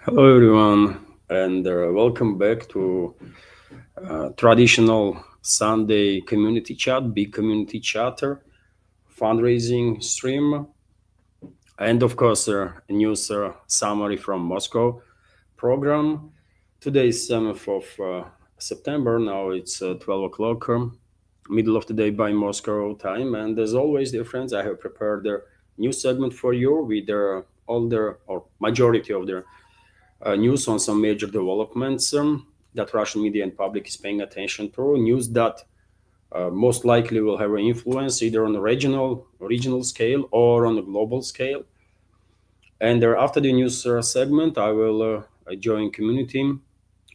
Hello, everyone, and welcome back to traditional Sunday community chat, big community chatter, fundraising stream, and of course, a news summary from Moscow program. Today is 7th of September. Now it's 12 o'clock, middle of the day by Moscow time. And as always, dear friends, I have prepared a new segment for you with all the or majority of the news on some major developments that Russian media and public is paying attention to. News that most likely will have an influence either on a regional scale or on a global scale. And after the news segment, I will join community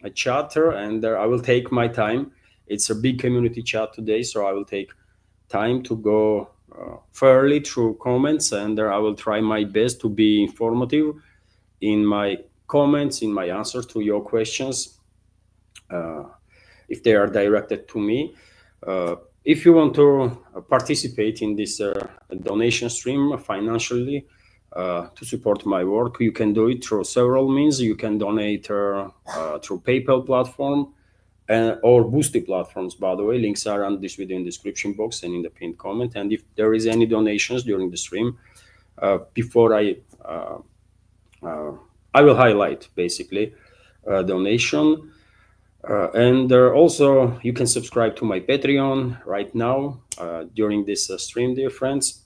a chatter, and I will take my time. It's a big community chat today, so I will take time to go fairly through comments, and I will try my best to be informative in my comments, in my answers to your questions, uh, if they are directed to me. Uh, if you want to participate in this donation stream financially to support my work, you can do it through several means. You can donate through PayPal platform or Boosty platforms. By the way, links are on this video in the description box and in the pinned comment. And if there is any donations during the stream, before uh, I will highlight basically donation. And also, you can subscribe to my Patreon right now during this stream, dear friends.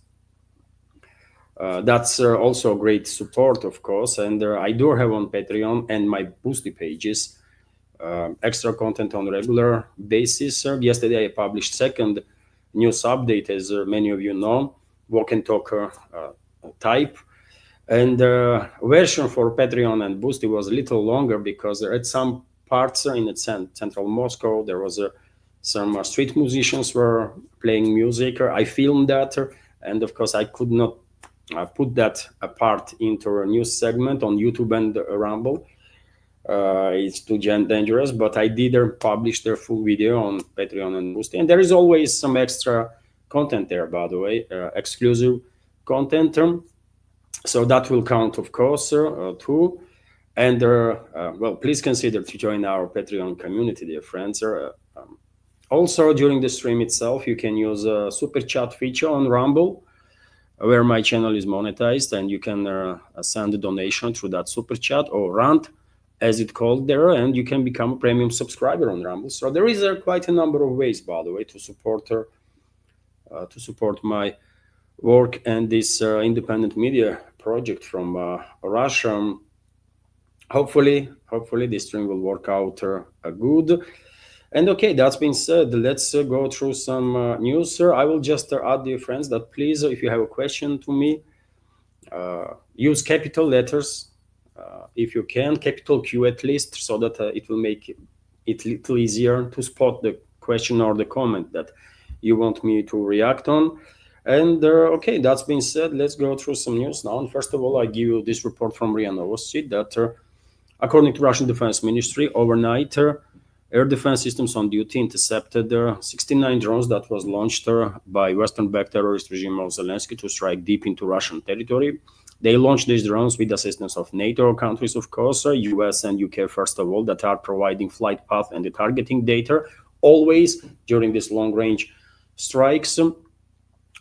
That's also a great support, of course. And I do have on Patreon and my Boosty pages extra content on regular basis. Yesterday, I published second news update, as many of you know, walk and talk type. And the version for Patreon and Boosty was a little longer because at some parts in the central Moscow, there was some street musicians were playing music. I filmed that, and of course, I could not put that apart into a news segment on YouTube and Rumble. It's too dangerous, but I did publish their full video on Patreon and Boosty, and there is always some extra content there, by the way, exclusive content. So that will count, of course, too. And well, please consider to join our Patreon community, dear friends. Also, during the stream itself, you can use a super chat feature on Rumble, where my channel is monetized, and you can send a donation through that super chat or rant, as it's called there, and you can become a premium subscriber on Rumble. So there is quite a number of ways, by the way, to support my work and this independent media project from Russia. Hopefully this stream will work out good. And okay, that's been said, let's go through some news. I will just add, dear friends, that please, if you have a question to me, use capital letters, if you can, capital Q at least, so that it will make it a little easier to spot the question or the comment that you want me to react on. And okay, that's been said, let's go through some news now. And first of all, I give you this report from RIA Novosti that according to Russian Defense Ministry, overnight, air defense systems on duty intercepted 69 drones that was launched by Western-backed terrorist regime of Zelensky to strike deep into Russian territory. They launched these drones with assistance of NATO countries, of course, US and UK, first of all, that are providing flight path and the targeting data, always during these long-range strikes.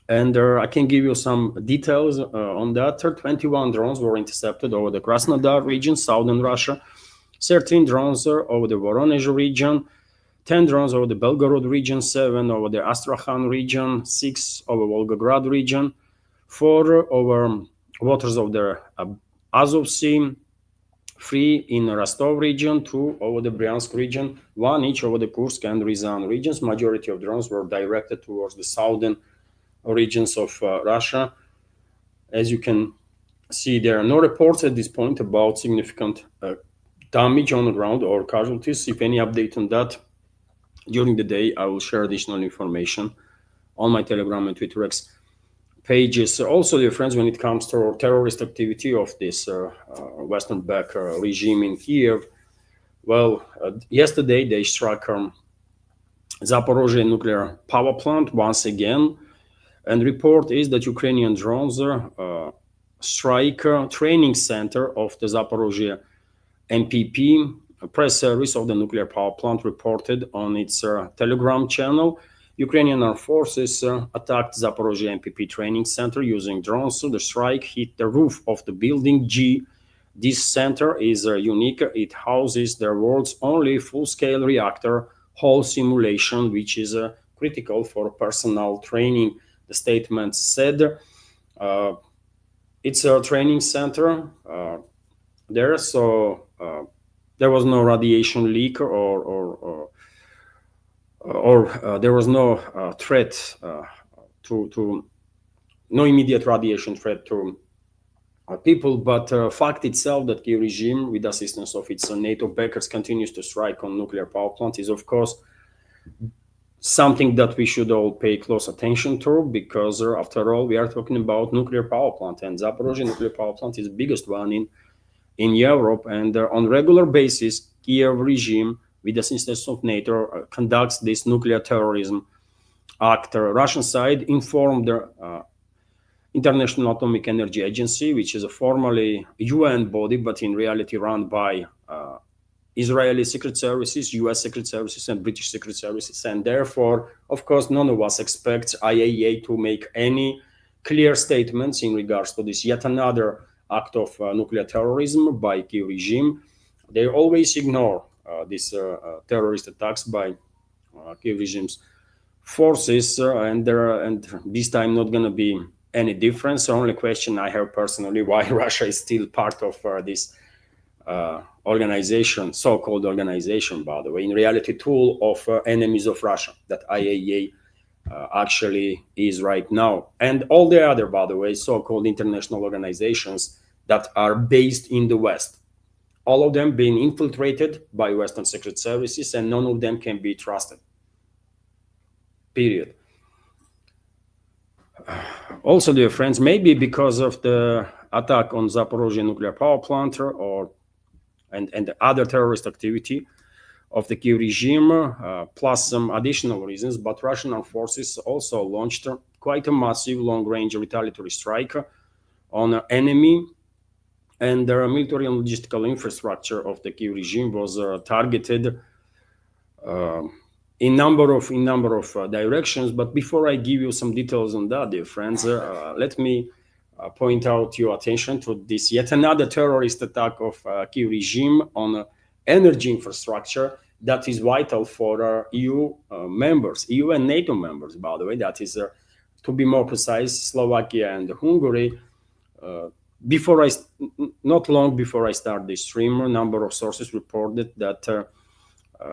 And I can give you some details on that. 21 drones were intercepted over the Krasnodar region, southern Russia, 13 drones over the Voronezh region, 10 drones over the Belgorod region, 7 over the Astrakhan region, 6 over Volgograd region, 4 over waters of the Azov Sea, 3 in Rostov region, 2 over the Bryansk region, 1 each over the Kursk and Ryazan regions. Majority of drones were directed towards the southern regions of Russia. As you can see, there are no reports at this point about significant damage on the ground or casualties. If any update on that during the day, I will share additional information on my Telegram and Twitter X pages. Also, dear friends, when it comes to terrorist activity of this Western-backed regime in Kiev, well, yesterday they struck Zaporizhzhia nuclear power plant once again. And report is that Ukrainian drones strike training center of the Zaporizhzhia NPP, a press service of the nuclear power plant, reported on its Telegram channel. Ukrainian armed forces attacked Zaporizhzhia NPP training center using drones. The strike hit the roof of the building G. This center is unique. It houses the world's only full-scale reactor whole simulation, which is critical for personnel training. The statement said it's a training center there, so there was no radiation leak or there was no threat to no immediate radiation threat to people, but fact itself that Kiev regime, with assistance of its NATO backers, continues to strike on nuclear power plant is, of course, something that we should all pay close attention to, because after all, we are talking about nuclear power plant, and Zaporizhzhia nuclear power plant is the biggest one in Europe, and on regular basis, Kiev regime, with the assistance of NATO, conducts this nuclear terrorism act. Russian side informed the International Atomic Energy Agency, which is a formally UN body, but in reality run by Israeli secret services, US secret services, and British secret services. And therefore, of course, none of us expects IAEA to make any clear statements in regards to this yet another act of nuclear terrorism by Kiev regime. They always ignore these terrorist attacks by Kiev regime's forces, and this time not going to be any difference. The only question I have personally, why Russia is still part of this organization, so-called organization, by the way, in reality tool of enemies of Russia that IAEA actually is right now, and all the other, by the way, so-called international organizations that are based in the West, all of them being infiltrated by Western secret services, and none of them can be trusted, period. Also, dear friends, maybe because of the attack on Zaporizhzhia nuclear power plant and the other terrorist activity of the Kiev regime, plus some additional reasons, but Russian armed forces also launched quite a massive long-range retaliatory strike on an enemy, and the military and logistical infrastructure of the Kiev regime was targeted in number of directions. But before I give you some details on that, dear friends, let me point out your attention to this yet another terrorist attack of Kiev regime on energy infrastructure that is vital for EU members, EU and NATO members, by the way. That is, to be more precise, Slovakia and Hungary. Not long before I start this stream, a number of sources reported that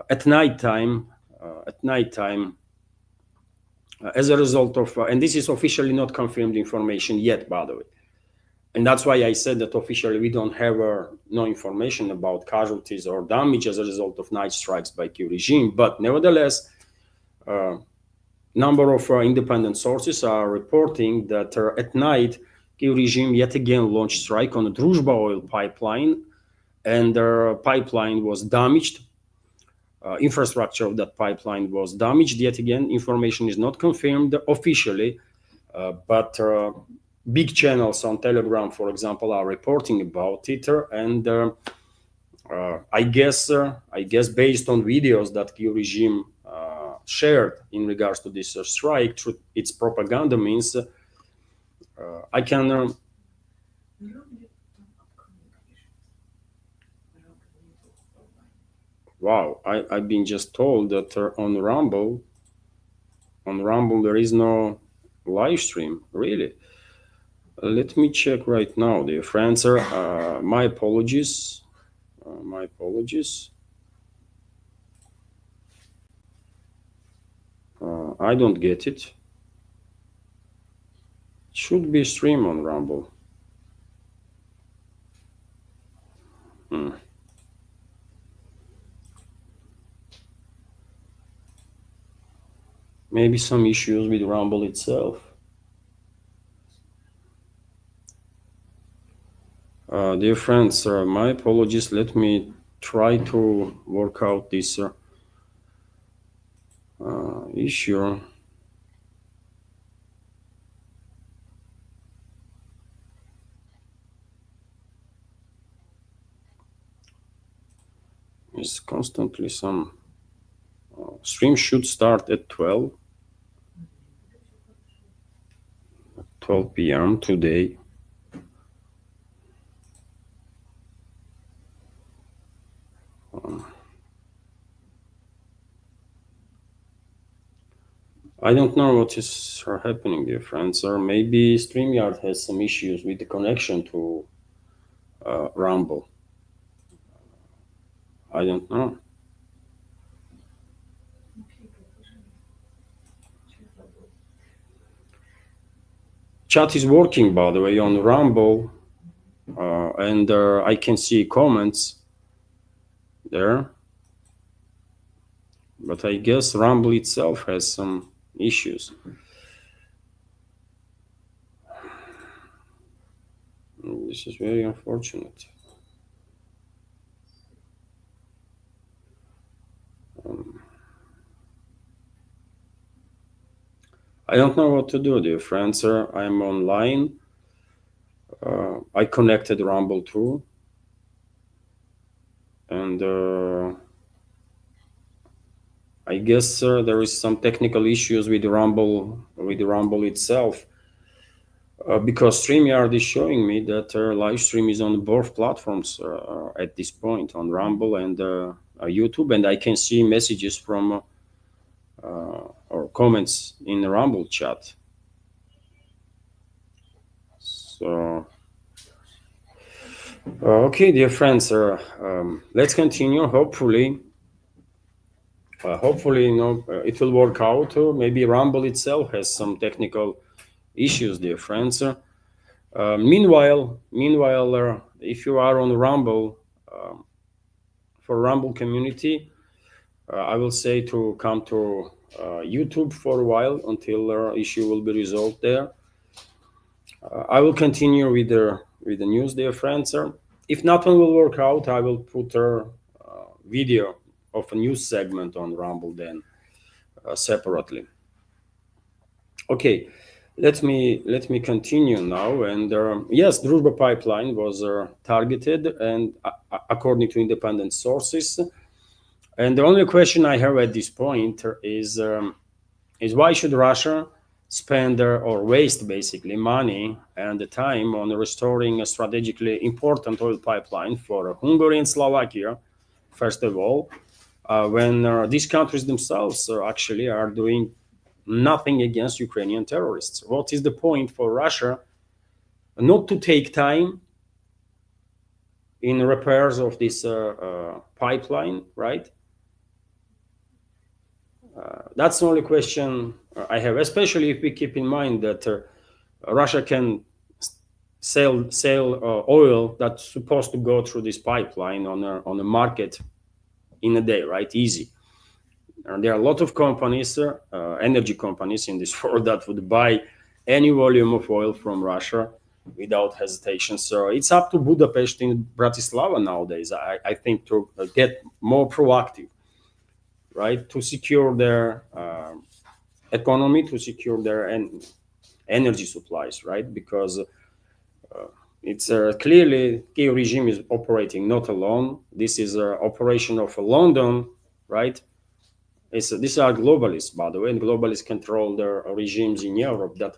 at nighttime, as a result of, and this is officially not confirmed information yet, by the way, and that's why I said that officially we don't have no information about casualties or damage as a result of night strikes by Kiev regime. But nevertheless, number of independent sources are reporting that at night, Kiev regime yet again launched strike on the Druzhba oil pipeline, and the pipeline was damaged. Infrastructure of that pipeline was damaged yet again. Information is not confirmed officially, but big channels on Telegram, for example, are reporting about it, and I guess based on videos that Kiev regime shared in regards to this strike through its propaganda means, I can. Wow, I've been just told that on Rumble there is no live stream. Really? Let me check right now, dear friends. My apologies. My apologies. I don't get it. It should be a stream on Rumble. Maybe some issues with Rumble itself. Dear friends, my apologies. Let me try to work out this issue. is constantly some stream should start at 12 p.m. today. I don't know what is happening, dear friends, or maybe StreamYard has some issues with the connection to Rumble. I don't know. Chat is working, by the way, on Rumble, and I can see comments there. But I guess Rumble itself has some issues. This is very unfortunate. I don't know what to do, dear friends. I'm online. I connected Rumble too. And I guess there is some technical issues with Rumble itself. Because StreamYard is showing me that live stream is on both platforms at this point, on Rumble and YouTube, and I can see messages from or comments in the Rumble chat. So, okay, dear friends, let's continue. Hopefully, it will work out. Maybe Rumble itself has some technical issues, dear friends. Meanwhile, if you are on Rumble, for Rumble community, I will say to come to YouTube for a while until issue will be resolved there. I will continue with the news, dear friends. If nothing will work out, I will put a video of a news segment on Rumble then separately. Okay, let me continue now. And yes, Druzhba pipeline was targeted, and according to independent sources. And the only question I have at this point is why should Russia spend or waste basically money and the time on restoring a strategically important oil pipeline for Hungary and Slovakia, first of all, when these countries themselves actually are doing nothing against Ukrainian terrorists? What is the point for Russia not to take time in repairs of this pipeline, right? That's the only question I have, especially if we keep in mind that Russia can sell oil that's supposed to go through this pipeline on a market in a day, right? Easy. And there are a lot of companies, energy companies in this world that would buy any volume of oil from Russia without hesitation. So it's up to Budapest and Bratislava nowadays, I think, to get more proactive, right? To secure their economy, to secure their energy supplies, right? Because it's clearly Kiev regime is operating not alone. This is an operation of London, right? These are globalists, by the way, and globalists control their regimes in Europe that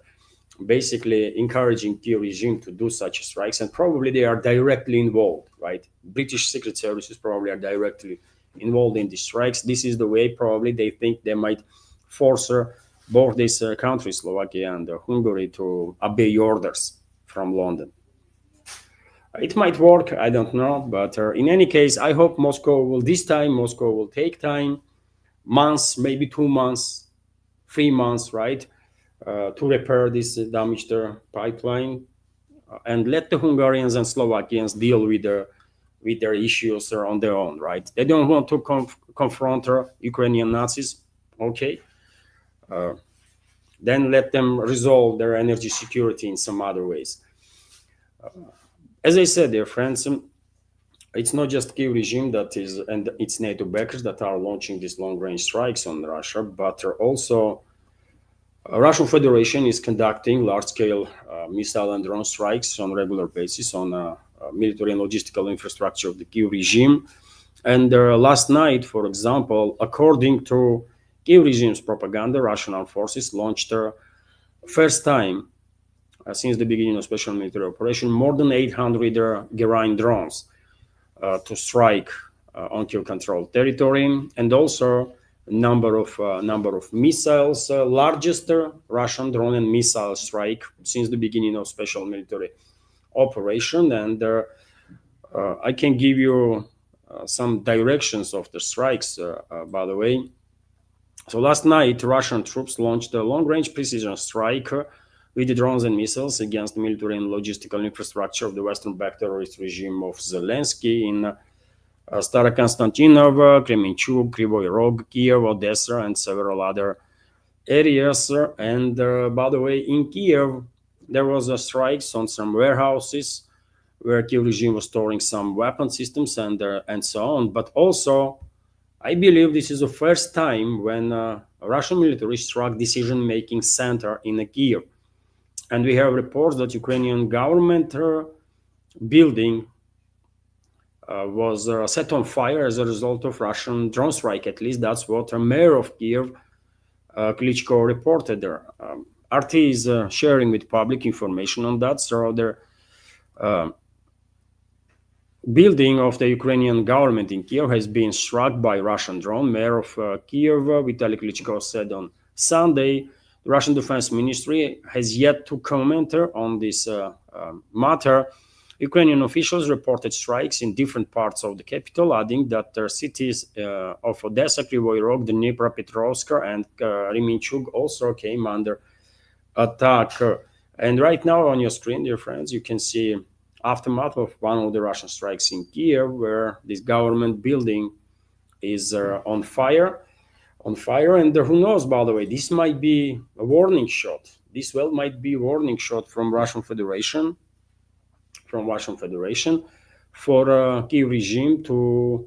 basically encouraging Kiev regime to do such strikes, and probably they are directly involved, right? British secret services probably are directly involved in these strikes. This is the way probably they think they might force both these countries, Slovakia and Hungary, to obey orders from London. It might work, I don't know, but in any case, I hope Moscow will take time, months, maybe 2 months, 3 months, right, to repair this damaged pipeline, and let the Hungarians and Slovakians deal with their issues on their own, right? They don't want to confront Ukrainian Nazis, okay? Then let them resolve their energy security in some other ways. As I said, dear friends, it's not just Kiev regime that is, and its NATO backers that are launching these long-range strikes on Russia, but also Russian Federation is conducting large-scale missile and drone strikes on a regular basis on military and logistical infrastructure of the Kiev regime. And last night, for example, according to Kiev regime's propaganda, Russian armed forces launched first time since the beginning of special military operation more than 800 Geopolitical drones to strike on Kiev-controlled territory, and also number of missiles, largest Russian drone and missile strike since the beginning of special military operation. And I can give you some directions of the strikes, by the way. So last night, Russian troops launched a long-range precision strike with the drones and missiles against military and logistical infrastructure of the Western-backed terrorist regime of Zelensky in Starokonstantinov, Kremenchuk, Kryvyi Rog, Kiev, Odessa, and several other areas. And by the way, in Kiev, there was a strikes on some warehouses where Kiev regime was storing some weapon systems and so on. But also, I believe this is the first time when Russian military struck decision-making center in Kiev. And we have reports that Ukrainian government building was set on fire as a result of Russian drone strike. At least that's what a mayor of Kiev, Klitschko, reported there. RT is sharing with public information on that. So the building of the Ukrainian government in Kiev has been struck by Russian drone. Mayor of Kiev, Vitaly Klitschko, said on Sunday. The Russian Defense Ministry has yet to comment on this matter. Ukrainian officials reported strikes in different parts of the capital, adding that the cities of Odessa, Kryvyi Rog, Dnipropetrovsk, and Kremenchuk also came under attack. And right now on your screen, dear friends, you can see aftermath of one of the Russian strikes in Kiev, where this government building is on fire. And who knows, by the way, this might be a warning shot. This might be a warning shot from Russian Federation for Kiev regime to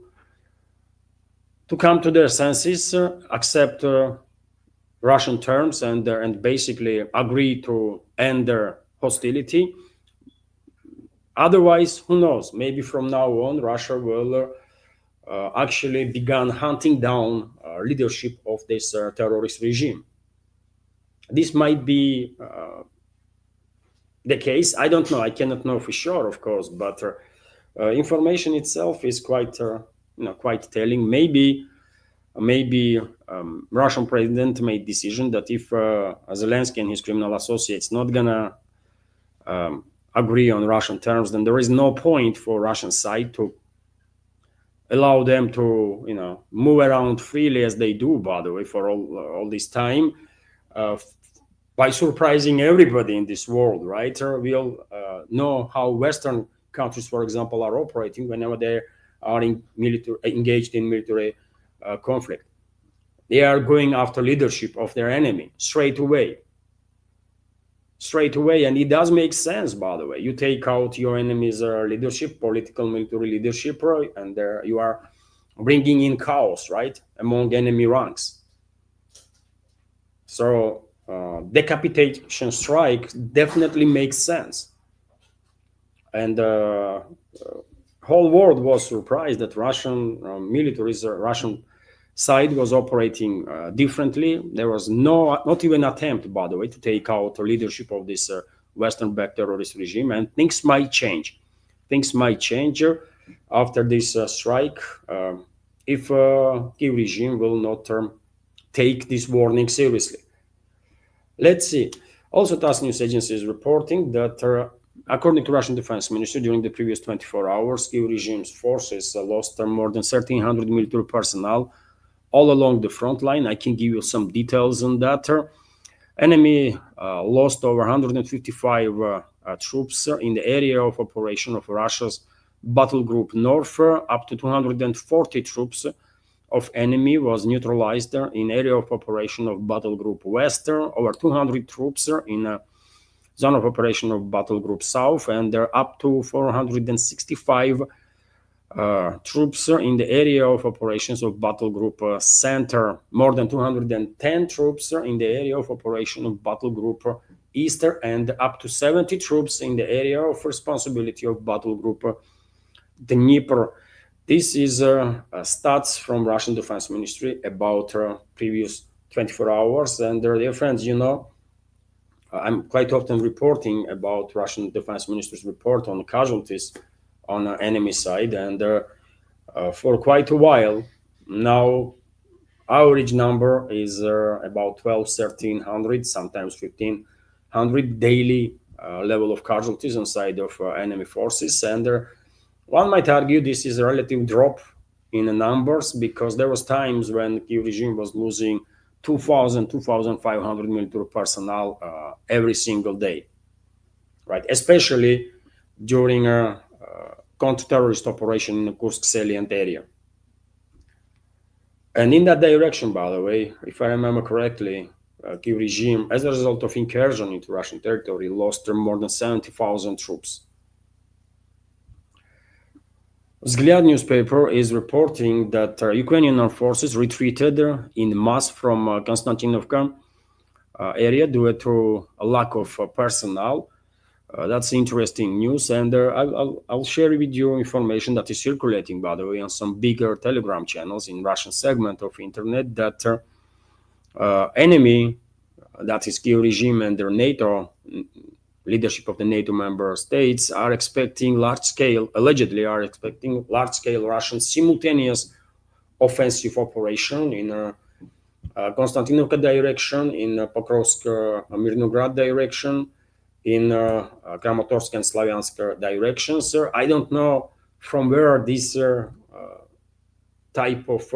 come to their senses, accept Russian terms, and basically agree to end their hostility. Otherwise, who knows? Maybe from now on, Russia will actually begin hunting down leadership of this terrorist regime. This might be the case. I don't know. I cannot know for sure, of course, but information itself is quite telling. Maybe Russian president made decision that if Zelensky and his criminal associates not gonna agree on Russian terms, then there is no point for Russian side to allow them to move around freely as they do, by the way, for all this time, by surprising everybody in this world, right? We'll know how Western countries, for example, are operating whenever they are engaged in military conflict. They are going after leadership of their enemy straight away, and it does make sense, by the way. You take out your enemy's leadership, political military leadership, and you are bringing in chaos, right, among enemy ranks. So decapitation strike definitely makes sense, and whole world was surprised that Russian Russian side was operating differently. There was not even attempt, by the way, to take out the leadership of this Western-backed terrorist regime, and things might change. Things might change after this strike if Kiev regime will not take this warning seriously. Let's see. Also, TASS news agency is reporting that according to Russian Defense Ministry, during the previous 24 hours, Kiev regime's forces lost more than 1,300 military personnel all along the front line. I can give you some details on that. Enemy lost over 155 troops in the area of operation of Russia's battle group North. Up to 240 troops of enemy was neutralized in area of operation of battle group West. Over 200 troops in zone of operation of battle group South, and there are up to 465 troops in the area of operations of battle group Center, more than 210 troops in the area of operation of battle group Easter, and up to 70 troops in the area of responsibility of battle group Dnieper. This is stats from Russian Defense Ministry about previous 24 hours. And dear friends, I'm quite often reporting about Russian Defense Ministry's report on casualties on enemy side, and for quite a while now, average number is about 12, 1300, sometimes 1500 daily level of casualties on side of enemy forces, and one might argue this is a relative drop in the numbers because there was times when Kiev regime was losing 2,000, 2,500 military personnel every single day, right? Especially during a counter-terrorist operation in the Kursk salient area. And in that direction, by the way, if I remember correctly, Kiev regime, as a result of incursion into Russian territory, lost more than 70,000 troops. Vzгляд newspaper is reporting that Ukrainian armed forces retreated in mass from Konstantinovka area due to a lack of personnel. That's interesting news, and I'll share with you information that is circulating, by the way, on some bigger Telegram channels in Russian segment of internet that enemy, that is Kiev regime and their NATO leadership of the NATO member states are expecting allegedly are expecting large-scale Russian simultaneous offensive operation in Konstantinovka direction, in Pokrovsk-Mirnograd direction, in Kramatorsk and Slavyansk directions. I don't know from where this type of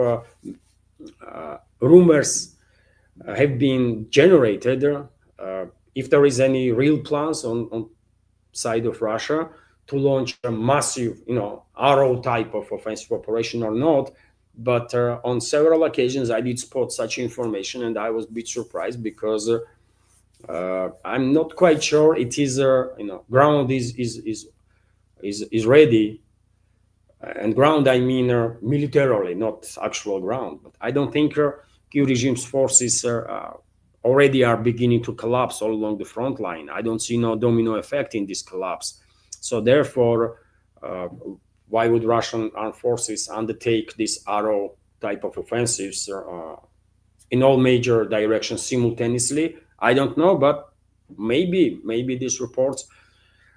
rumors have been generated. If there is any real plans on side of Russia to launch a massive, arrow type of offensive operation or not. But on several occasions, I did spot such information, and I was a bit surprised because I'm not quite sure it is, ground is ready, and ground I mean militarily, not actual ground. But I don't think Kiev regime's forces already are beginning to collapse all along the front line. I don't see no domino effect in this collapse. So therefore, why would Russian armed forces undertake this arrow type of offensives in all major directions simultaneously? I don't know, but maybe these reports,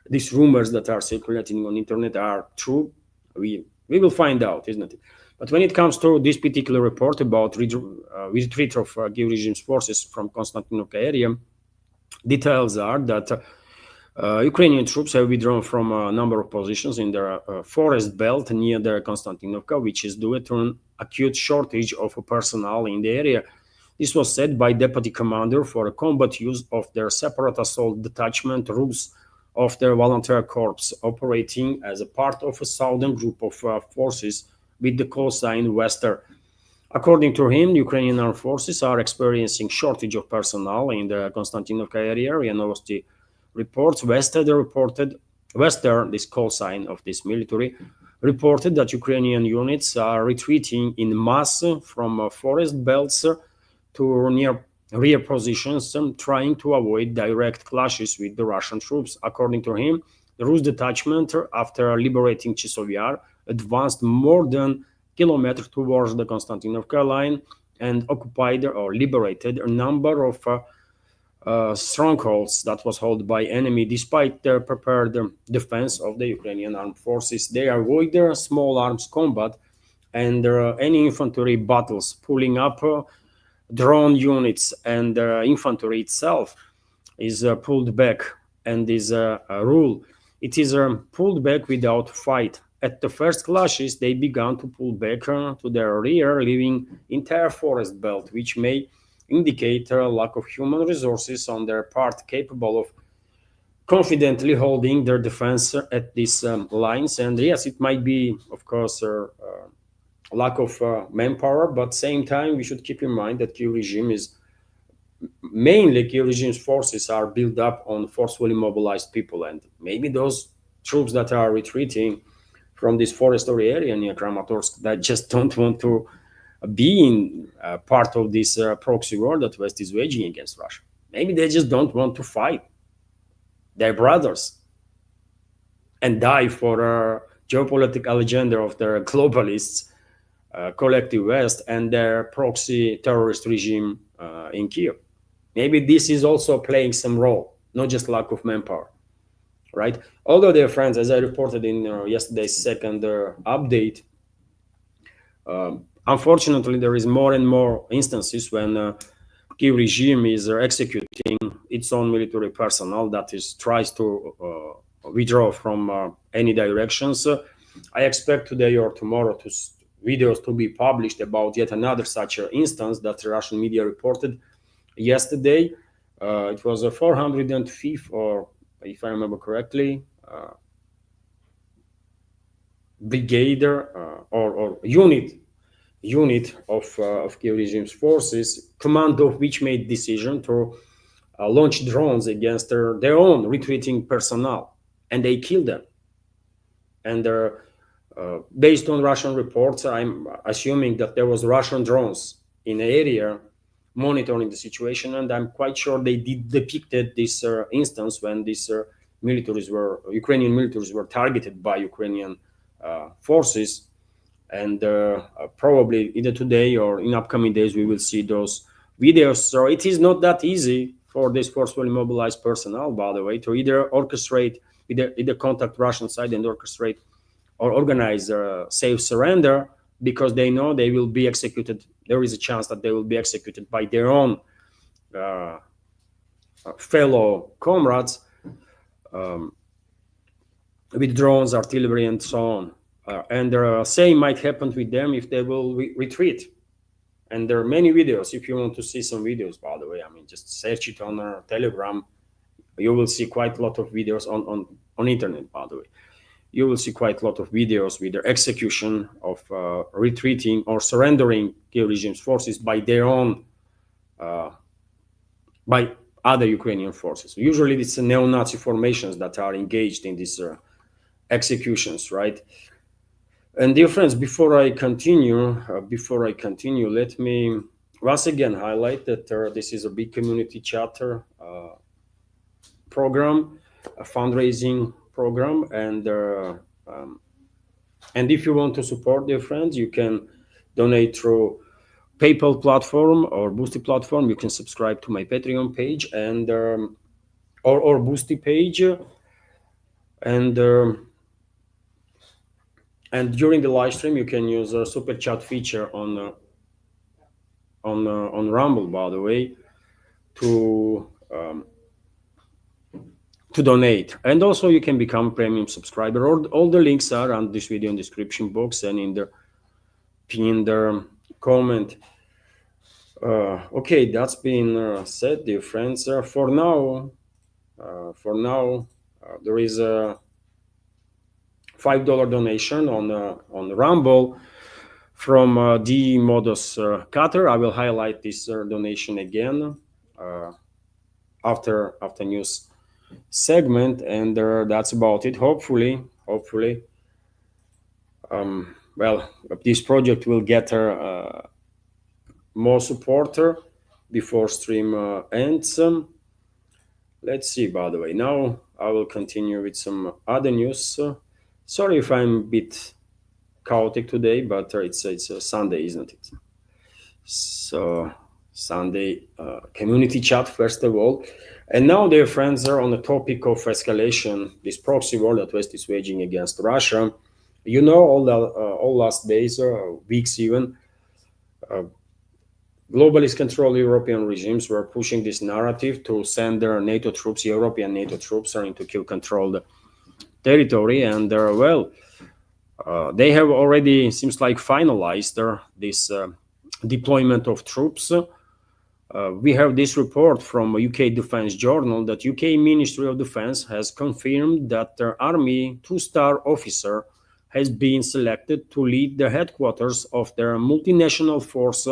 these rumors that are circulating on internet are true. We will find out, isn't it? But when it comes to this particular report about retreat of Kiev regime's forces from Konstantinovka area, details are that Ukrainian troops have withdrawn from a number of positions in their forest belt near the Konstantinovka, which is due to an acute shortage of personnel in the area. This was said by Deputy Commander for combat use of their separate assault detachment Rus of their volunteer corps, operating as a part of a southern group of forces with the call sign Wester. According to him, Ukrainian armed forces are experiencing shortage of personnel in the Konstantinovka area. RIA Novosti reports Wester, this call sign of this military, reported that Ukrainian units are retreating in mass from forest belts to near rear positions, trying to avoid direct clashes with the Russian troops. According to him, the Rus detachment, after liberating Chisov, advanced more than kilometers towards the Konstantinovka line and occupied or liberated a number of strongholds that was held by enemy. Despite their prepared defense of the Ukrainian armed forces, they avoid their small arms combat and any infantry battles, pulling up drone units, and infantry itself is pulled back, and is a rule. It is pulled back without fight. At the first clashes, they began to pull back to their rear, leaving entire forest belt, which may indicate a lack of human resources on their part capable of confidently holding their defense at these lines. And yes, it might be, of course, lack of manpower, but same time we should keep in mind that Kiev regime's forces are built up on forcefully mobilized people, and maybe those troops that are retreating from this forestry area near Kramatorsk that just don't want to be in part of this proxy war that West is waging against Russia. Maybe they just don't want to fight their brothers and die for geopolitical agenda of their globalists, collective West, and their proxy terrorist regime in Kiev. Maybe this is also playing some role, not just lack of manpower, right? Although, dear friends, as I reported in yesterday's second update, unfortunately, there is more and more instances when Kiev regime is executing its own military personnel that is tries to withdraw from any directions. I expect today or tomorrow videos to be published about yet another such instance that the Russian media reported yesterday. It was a 405th, or if I remember correctly, brigade or unit of Kiev regime's forces, command of which made decision to launch drones against their own retreating personnel, and they killed them. And based on Russian reports, I'm assuming that there was Russian drones in the area monitoring the situation, and I'm quite sure they depicted this instance when these Ukrainian militaries were targeted by Ukrainian forces. And probably either today or in upcoming days we will see those videos. So it is not that easy for this forcefully mobilized personnel, by the way, to either orchestrate, either contact Russian side and orchestrate or organize safe surrender, because they know they will be executed. There is a chance that they will be executed by their own fellow comrades with drones, artillery, and so on. And the same might happen with them if they will retreat. And there are many videos. If you want to see some videos, by the way, I mean, just search it on Telegram. You will see quite a lot of videos on internet, by the way. You will see quite a lot of videos with the execution of retreating or surrendering Kiev regime's forces by their own, by other Ukrainian forces. Usually it's the neo-Nazi formations that are engaged in these executions, right? And dear friends, before I continue, let me once again highlight that this is a big community chatter program, a fundraising program, and if you want to support, dear friends, you can donate through PayPal platform or Boosty platform. You can subscribe to my Patreon page and or Boosty page, and during the live stream, you can use a super chat feature on Rumble, by the way, to donate. And also, you can become a premium subscriber. All the links are on this video in description box and in the pinned comment. Okay, that's been said, dear friends. For now, there is a $5 donation on Rumble from D Modus Qatar. I will highlight this donation again after news segment, and that's about it. Hopefully, well, this project will get more supporter before stream ends. Let's see. By the way, now I will continue with some other news. Sorry if I'm a bit chaotic today, but it's a Sunday, isn't it? So Sunday community chat first of all, and now, dear friends, are on the topic of escalation, this proxy war that West is waging against Russia. You know, all last days, weeks even, globalist controlled European regimes were pushing this narrative to send their NATO troops, European NATO troops, into Kiev-controlled territory, and they have already, seems like, finalized this deployment of troops. We have this report from UK Defense Journal that UK Ministry of Defense has confirmed that their Army 2-star officer has been selected to lead the headquarters of their multinational force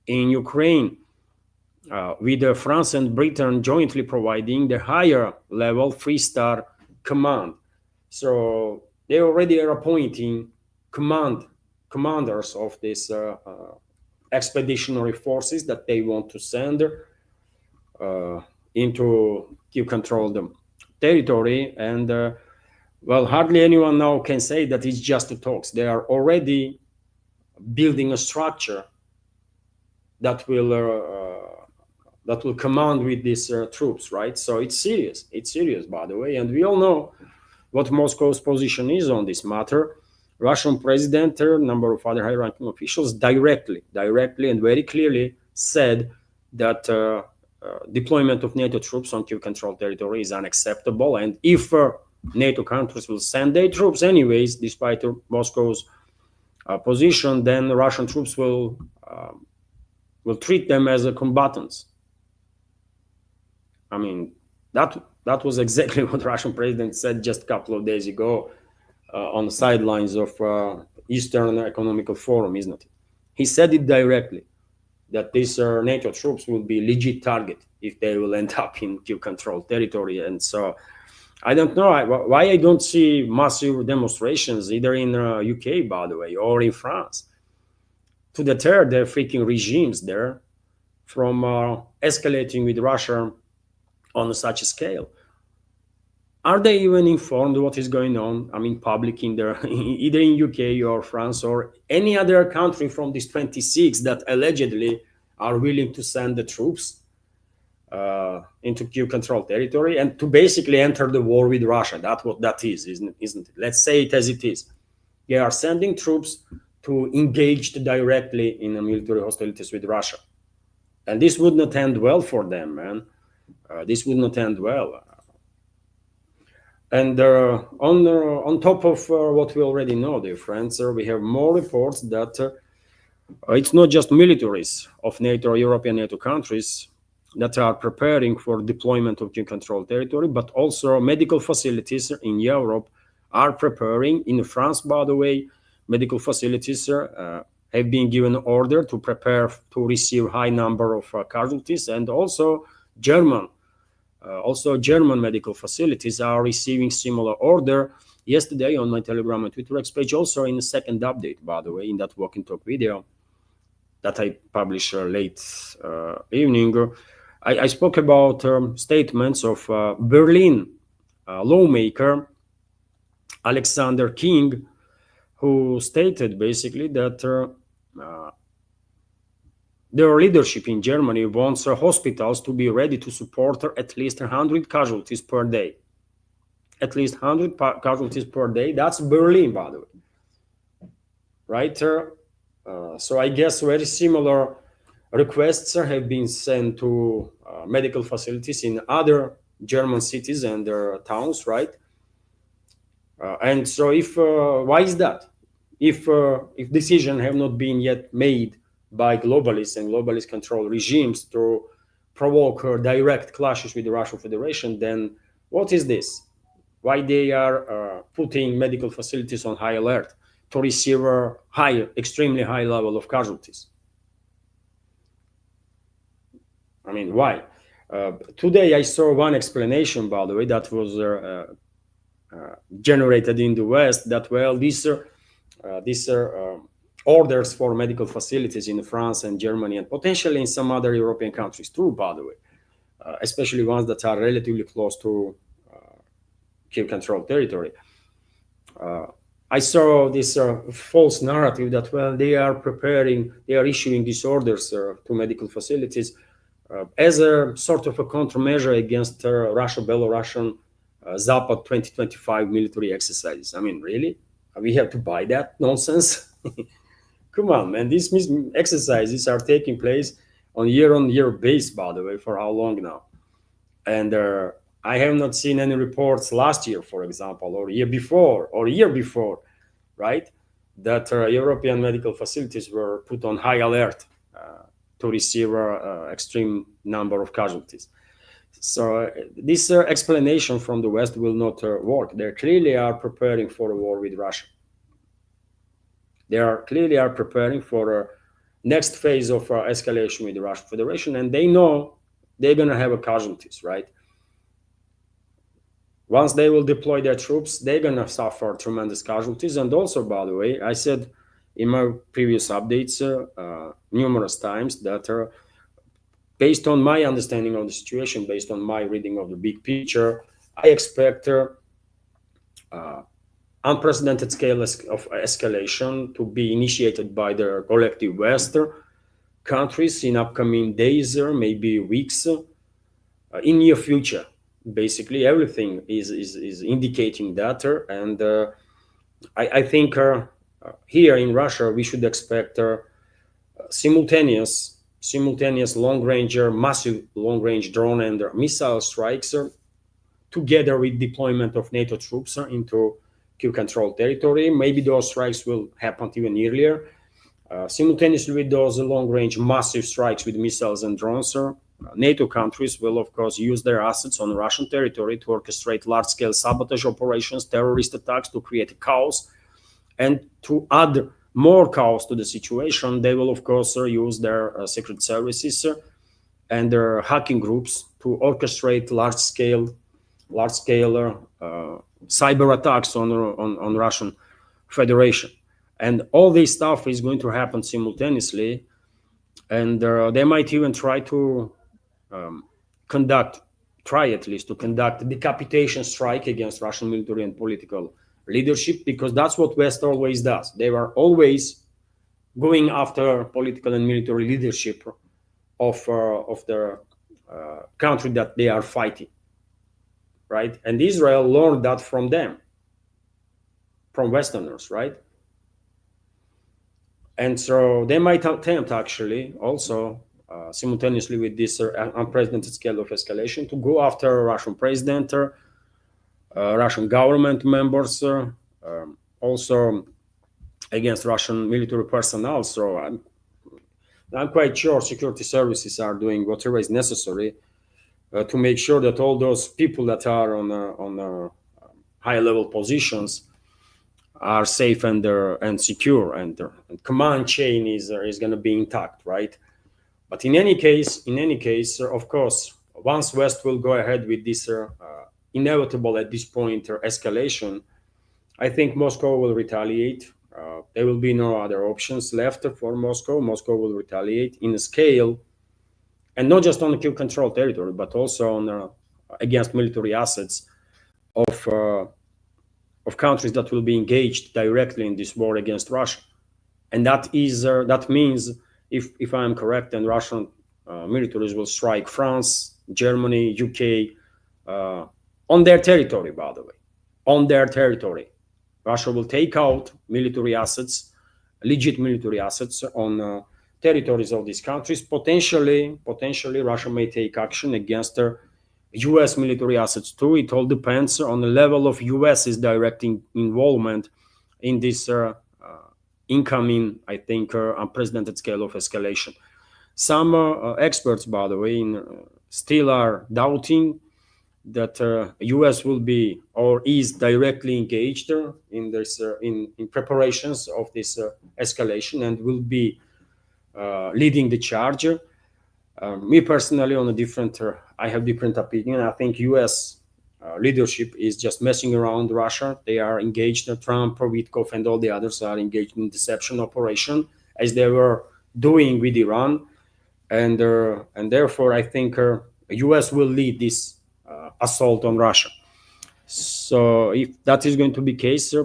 in Ukraine, with France and Britain jointly providing the higher level 3-star command. So they already are appointing commanders of this expeditionary forces that they want to send into Kiev-controlled territory. And Well, hardly anyone now can say that it's just the talks. They are already building a structure that will command with these troops, right? So it's serious. It's serious, by the way, and we all know what Moscow's position is on this matter. Russian president, a number of other high-ranking officials, directly and very clearly said that deployment of NATO troops on Kiev-controlled territory is unacceptable, and if NATO countries will send their troops anyways, despite Moscow's position, then the Russian troops will treat them as a combatants. I mean, that was exactly what the Russian president said just a couple of days ago on the sidelines of Eastern Economical Forum, isn't it? He said it directly that these NATO troops will be legit target if they will end up in Kiev-controlled territory. And so I don't know why I don't see massive demonstrations either in UK, by the way, or in France to deter the freaking regimes there from escalating with Russia on such a scale. Are they even informed what is going on? I mean, public in there, either in UK or France or any other country from these 26 that allegedly are willing to send the troops into Kiev-controlled territory and to basically enter the war with Russia. That's what that is, isn't it? Let's say it as it is. They are sending troops to engage directly in military hostilities with Russia, and this would not end well for them, man. This would not end well. And on top of what we already know, dear friends, we have more reports that it's not just militaries of NATO or European NATO countries that are preparing for deployment of Kiev-controlled territory, but also medical facilities in Europe are preparing. In France, by the way, medical facilities have been given order to prepare to receive high number of casualties, and also German medical facilities are receiving similar order. Yesterday on my Telegram and Twitter X page, also in the second update, by the way, in that walk and talk video that I published late evening, I spoke about statements of Berlin lawmaker Alexander King, who stated basically that their leadership in Germany wants hospitals to be ready to support at least 100 casualties per day. At least 100 casualties per day. That's Berlin, by the way. Right? So I guess very similar requests have been sent to medical facilities in other German cities and towns, right? And so if why is that? If decisions have not been yet made by globalists and globalist control regimes to provoke direct clashes with the Russian Federation, then what is this? Why they are putting medical facilities on high alert to receive a extremely high level of casualties? I mean, why? Today I saw one explanation, by the way, that was generated in the West, that, well, these orders for medical facilities in France and Germany and potentially in some other European countries too, by the way, especially ones that are relatively close to Kiev-controlled territory. I saw this false narrative that, well, they are issuing these orders to medical facilities as a sort of a countermeasure against Russia-Belarusian Zapad 2025 military exercises. I mean, really? We have to buy that nonsense? Come on, man. These exercises are taking place on year-on-year base, by the way, for how long now? And I have not seen any reports last year, for example, or year before, right, that European medical facilities were put on high alert to receive extreme number of casualties. So this explanation from the West will not work. They clearly are preparing for a war with Russia. They are clearly preparing for a next phase of escalation with the Russian Federation, and they know they're going to have a casualties, right? Once they will deploy their troops, they're going to suffer tremendous casualties. And also, by the way, I said in my previous updates numerous times that based on my understanding of the situation, based on my reading of the big picture, I expect unprecedented scale of escalation to be initiated by the collective West countries in upcoming days or maybe weeks, in near future. Basically, everything is indicating that, and I think here in Russia we should expect simultaneous long range, massive long range drone and missile strikes, together with deployment of NATO troops into Kiev controlled territory. Maybe those strikes will happen even earlier. Simultaneously with those long range massive strikes with missiles and drones, NATO countries will, of course, use their assets on Russian territory to orchestrate large scale sabotage operations, terrorist attacks, to create chaos. And to add more chaos to the situation, they will, of course, use their secret services and their hacking groups to orchestrate large scale cyber attacks on Russian Federation. And all this stuff is going to happen simultaneously, and they might even try to at least to conduct a decapitation strike against Russian military and political leadership, because that's what West always does. They are always going after political and military leadership of the country that they are fighting, right? And Israel learned that from them, from Westerners, right? And so they might attempt, actually, also simultaneously with this unprecedented scale of escalation, to go after Russian president, Russian government members, also against Russian military personnel. So I'm quite sure security services are doing whatever is necessary to make sure that all those people that are on high level positions are safe and secure, and command chain is going to be intact, right? But in any case, of course, once West will go ahead with this inevitable at this point escalation, I think Moscow will retaliate. There will be no other options left for Moscow. Moscow will retaliate in a scale, and not just on the Kiev controlled territory, but also on against military assets of countries that will be engaged directly in this war against Russia. And that means, if I am correct, then Russian militaries will strike France, Germany, UK, on their territory, by the way, on their territory. Russia will take out military assets, legit military assets on territories of these countries. Potentially, Russia may take action against US military assets too. It all depends on the level of US's direct involvement in this incoming, I think, unprecedented scale of escalation. Some experts, by the way, still are doubting that US will be or is directly engaged in this in preparations of this escalation, and will be leading the charge. Me personally, on a different, I have different opinion. I think U.S. Leadership is just messing around Russia. They are engaged. Trump, Witkov, and all the others are engaged in deception operation, as they were doing with Iran, and therefore I think U.S. will lead this assault on Russia. So if that is going to be the case,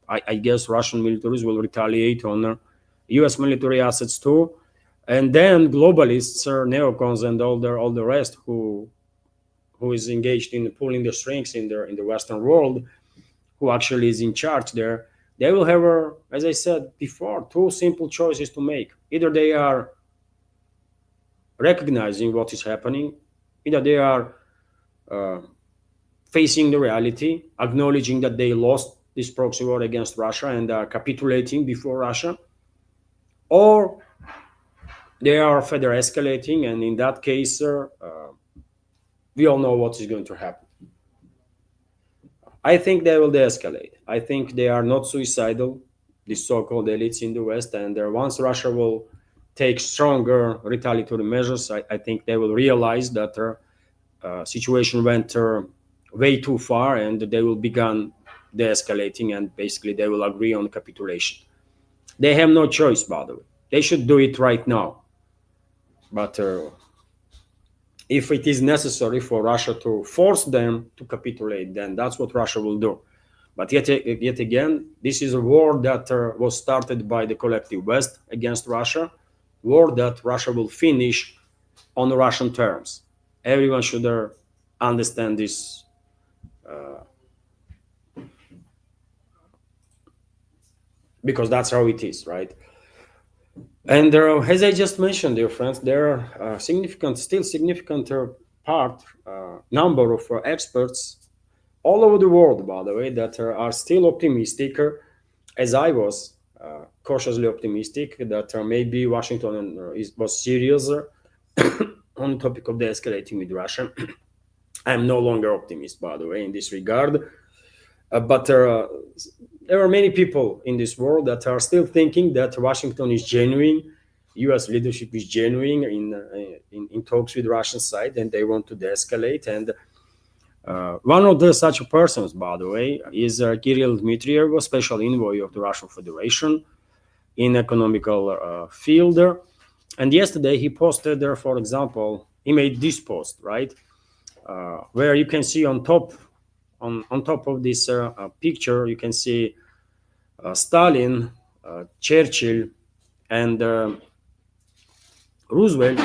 I guess Russian militaries will retaliate on U.S. military assets too. And then globalists, neocons, and all the rest who is engaged in pulling the strings in the Western world, who actually is in charge there, they will have, as I said before, two simple choices to make. Either they are recognizing what is happening, either they are facing the reality, acknowledging that they lost this proxy war against Russia and are capitulating before Russia, or they are further escalating, and in that case, we all know what is going to happen. I think they will de-escalate. I think they are not suicidal, these so-called elites in the West, and once Russia will take stronger retaliatory measures, I think they will realize that their situation went way too far, and they will begin de-escalating, and basically they will agree on capitulation. They have no choice, by the way. They should do it right now. But if it is necessary for Russia to force them to capitulate, then that's what Russia will do. But yet again, this is a war that was started by the collective West against Russia, war that Russia will finish on Russian terms. Everyone should understand this, because that's how it is, right? And as I just mentioned, dear friends, there are still significant number of experts all over the world, by the way, that are still optimistic, as I was cautiously optimistic that maybe Washington was serious on the topic of the escalating with Russia. I'm no longer optimist, by the way, in this regard. But there are many people in this world that are still thinking that Washington is genuine, U.S. leadership is genuine in talks with Russian side, and they want to de-escalate. And one of the such persons, by the way, is Kirill Dmitriev, a special envoy of the Russian Federation in economical field. And yesterday he posted there, for example, he made this post, right, where you can see on top of this picture, you can see Stalin, Churchill, and Roosevelt.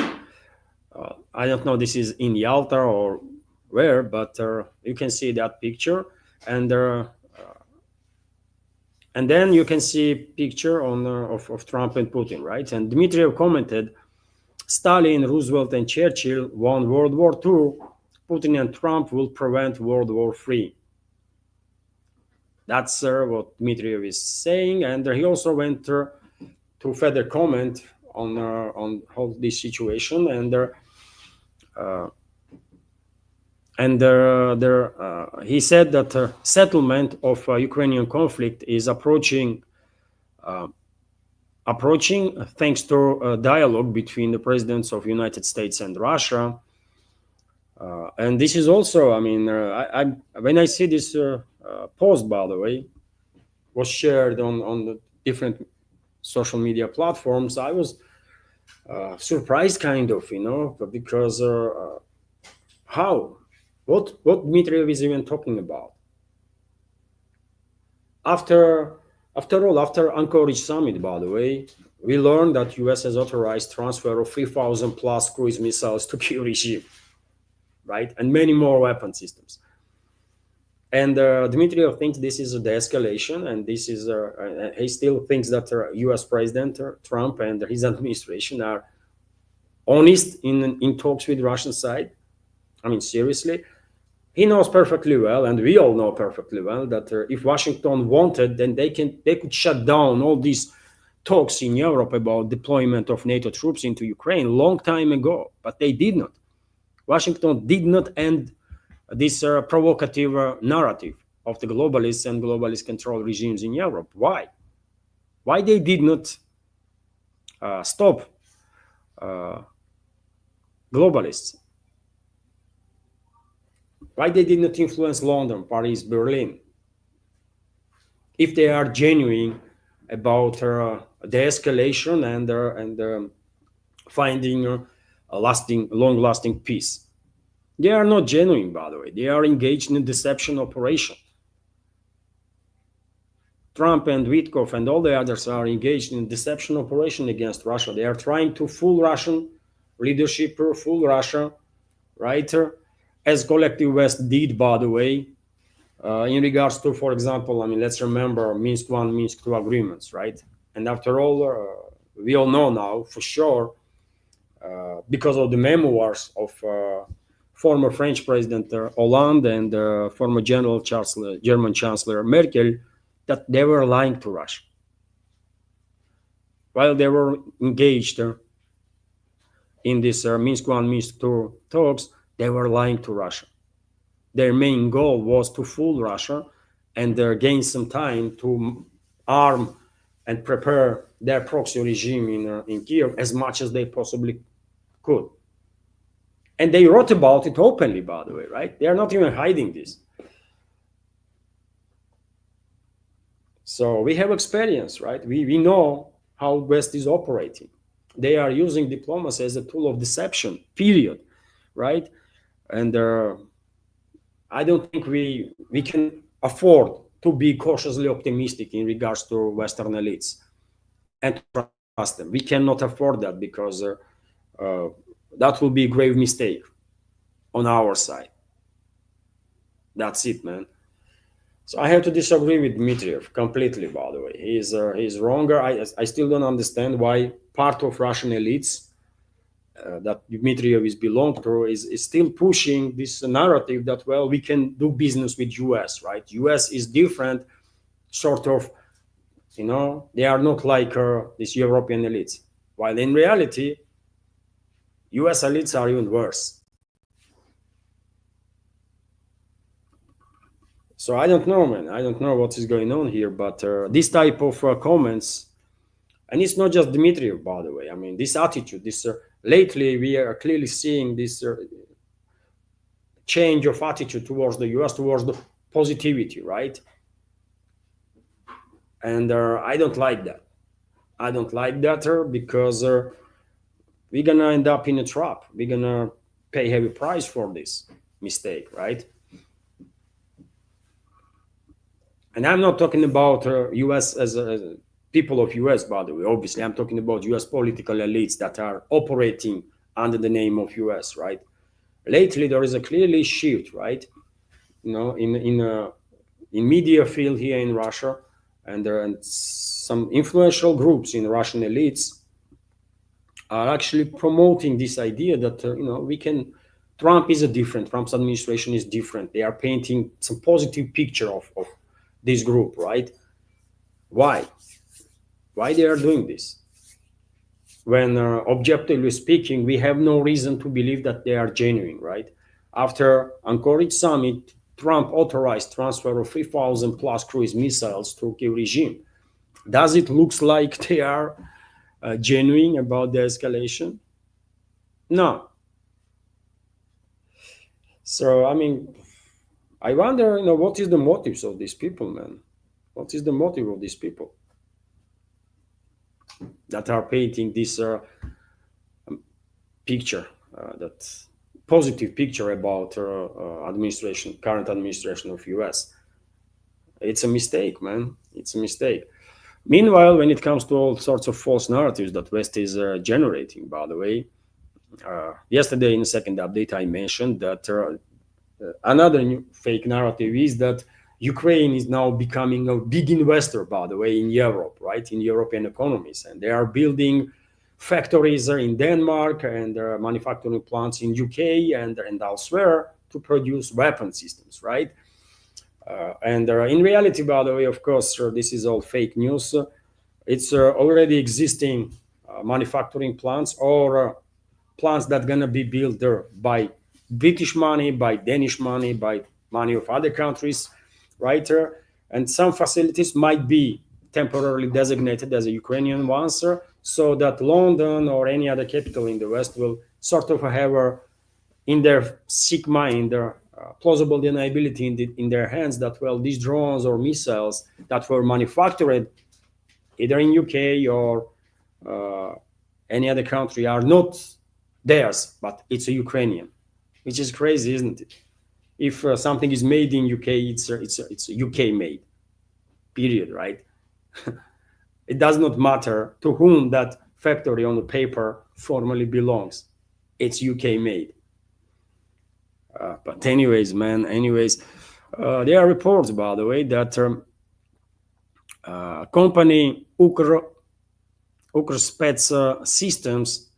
I don't know, this is in Yalta or where, but you can see that picture, and then you can see picture of Trump and Putin, right? And Dmitriev commented, Stalin, Roosevelt, and Churchill won World War II. Putin and Trump will prevent World War III. That's what Dmitriev is saying, and he also went to further comment on how this situation, and he said that settlement of Ukrainian conflict is approaching thanks to a dialogue between the presidents of United States and Russia. And this is also, I mean, when I see this post, by the way, was shared on the different social media platforms, I was surprised, kind of, because what Dmitriev is even talking about? After Anchorage summit, by the way, we learned that US has authorized transfer of 3,000 plus cruise missiles to Kiev regime, right? And many more weapon systems. And Dmitriev thinks this is the escalation, and this is he still thinks that US President Trump and his administration are honest in talks with Russian side. I mean, seriously. He knows perfectly well, and we all know perfectly well, that if Washington wanted, then they could shut down all these talks in Europe about deployment of NATO troops into Ukraine long time ago, but they did not. Washington did not end this provocative narrative of the globalists and globalist control regimes in Europe. Why? Why they did not stop globalists? Why they did not influence London, Paris, Berlin? If they are genuine about the escalation and finding a long-lasting peace. They are not genuine, by the way. They are engaged in a deception operation. Trump and Witkoff and all the others are engaged in a deception operation against Russia. They are trying to fool Russian leadership, fool Russia, right? As collective West did, by the way, in regards to, for example, I mean, let's remember Minsk I, Minsk II agreements, right? And after all, we all know now for sure, because of the memoirs of former French President Hollande and former German Chancellor Merkel, that they were lying to Russia. While they were engaged in this Minsk I, Minsk II talks, they were lying to Russia. Their main goal was to fool Russia and gain some time to arm and prepare their proxy regime in Kiev as much as they possibly could. And they wrote about it openly, by the way, right? They are not even hiding this. So we have experience, right? We know how West is operating. They are using diplomacy as a tool of deception, period, right? And I don't think we can afford to be cautiously optimistic in regards to Western elites and to trust them. We cannot afford that because uh, that will be a grave mistake on our side. That's it, man. So I have to disagree with Dmitriev completely. By the way, he's wronger. I still don't understand why part of Russian elites that Dmitriev is belong to is still pushing this narrative that, well, we can do business with US, right? US is different, sort of, they are not like these European elites. While in reality, US elites are even worse. So I don't know, man. I don't know what is going on here, but this type of comments, and it's not just Dmitriev, by the way. I mean, this attitude, this lately we are clearly seeing this change of attitude towards the US, towards the positivity, right? And I don't like that. I don't like that because we're gonna end up in a trap. We're gonna pay heavy price for this mistake, right? And I'm not talking about US as a people of US, by the way. Obviously, I'm talking about US political elites that are operating under the name of US, right? Lately, there is a clearly shift, right? In media field here in Russia, and there are some influential groups in Russian elites are actually promoting this idea that we can. Trump is a different. Trump's administration is different. They are painting some positive picture of this group, right? Why? Why they are doing this? When objectively speaking, we have no reason to believe that they are genuine, right? After Anchorage summit, Trump authorized transfer of 3,000 plus cruise missiles to Kiev regime. Does it look like they are genuine about the escalation? No. So I mean, I wonder, what is the motives of these people, man? What is the motive of these people that are painting this picture, that positive picture about current administration of US? It's a mistake, man. It's a mistake. Meanwhile, when it comes to all sorts of false narratives that West is generating, by the way, yesterday in the second update, I mentioned that another new fake narrative is that Ukraine is now becoming a big investor, by the way, in Europe, right? In European economies. And they are building factories in Denmark and manufacturing plants in UK and elsewhere to produce weapon systems, right? And in reality, by the way, of course, this is all fake news. It's already existing manufacturing plants or plants that gonna be built there by British money, by Danish money, by money of other countries, right? And some facilities might be temporarily designated as a Ukrainian ones, so that London or any other capital in the West will sort of have in their sick mind, their plausible deniability in their hands that, well, these drones or missiles that were manufactured either in UK or uh, any other country are not theirs, but it's a Ukrainian, which is crazy, isn't it? If something is made in UK, it's a UK made, period, right? It does not matter to whom that factory on the paper formally belongs. It's UK made. But anyways, man, there are reports, by the way, that company Ukrspets Systems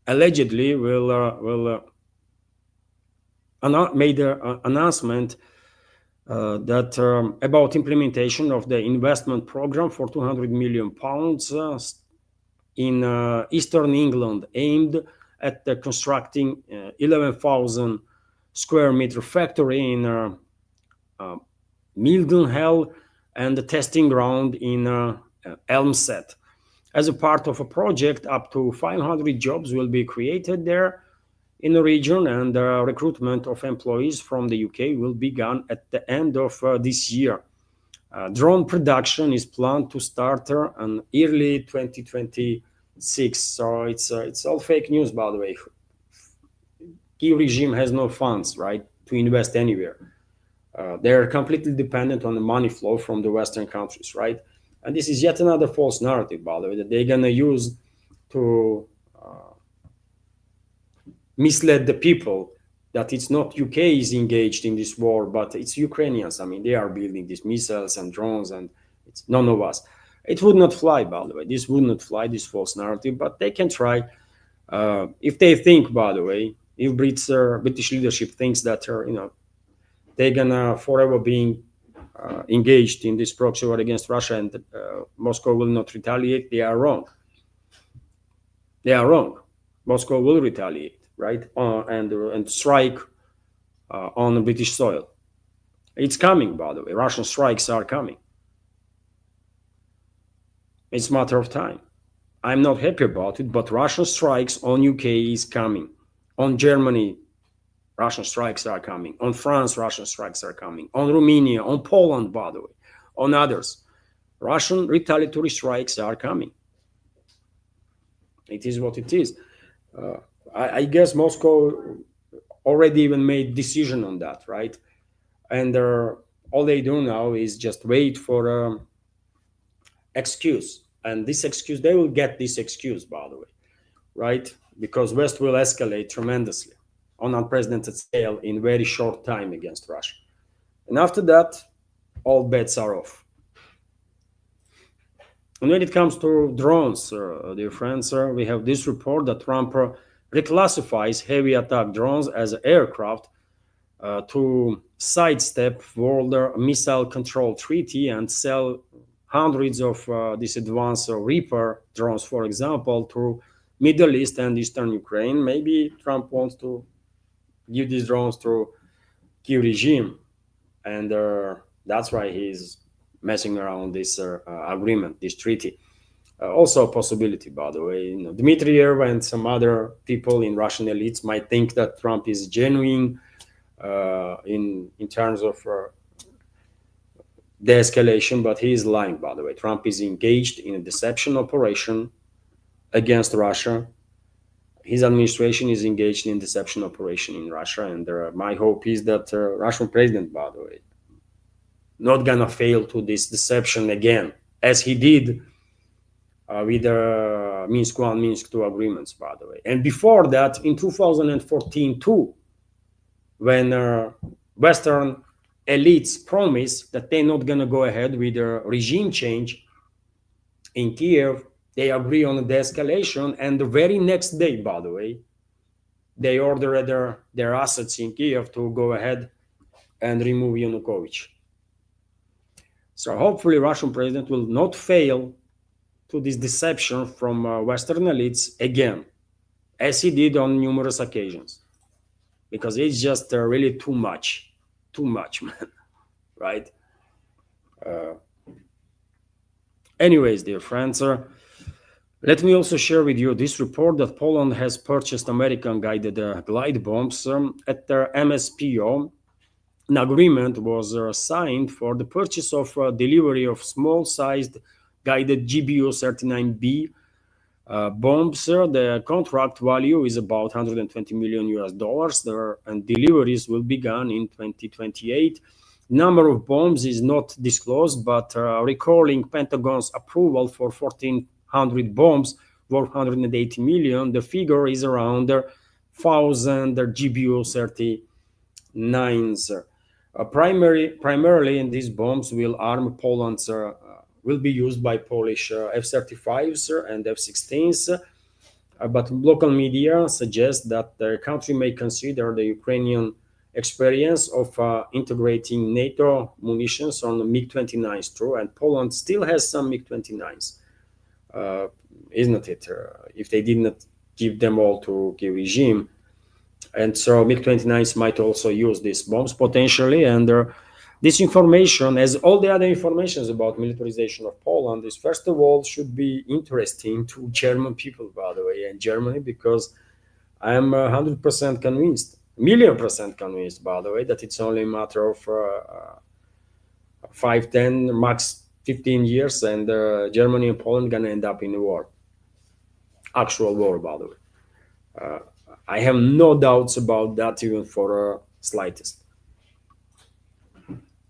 allegedly will made an announcement that about implementation of the investment program for 200 million pounds in Eastern England, aimed at constructing 11,000 square meter factory in Mildenhall and the testing ground in Elmset. As a part of a project, up to 500 jobs will be created there in the region, and the recruitment of employees from the UK will begin at the end of this year. Drone production is planned to start in early 2026. So it's all fake news, by the way. Kiev regime has no funds, right, to invest anywhere. They're completely dependent on the money flow from the Western countries, right? And this is yet another false narrative, by the way, that they're gonna use to mislead the people that it's not UK is engaged in this war, but it's Ukrainians. I mean, they are building these missiles and drones, and it's none of us. It would not fly, by the way. This would not fly, this false narrative, but they can try. If they think, by the way, if British leadership thinks that they're gonna forever being engaged in this proxy war against Russia and Moscow will not retaliate, they are wrong. They are wrong. Moscow will retaliate, right, and strike on British soil. It's coming, by the way. Russian strikes are coming. It's a matter of time. I'm not happy about it, but Russian strikes on UK is coming. On Germany, Russian strikes are coming. On France, Russian strikes are coming. On Romania, on Poland, by the way, on others. Russian retaliatory strikes are coming. It is what it is. I guess Moscow already even made decision on that, right? And all they do now is just wait for excuse. And this excuse, they will get this excuse, by the way, right? Because West will escalate tremendously on unprecedented scale in very short time against Russia. And after that, all bets are off. And when it comes to drones, dear friends, we have this report that Trump reclassifies heavy attack drones as aircraft to sidestep World Missile Control Treaty and sell hundreds of these advanced Reaper drones, for example, to Middle East and Eastern Ukraine. Maybe Trump wants to give these drones to Kiev regime, and that's why he's messing around this agreement, this treaty. Also a possibility, by the way. Dmitriev and some other people in Russian elites might think that Trump is genuine in terms of de-escalation, but he is lying, by the way. Trump is engaged in a deception operation against Russia. His administration is engaged in deception operation in Russia, and my hope is that Russian president, by the way, not gonna fail to this deception again, as he did with the Minsk 1, Minsk 2 agreements, by the way. And before that, in 2014 too, when Western elites promised that they're not gonna go ahead with a regime change in Kiev, they agree on the de-escalation, and the very next day, by the way, they ordered their assets in Kiev to go ahead and remove Yanukovych. So hopefully Russian president will not fail to this deception from Western elites again, as he did on numerous occasions, because it's just really too much, man, right? Anyways, dear friends, let me also share with you this report that Poland has purchased American-guided glide bombs at their MSPO. An agreement was signed for the purchase of delivery of small-sized guided GBU-39B bombs. The contract value is about 120 million US dollars, and deliveries will begin in 2028. Number of bombs is not disclosed, but recalling Pentagon's approval for 1,400 bombs worth 180 million, the figure is around 1,000 GBU-39s. Primarily, these bombs will arm Poland's will be used by Polish F-35s and F-16s, but local media suggest that the country may consider the Ukrainian experience of integrating NATO munitions on the MiG-29s too, and Poland still has some MiG-29s, isn't it? If they did not give them all to Kiev regime. And so MiG-29s might also use these bombs potentially, and this information, as all the other informations about militarization of Poland, is first of all should be interesting to German people, by the way, and Germany, because I am 100% convinced, million% convinced, by the way, that it's only a matter of 5, 10, max 15 years, and Germany and Poland gonna end up in a war, actual war, by the way. I have no doubts about that, even for slightest.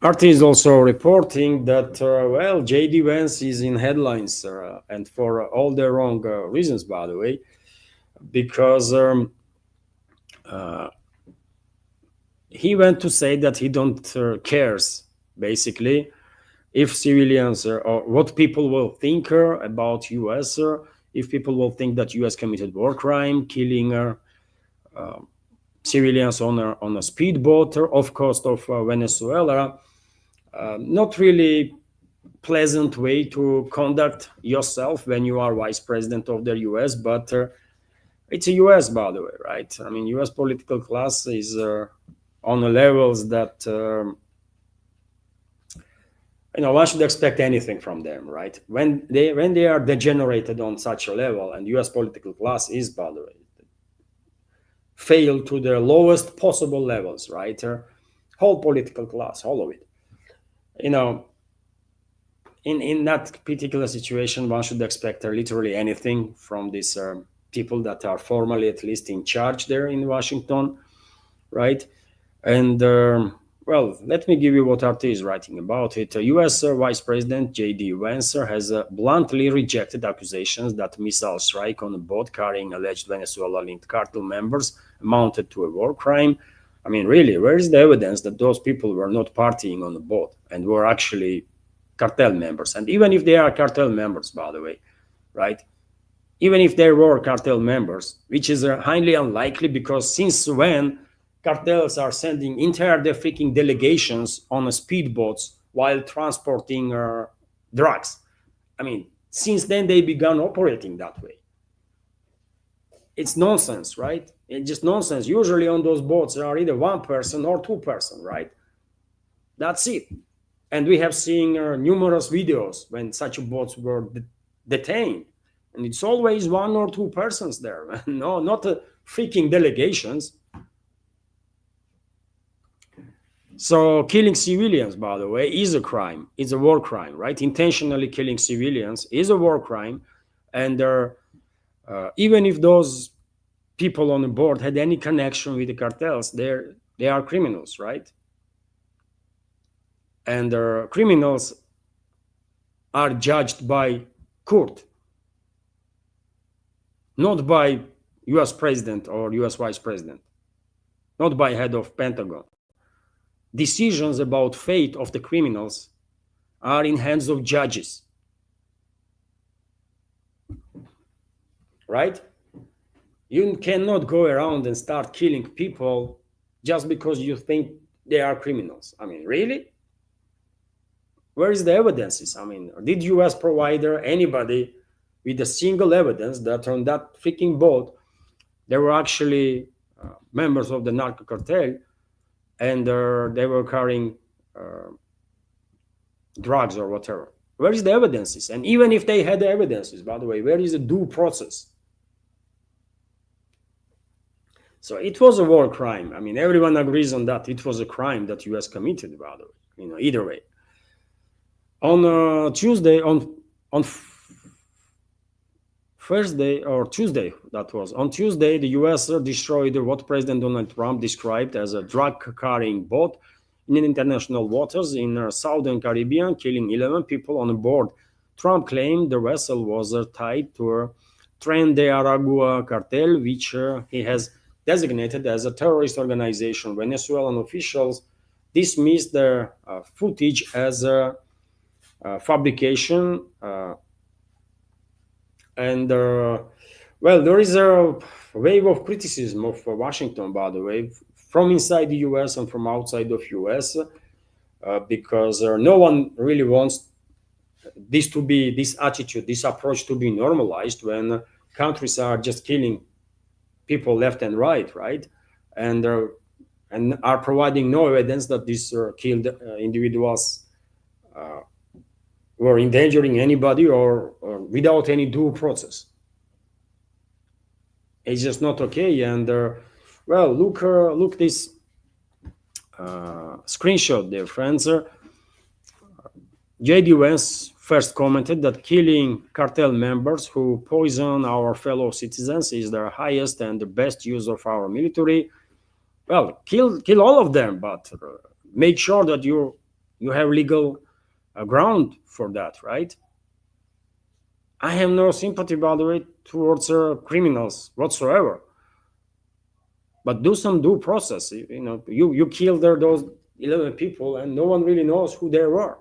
RT is also reporting that, well, JD Vance is in headlines, and for all the wrong reasons, by the way, because uh, he went to say that he don't cares, basically, if civilians or what people will think about US, if people will think that US committed war crime, killing civilians on a speedboat off coast of Venezuela. Not really pleasant way to conduct yourself when you are vice president of the US, but it's a US, by the way, right? I mean, US political class is on the levels that one should expect anything from them, right? When they are degenerated on such a level, and US political class is, by the way, fail to their lowest possible levels, right? Whole political class, all of it. You know, in that particular situation, one should expect literally anything from these people that are formally at least in charge there in Washington, right? And well, let me give you what RT is writing about it. U.S. Vice President J.D. Vance has bluntly rejected accusations that missile strike on a boat carrying alleged Venezuela-linked cartel members amounted to a war crime. I mean, really, where is the evidence that those people were not partying on the boat and were actually cartel members? And even if they are cartel members, by the way, right? Even if they were cartel members, which is highly unlikely, because since when cartels are sending entire freaking delegations on speedboats while transporting drugs? I mean, since then they began operating that way. It's nonsense, right? It's just nonsense. Usually on those boats there are either one person or two-person, right? That's it. And we have seen numerous videos when such boats were detained, and it's always one or two persons there. No, not freaking delegations. So killing civilians, by the way, is a crime. It's a war crime, right? Intentionally killing civilians is a war crime, and even if those people on the board had any connection with the cartels, they are criminals, right? And criminals are judged by court, not by U.S. president or U.S. vice president, not by head of Pentagon. Decisions about fate of the criminals are in hands of judges, right? You cannot go around and start killing people just because you think they are criminals. I mean, really? Where is the evidences? I mean, did US provide anybody with a single evidence that on that freaking boat there were actually members of the narco cartel, and they were carrying drugs or whatever? Where is the evidences? And even if they had the evidences, by the way, where is the due process? So it was a war crime. I mean, everyone agrees on that. It was a crime that US committed, by the way, either way. On Tuesday, on Thursday or Tuesday, that was on Tuesday, the US destroyed what President Donald Trump described as a drug-carrying boat in international waters in southern Caribbean, killing 11 people on board. Trump claimed the vessel was tied to a Tren de Aragua cartel, which he has designated as a terrorist organization. Venezuelan officials dismissed the footage as a fabrication, and well, there is a wave of criticism of Washington, by the way, from inside the US and from outside of US, because no one really wants this attitude, this approach to be normalized when countries are just killing people left and right, and are providing no evidence that these killed individuals were endangering anybody or without any due process. It's just not okay. And well, look this screenshot there, friends. J.D. Vance first commented that killing cartel members who poison our fellow citizens is the highest and the best use of our military. Well, kill all of them, but make sure that you You have legal ground for that, right? I have no sympathy, by the way, towards criminals whatsoever. But do some due process. You killed those 11 people, and no one really knows who they were,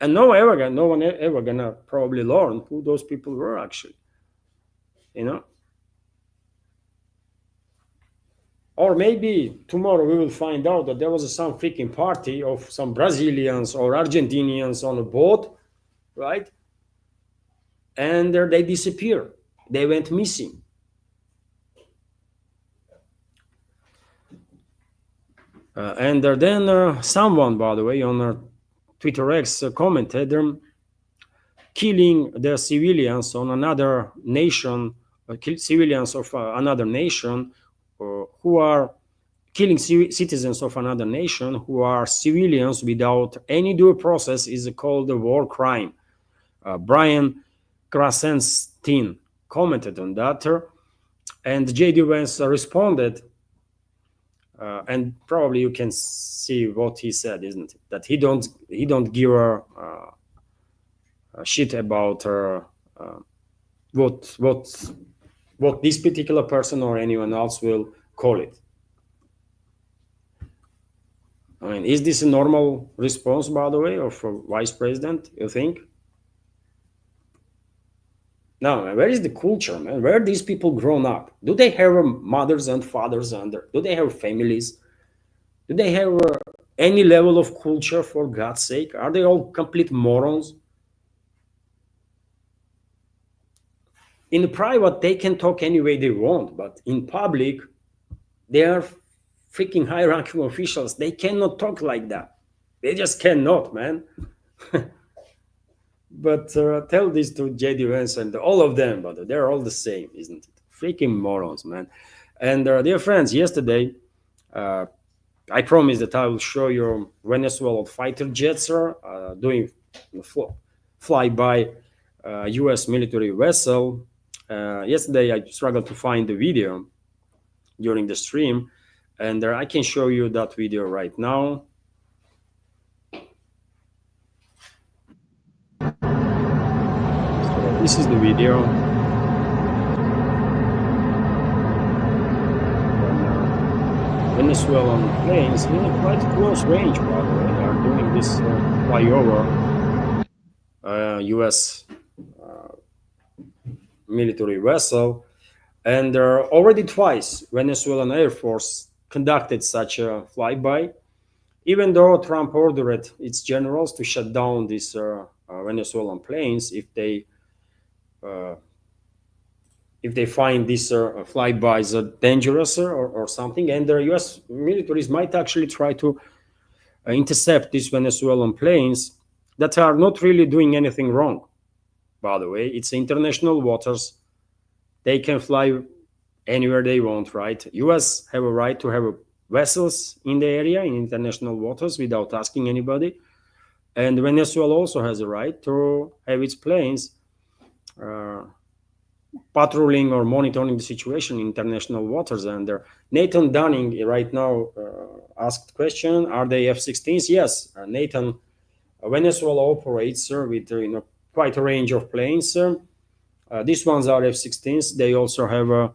and no one ever gonna probably learn who those people were actually. You know, or maybe tomorrow we will find out that there was some freaking party of some Brazilians or Argentinians on a boat, right? And they disappear. They went missing. And then someone, by the way, on Twitter X commented, killing the civilians on another nation, civilians of another nation, who are killing citizens of another nation who are civilians without any due process is called a war crime. Brian Krasenstein commented on that, and JD Vance responded, and probably you can see what he said, isn't it? That he don't give a shit about what this particular person or anyone else will call it. I mean, is this a normal response, by the way, of a vice president, you think? No, man, where is the culture, man? Where are these people grown up? Do they have mothers and fathers under? Do they have families? Do they have any level of culture, for God's sake? Are they all complete morons? In private, they can talk any way they want, but in public, they are freaking high-ranking officials. They cannot talk like that. They just cannot, man. But tell this to JD Vance and all of them, but they're all the same, isn't it? Freaking morons, man. And dear friends, yesterday, I promised that I will show you Venezuelan fighter jets doing flyby U.S. military vessel. Yesterday, I struggled to find the video during the stream, and I can show you that video right now. So this is the video. Venezuelan planes in a quite close range, by the way, are doing this flyover U.S. military vessel, and already twice Venezuelan Air Force conducted such a flyby, even though Trump ordered its generals to shut down these Venezuelan planes if they find these flybys dangerous or something, and the U.S. militaries might actually try to intercept these Venezuelan planes that are not really doing anything wrong. By the way, it's international waters. They can fly anywhere they want, right? U.S. have a right to have vessels in the area, in international waters, without asking anybody. And Venezuela also has a right to have its planes patrolling or monitoring the situation in international waters. And Nathan Dunning right now asked question: are they F-16s? Yes, Nathan. Venezuela operates with quite a range of planes. These ones are F-16s. They also have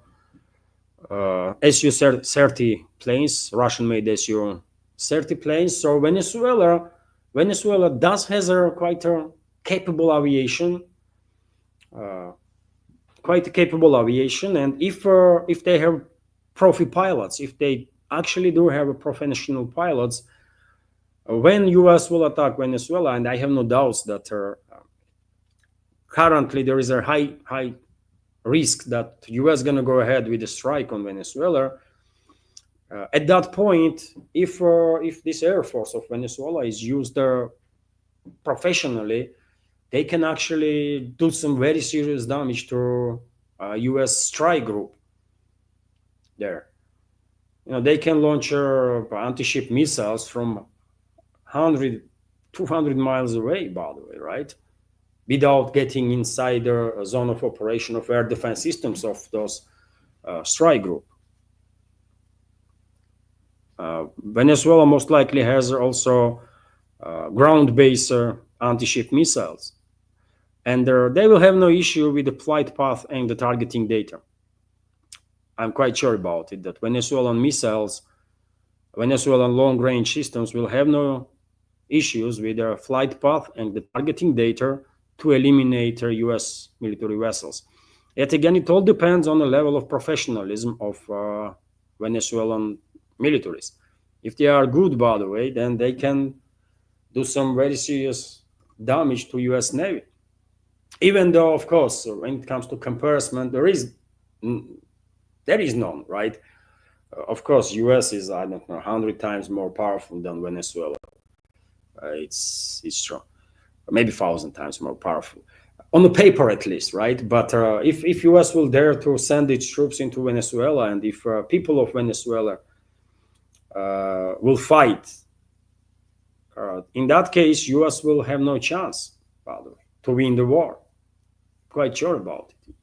Su-30 planes, Russian-made Su-30 planes. So Venezuela does has quite a capable aviation. And if they have profi pilots, if they actually do have professional pilots, when U.S. will attack Venezuela, and I have no doubts that currently there is a high risk that U.S. going to go ahead with a strike on Venezuela. At that point, if this Air Force of Venezuela is used professionally, they can actually do some very serious damage to U.S. strike group there. They can launch anti-ship missiles from 100, 200 miles away, by the way, right? Without getting inside the zone of operation of air defense systems of those strike group. Venezuela most likely has also ground-based anti-ship missiles, and they will have no issue with the flight path and the targeting data. I'm quite sure about it that Venezuelan long-range systems will have no issues with their flight path and the targeting data to eliminate U.S. military vessels. Yet again, it all depends on the level of professionalism of Venezuelan militaries. If they are good, by the way, then they can do some very serious damage to U.S. Navy. Even though, of course, when it comes to comparison, there is none, right? Of course, U.S. is, I don't know, 100 times more powerful than Venezuela. It's true, maybe 1,000 times more powerful on the paper, at least, right? But if U.S. will dare to send its troops into Venezuela, and if people of Venezuela will fight, in that case, U.S. will have no chance, by the way, to win the war. Quite sure about it.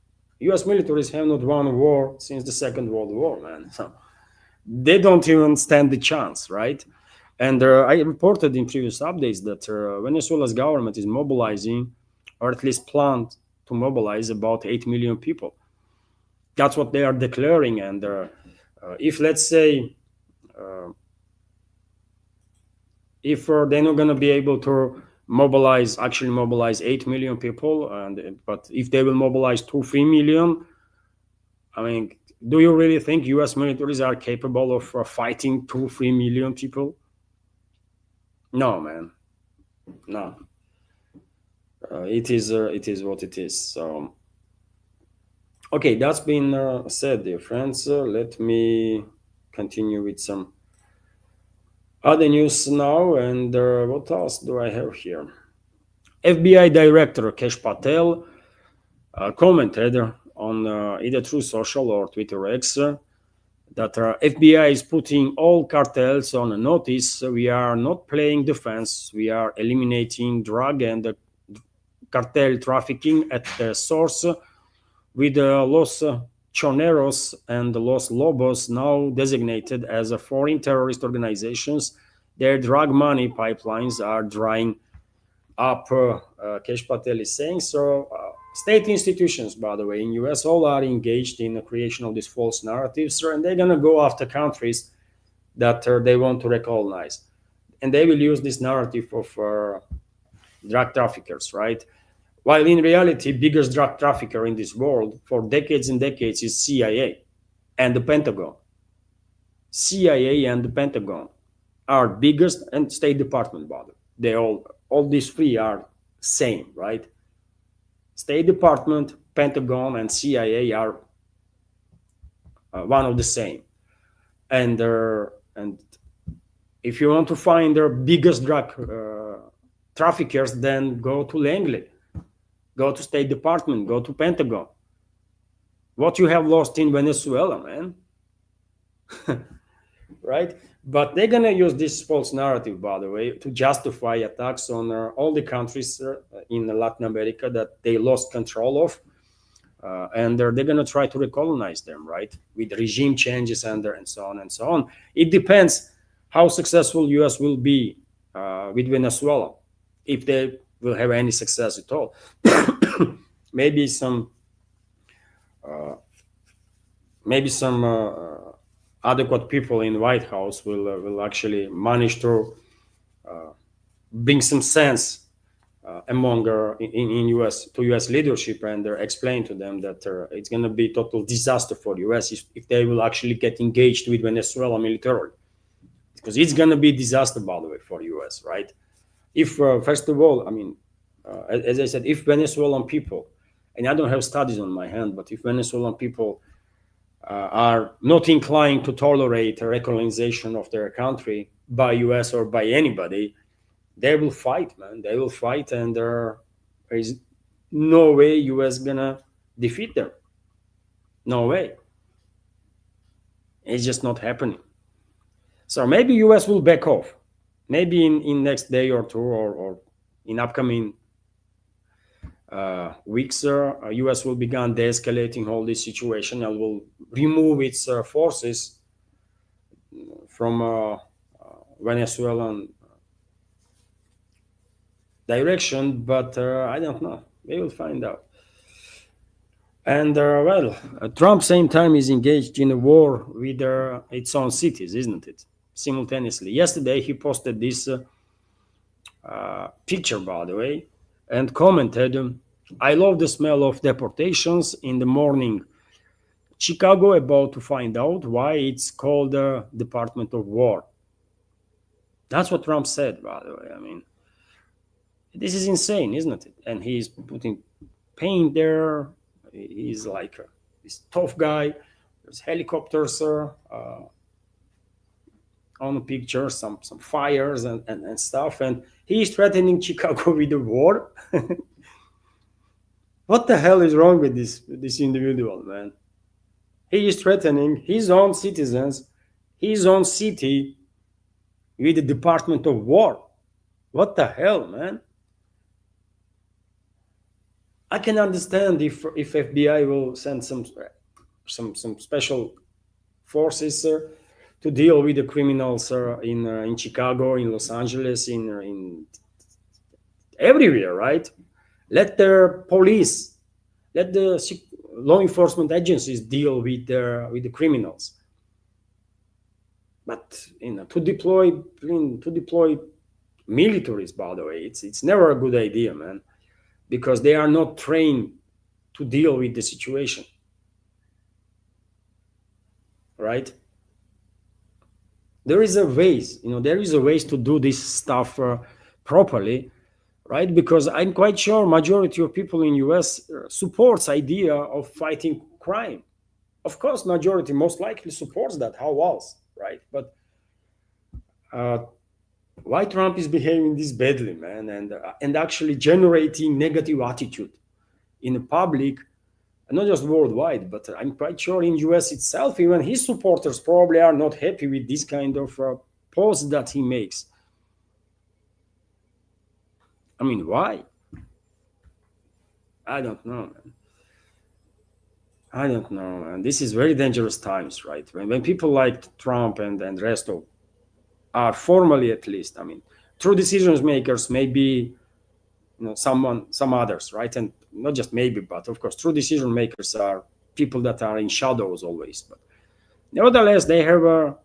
U.S. militaries have not won a war since the Second World War, man. So they don't even stand the chance, right? And I reported in previous updates that Venezuela's government is mobilizing, or at least planned to mobilize, about 8 million people. That's what they are declaring. And if, let's say, if they're not going to be able to actually mobilize 8 million people, but if they will mobilize 2-3 million, I mean, do you really think U.S. militaries are capable of fighting 2-3 million people? No, man. No. It is what it is. So, okay, that's been said, dear friends. Let me continue with some other news now. And what else do I have here? FBI Director Kesh Patel commented on either through social or Twitter X that FBI is putting all cartels on a notice. We are not playing defense. We are eliminating drug and cartel trafficking at the source, with Los Choneros and Los Lobos now designated as foreign terrorist organizations. Their drug money pipelines are drying up, Kesh Patel is saying. So state institutions, by the way, in US, all are engaged in the creation of these false narratives, and they're going to go after countries that they want to recognize. And they will use this narrative of drug traffickers, right? While in reality, biggest drug trafficker in this world for decades and decades is CIA and the Pentagon. CIA and the Pentagon are biggest, and State Department, by the way. They all these three are same, right? State Department, Pentagon, and CIA are one of the same. And if you want to find their biggest drug traffickers, then go to Langley, go to State Department, go to Pentagon. What you have lost in Venezuela, man. Right? But they're going to use this false narrative, by the way, to justify attacks on all the countries in Latin America that they lost control of. And they're going to try to recolonize them, right? With regime changes and so on and so on. It depends how successful US will be with Venezuela, if they will have any success at all. maybe some adequate people in White House will actually manage to bring some sense among in US leadership, and explain to them that it's going to be total disaster for the US if they will actually get engaged with Venezuela militarily, because it's going to be disaster, by the way, for US, right? If first of all, I mean, as I said, if Venezuelan people, and I don't have studies on my hand, but if Venezuelan people are not inclined to tolerate a recolonization of their country by US or by anybody, they will fight, man. They will fight, and there is no way US gonna defeat them. No way. It's just not happening. So maybe US will back off. Maybe in next day or two, or in upcoming weeks, US will begin de-escalating all this situation and will remove its forces from Venezuelan direction, but I don't know. We will find out. And Trump same time is engaged in a war with its own cities, isn't it? Simultaneously. Yesterday he posted this picture, by the way, and commented, "I love the smell of deportations in the morning. Chicago about to find out why it's called the Department of War." That's what Trump said, by the way. I mean, this is insane, isn't it? And he's putting paint there. He's like this tough guy. There's helicopters on the picture, some fires and stuff. And he's threatening Chicago with a war. What the hell is wrong with this individual, man? He is threatening his own citizens, his own city with the Department of War. What the hell, man? I can understand if FBI will send some special forces to deal with the criminals in Chicago, in Los Angeles, in everywhere, right? Let their police, let the law enforcement agencies deal with the criminals. But to deploy militaries, by the way, it's never a good idea, man, because they are not trained to deal with the situation, right? There is a ways to do this stuff properly, right? Because I'm quite sure majority of people in US supports idea of fighting crime. Of course, majority most likely supports that. How else, right? But uh, why Trump is behaving this badly, man, and actually generating negative attitude in the public, not just worldwide, but I'm quite sure in US itself, even his supporters probably are not happy with this kind of posts that he makes. I mean, why? I don't know, man. I don't know, man. This is very dangerous times, right? When people like Trump and rest of are formally, at least, I mean, true decision makers, maybe some others, right? And not just maybe, but of course true decision makers are people that are in shadows always. But nevertheless, they have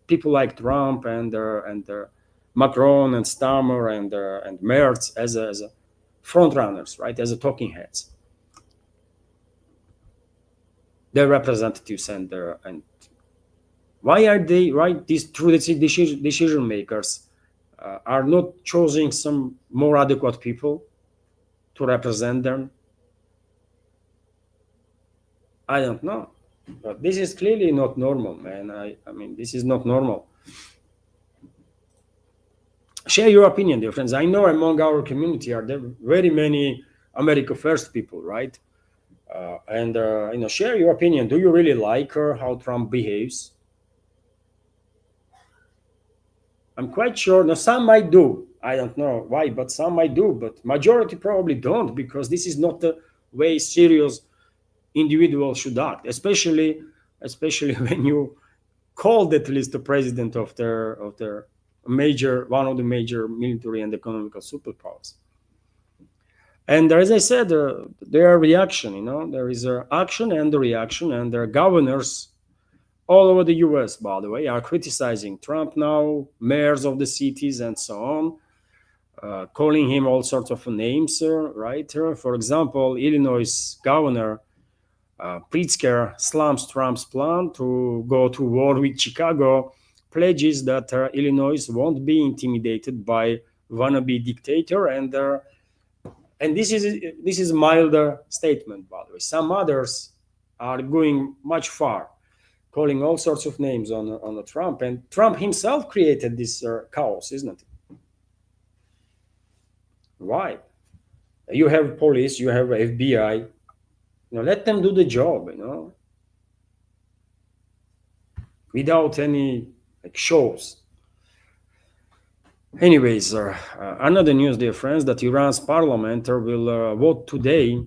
people like Trump and Macron and Starmer and Merz as a front runners, right? As a talking heads, their representatives and why are they, right? These true decision makers are not choosing some more adequate people to represent them. I don't know, but this is clearly not normal, man. I mean, this is not normal. Share your opinion, dear friends. I know among our community are there very many America First people, right? And share your opinion. Do you really like how Trump behaves? I'm quite sure. Now, some might do. I don't know why, but some might do. But majority probably don't, because this is not the way serious individuals should act, especially when you called at least the president of their major one of the major military and economical superpowers. And as I said, there are reaction. There is a action and the reaction, and there are governors all over the US, by the way, are criticizing Trump now, mayors of the cities and so on, calling him all sorts of names, right? For example, Illinois governor Pritzker slams Trump's plan to go to war with Chicago, pledges that Illinois won't be intimidated by wannabe dictator, and this is a milder statement, by the way. Some others are going much far, calling all sorts of names on Trump, and Trump himself created this chaos, isn't it? Why? You have police, you have FBI. Let them do the job. Without any shows. Anyways, another news, dear friends, that Iran's parliament will vote today.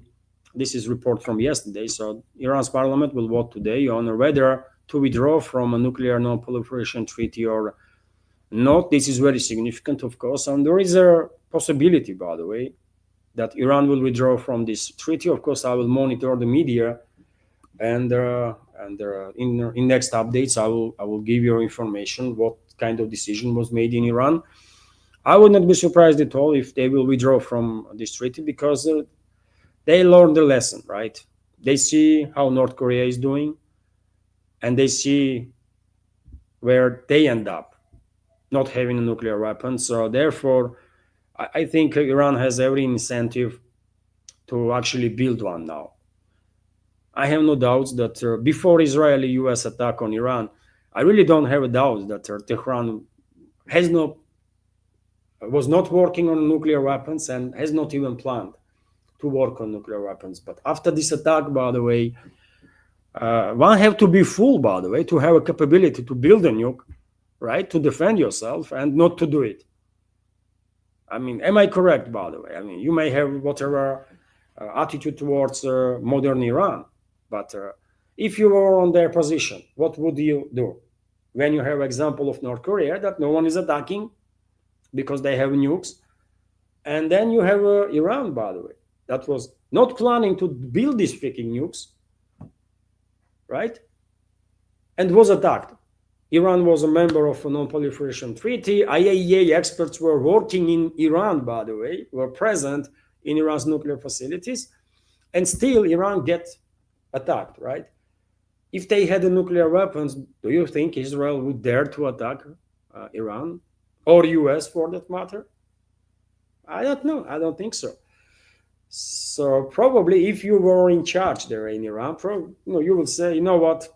This is report from yesterday. So Iran's parliament will vote today on whether to withdraw from a nuclear non-proliferation treaty or not. This is very significant, of course, and there is a possibility, by the way, that Iran will withdraw from this treaty. Of course, I will monitor the media, and in next updates, I will give you information what kind of decision was made in Iran. I would not be surprised at all if they will withdraw from this treaty, because they learned the lesson, right? They see how North Korea is doing, and they see where they end up, not having a nuclear weapon. So therefore, I think Iran has every incentive to actually build one now. I have no doubts that before Israeli-US attack on Iran, I really don't have a doubt that Tehran has no was not working on nuclear weapons and has not even planned to work on nuclear weapons. But after this attack, by the way, one have to be fool, by the way, to have a capability to build a nuke, right, to defend yourself, and not to do it. I mean, am I correct, by the way? I mean, you may have whatever attitude towards modern Iran, but if you were on their position, what would you do? When you have example of North Korea that no one is attacking because they have nukes, and then you have Iran, by the way, that was not planning to build these freaking nukes, right? And was attacked. Iran was a member of a non-proliferation treaty. IAEA experts were working in Iran, by the way, were present in Iran's nuclear facilities, and still Iran gets attacked, right? If they had the nuclear weapons, do you think Israel would dare to attack Iran, or US for that matter? I don't know. I don't think so. So probably if you were in charge there in Iran, you will say, you know what,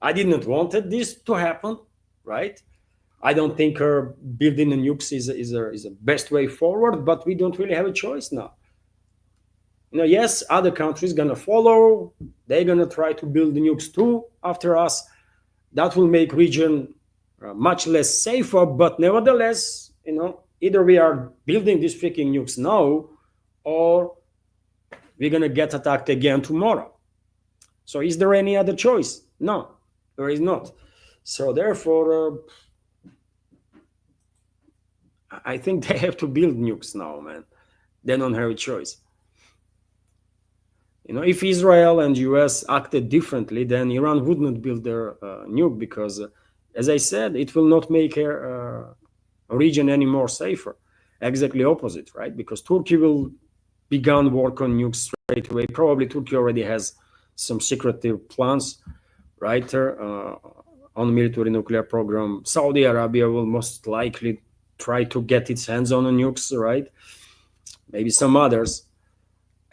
I did not wanted this to happen, right? I don't think building the nukes is a best way forward, but we don't really have a choice now. Yes, other countries gonna follow. They're gonna try to build the nukes too after us. That will make region much less safer. But nevertheless, either we are building these freaking nukes now, or we're gonna get attacked again tomorrow. So is there any other choice? No, there is not. So therefore, I think they have to build nukes now, man. They don't have a choice. If Israel and US acted differently, then Iran would not build their nuke, because, as I said, it will not make a region any more safer. Exactly opposite, right? Because Turkey will begin work on nukes straight away. Probably Turkey already has some secretive plans, right, on military nuclear program. Saudi Arabia will most likely try to get its hands on the nukes, right? Maybe some others.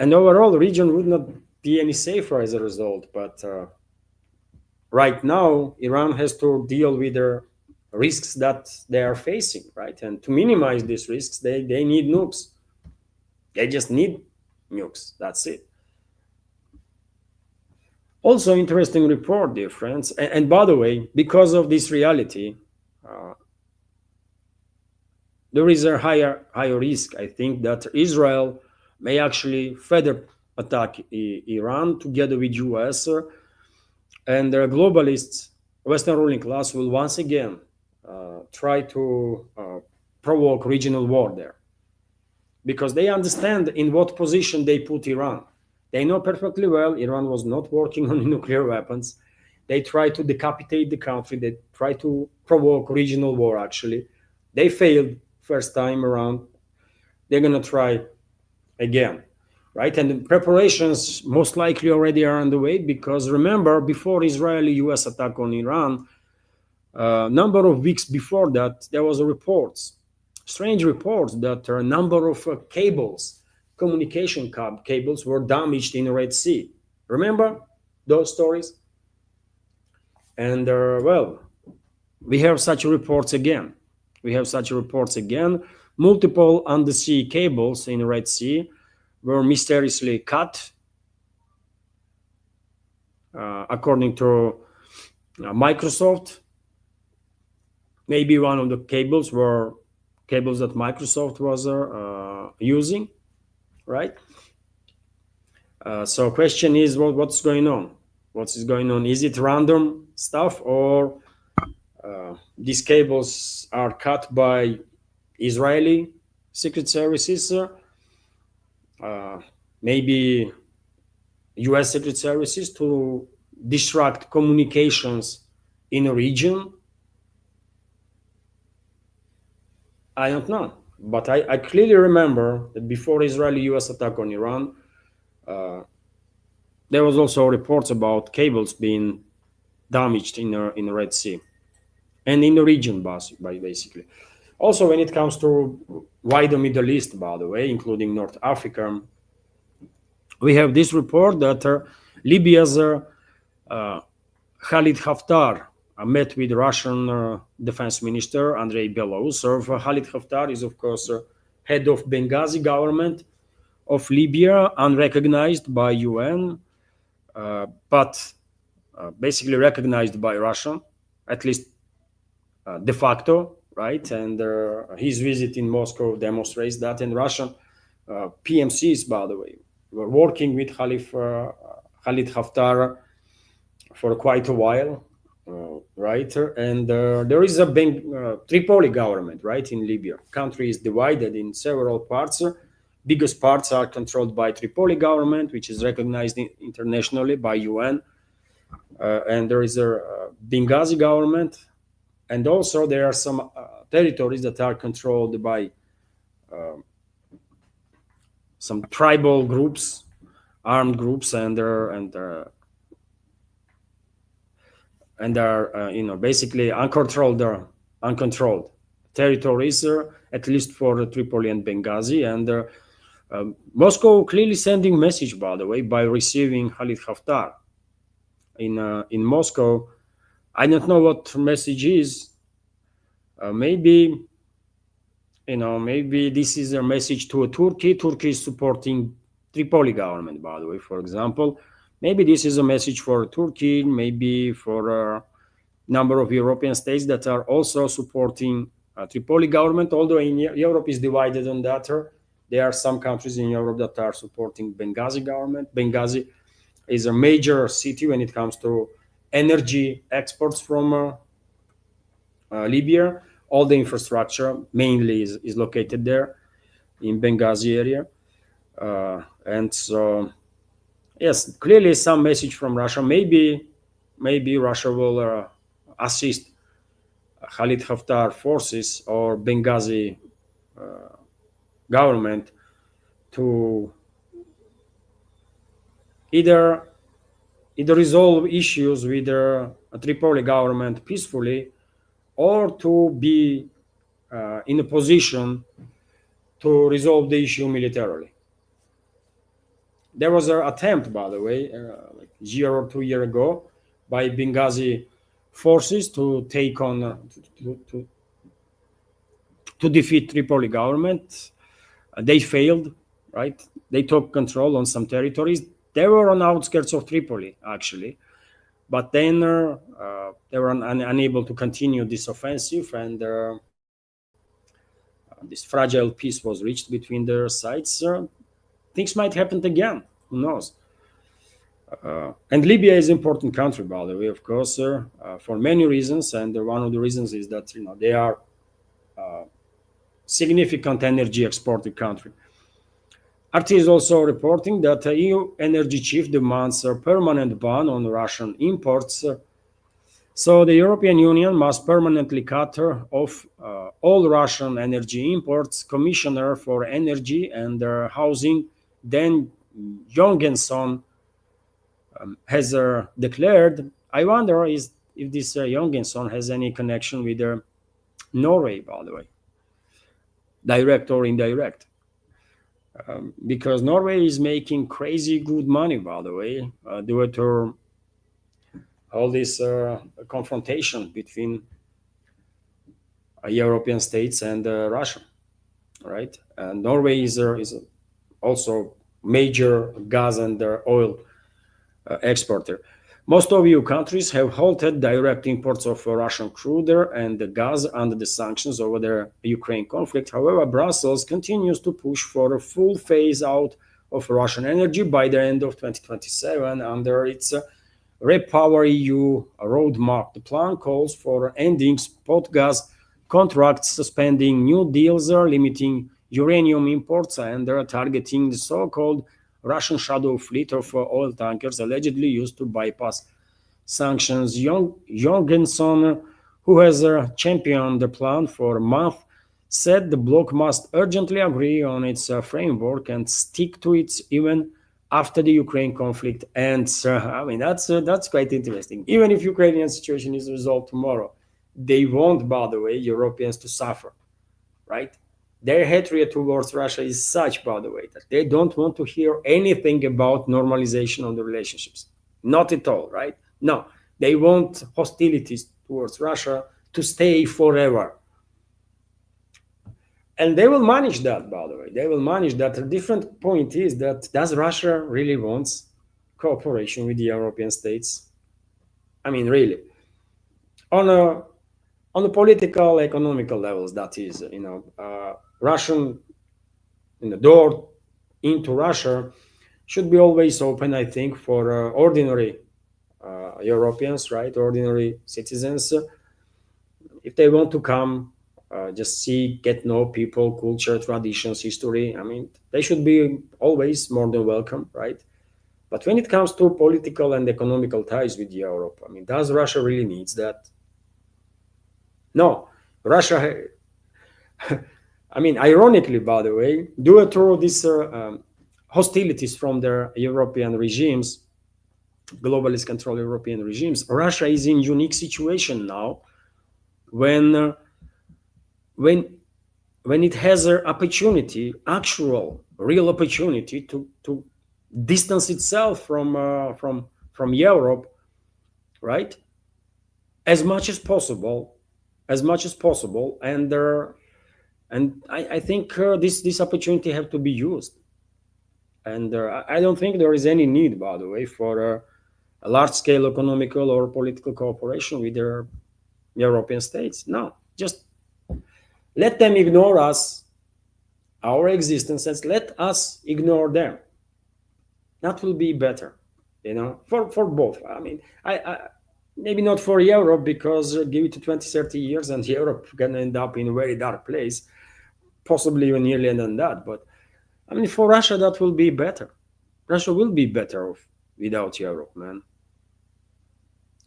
And overall, the region would not be any safer as a result. But right now, Iran has to deal with the risks that they are facing, right? And to minimize these risks, they need nukes. They just need nukes. That's it. Also, interesting report, dear friends. And by the way, because of this reality, there is a higher risk, I think, that Israel may actually further attack Iran together with US, and the globalists, Western ruling class, will once again try to provoke regional war there, because they understand in what position they put Iran. They know perfectly well Iran was not working on nuclear weapons. They try to decapitate the country. They try to provoke regional war, actually. They failed first time around. They're going to try again, right? And the preparations most likely already are underway, because remember, before Israeli-US attack on Iran, a number of weeks before that, there was strange reports that a number of communication cables were damaged in the Red Sea. Remember those stories? And well, we have such reports again. Multiple undersea cables in the Red Sea were mysteriously cut, according to Microsoft. Maybe one of the cables were cables that Microsoft was using, right? So question is, what's going on? What is going on? Is it random stuff, or these cables are cut by Israeli secret services, maybe US secret services, to disrupt communications in a region. I don't know. But I clearly remember that before Israeli-US attack on Iran, uh, there was also reports about cables being damaged in the Red Sea and in the region, basically. Also, when it comes to wider Middle East, by the way, including North Africa, we have this report that Libya's uh, Khalid Haftar met with Russian defense minister Andrei Belousov. Khalid Haftar is, of course, head of Benghazi government of Libya, unrecognized by UN, but basically recognized by Russia, at least de facto, right? And his visit in Moscow demonstrates that. And Russian PMCs, by the way, were working with Khalid Haftar for quite a while, right? And there is a Tripoli government, right, in Libya. Country is divided in several parts. Biggest parts are controlled by Tripoli government, which is recognized internationally by UN. And there is a Benghazi government, and also there are some territories that are controlled by some tribal groups, armed groups, and are basically uncontrolled territories, at least for Tripoli and Benghazi. And Moscow clearly sending message, by the way, by receiving Khalid Haftar in Moscow. I don't know what message is. Maybe this is a message to Turkey. Turkey is supporting Tripoli government, by the way, for example. Maybe this is a message for Turkey, maybe for a number of European states that are also supporting Tripoli government, although in Europe is divided on that. There are some countries in Europe that are supporting Benghazi government. Benghazi is a major city when it comes to energy exports from Libya. All the infrastructure mainly is located there in Benghazi area. And so, yes, clearly some message from Russia. Maybe Russia will assist Khalid Haftar forces or Benghazi government to either resolve issues with the Tripoli government peacefully, or to be in a position to resolve the issue militarily. There was an attempt, by the way, like a year or 2 years ago, by Benghazi forces to take on to defeat Tripoli government. They failed, right? They took control on some territories. They were on outskirts of Tripoli, actually, but then they were unable to continue this offensive, and this fragile peace was reached between their sides. Things might happen again. Who knows? And Libya is an important country, by the way, of course, for many reasons. And one of the reasons is that they are significant energy exporting country. RT is also reporting that the EU energy chief demands a permanent ban on Russian imports. So the European Union must permanently cut off all Russian energy imports. Commissioner for Energy and Housing, Dan Jorgensen, has declared. I wonder if this Jorgensen has any connection with Norway, by the way, direct or indirect. Because Norway is making crazy good money, by the way, due to all this confrontation between European states and Russia, right? And Norway is also major gas and oil exporter. Most of EU countries have halted direct imports of Russian crude and gas under the sanctions over the Ukraine conflict. However, Brussels continues to push for a full phase out of Russian energy by the end of 2027 under its Repower EU roadmap. The plan calls for ending spot gas contracts, suspending new deals, limiting uranium imports, and they're targeting the so-called Russian shadow fleet of oil tankers allegedly used to bypass sanctions. Jorgensen, who has championed the plan for a month, said the bloc must urgently agree on its framework and stick to it even after the Ukraine conflict ends. I mean, that's quite interesting. Even if Ukrainian situation is resolved tomorrow, they won't, by the way, Europeans to suffer, right? Their hatred towards Russia is such, by the way, that they don't want to hear anything about normalization of the relationships. Not at all, right? No, they want hostilities towards Russia to stay forever. And they will manage that, by the way. They will manage that. The different point is that does Russia really wants cooperation with the European states? I mean, really. On a the political, economical levels, that is, Russian door into Russia should be always open, I think, for ordinary Europeans, right? Ordinary citizens, if they want to come, just see, get know people, culture, traditions, history. I mean, they should be always more than welcome, right? But when it comes to political and economical ties with Europe, I mean, does Russia really needs that? No, Russia. I mean, ironically, by the way, due to these hostilities from their European regimes, globalist controlled European regimes, Russia is in unique situation now when when it has an opportunity, actual, real opportunity to distance itself from Europe, right? As much as possible, and I think this opportunity have to be used. And I don't think there is any need, by the way, for a large-scale economical or political cooperation with their European states. No, just let them ignore us, our existence, and let us ignore them. That will be better, for both. I mean, I maybe not for Europe, because give it to 20, 30 years and Europe can end up in a very dark place, possibly even earlier than that. But I mean, for Russia, that will be better. Russia will be better off without Europe, man.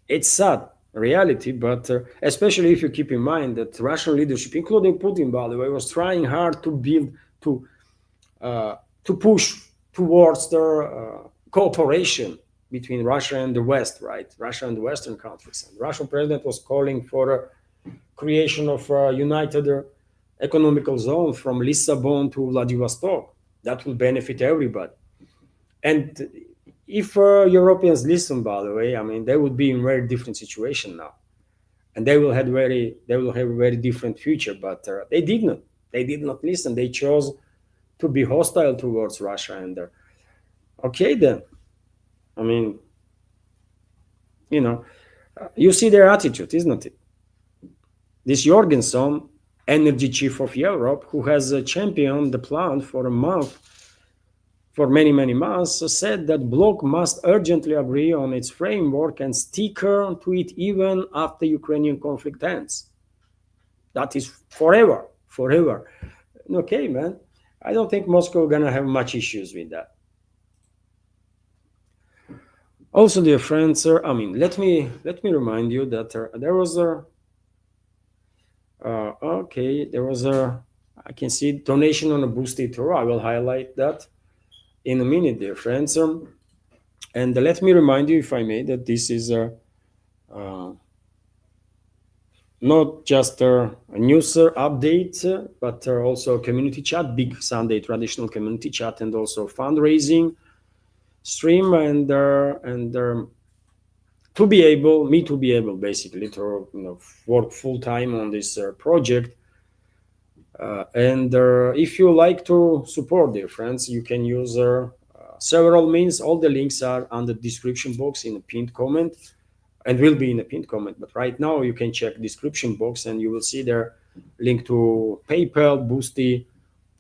It's sad reality, but especially if you keep in mind that Russian leadership, including Putin, by the way, was trying hard to build to push towards the cooperation between Russia and the West, right? Russia and the Western countries. And the Russian president was calling for creation of a united economical zone from Lisbon to Vladivostok. That will benefit everybody. And if Europeans listen, by the way, I mean, they would be in a very different situation now, and they will have a very different future. But they did not listen. They chose to be hostile towards Russia. And okay, then, I mean, you see their attitude, isn't it? This Jorgensen, energy chief of Europe, who has championed the plan for a month, for many, many months, said that bloc must urgently agree on its framework and stick to it even after Ukrainian conflict ends. That is forever. Okay, man. I don't think Moscow gonna have much issues with that. Also, dear friends, I mean, let me remind you that there was I can see donation on a boosted tour. I will highlight that in a minute, dear friends. And let me remind you, if I may, that this is not just a news update, but also a community chat, big Sunday traditional community chat, and also fundraising stream, and to be able basically to work full time on this project. And if you like to support, dear friends, you can use several means. All the links are on the description box in a pinned comment, and will be in a pinned comment. But right now you can check description box and you will see there link to PayPal, Boosty,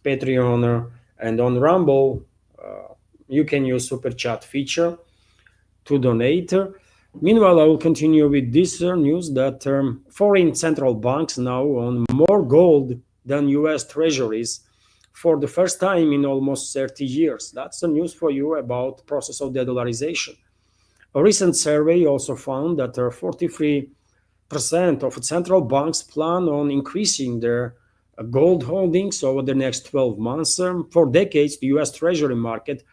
Patreon, and on Rumble you can use super chat feature to donate. Meanwhile, I will continue with this news that foreign central banks now own more gold than US treasuries, for the first time in almost 30 years. That's the news for you about process of de-dollarization. A recent survey also found that 43% of central banks plan on increasing their gold holdings over the next 12 months. For decades, the US Treasury market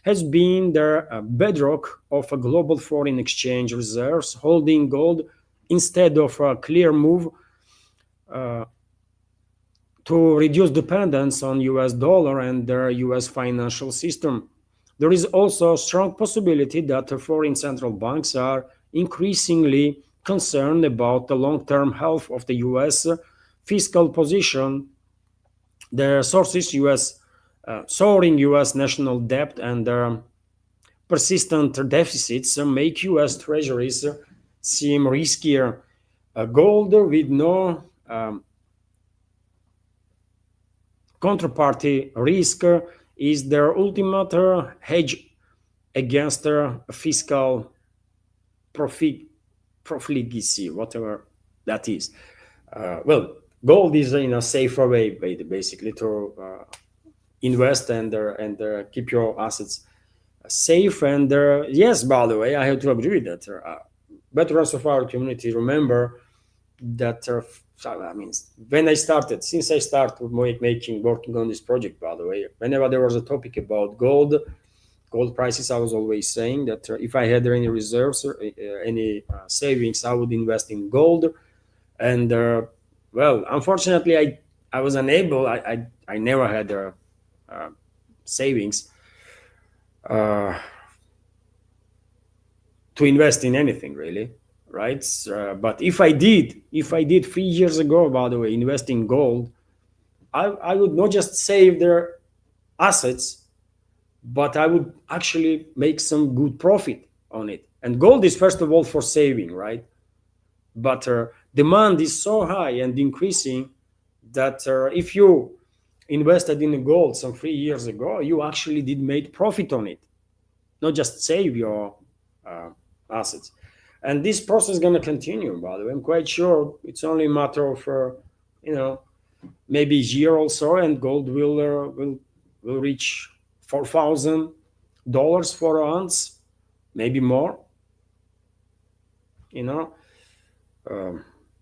has been the bedrock of a global foreign exchange reserves, holding gold instead of a clear move to reduce dependence on US dollar and the US financial system. There is also a strong possibility that foreign central banks are increasingly concerned about the long-term health of the US fiscal position. The sources US soaring US national debt and persistent deficits make US treasuries seem riskier. Gold with no counterparty risk is their ultimate hedge against fiscal profligacy, whatever that is. Well, gold is in a safer way, basically, to invest and keep your assets safe. And yes, by the way, I have to agree with that. Veterans of our community remember that I mean, since I started working on this project, by the way, whenever there was a topic about gold prices, I was always saying that if I had any reserves or any savings, I would invest in gold. And well, unfortunately, I was unable. I never had savings to invest in anything really, right? But if I did 3 years ago, by the way, invest in gold, I would not just save their assets, but I would actually make some good profit on it. And gold is first of all for saving, right? But demand is so high and increasing that if you invested in gold some 3 years ago, you actually did make profit on it, not just save your assets. And this process is going to continue, by the way. I'm quite sure it's only a matter of maybe a year or so, and gold will reach $4,000 for an ounce, maybe more.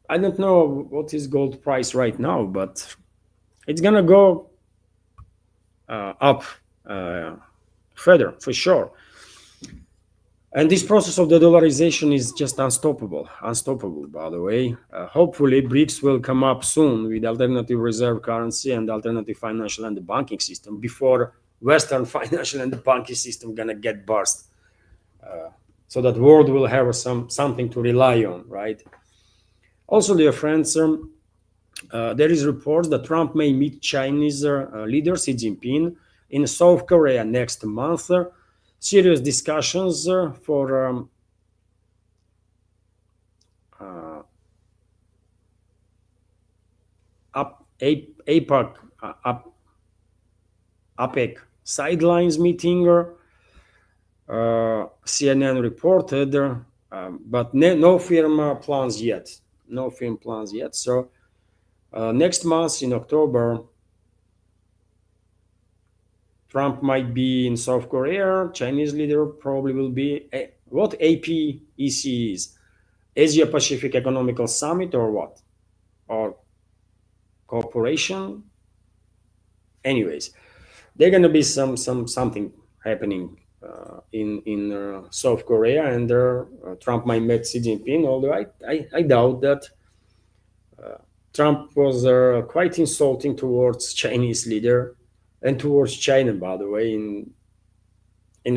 I don't know what is gold price right now, but it's gonna go up further for sure. And this process of the dollarization is just unstoppable, by the way. Hopefully, BRICS will come up soon with alternative reserve currency and alternative financial and the banking system before Western financial and the banking system gonna get burst. So that world will have something to rely on, right? Also, dear friends, there is reports that Trump may meet Chinese leader Xi Jinping in South Korea next month. Serious discussions for APEC sidelines meeting. CNN reported, but no firm plans yet. So next month in October, Trump might be in South Korea. Chinese leader probably will be what APEC is, Asia Pacific Economical Summit, or what, or cooperation. Anyways, there's gonna be something happening in South Korea, and Trump might meet Xi Jinping. Although I doubt that. Trump was quite insulting towards Chinese leader and towards China, by the way, in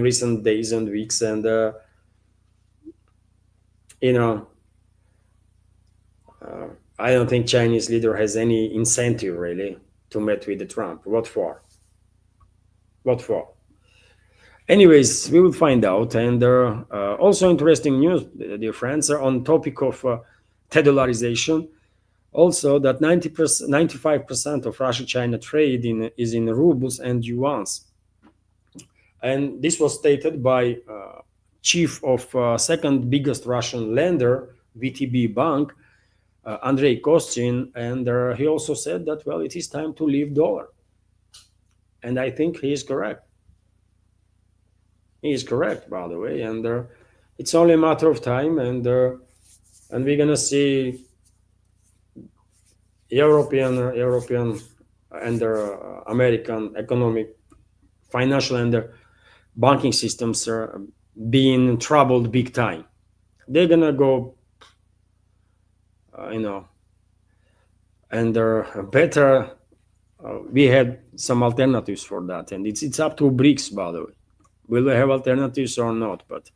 recent days and weeks. And I don't think Chinese leader has any incentive really to meet with the Trump. What for? Anyways, we will find out. And also interesting news, dear friends, on topic of de-dollarization. Also, that 95% of Russia-China trade is in rubles and yuans. And this was stated by chief of second biggest Russian lender, VTB Bank, Andrei Kostin. And he also said that, well, it is time to leave dollar. And I think he is correct. He is correct, by the way, and it's only a matter of time, and we're gonna see European and American economic, financial, and banking systems are being troubled big time. They're gonna go, you know, and better. We had some alternatives for that, and it's up to BRICS, by the way. Will they have alternatives or not? But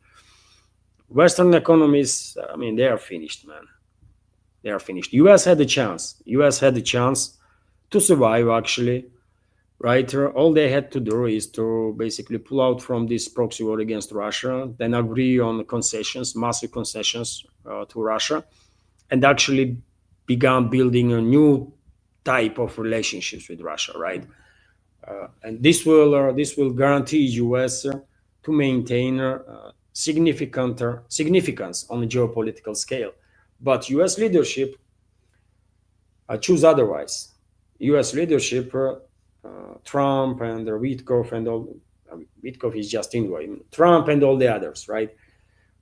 Western economies, I mean, they are finished, man. They are finished. US had a chance. US had a chance to survive, actually, right? All they had to do is to basically pull out from this proxy war against Russia, then agree on concessions, massive concessions to Russia, and actually began building a new type of relationships with Russia, right? And this will guarantee US to maintain significance on a geopolitical scale. But US leadership choose otherwise. US leadership, Trump and Witkoff and all, Witkoff is just in way, Trump and all the others, right?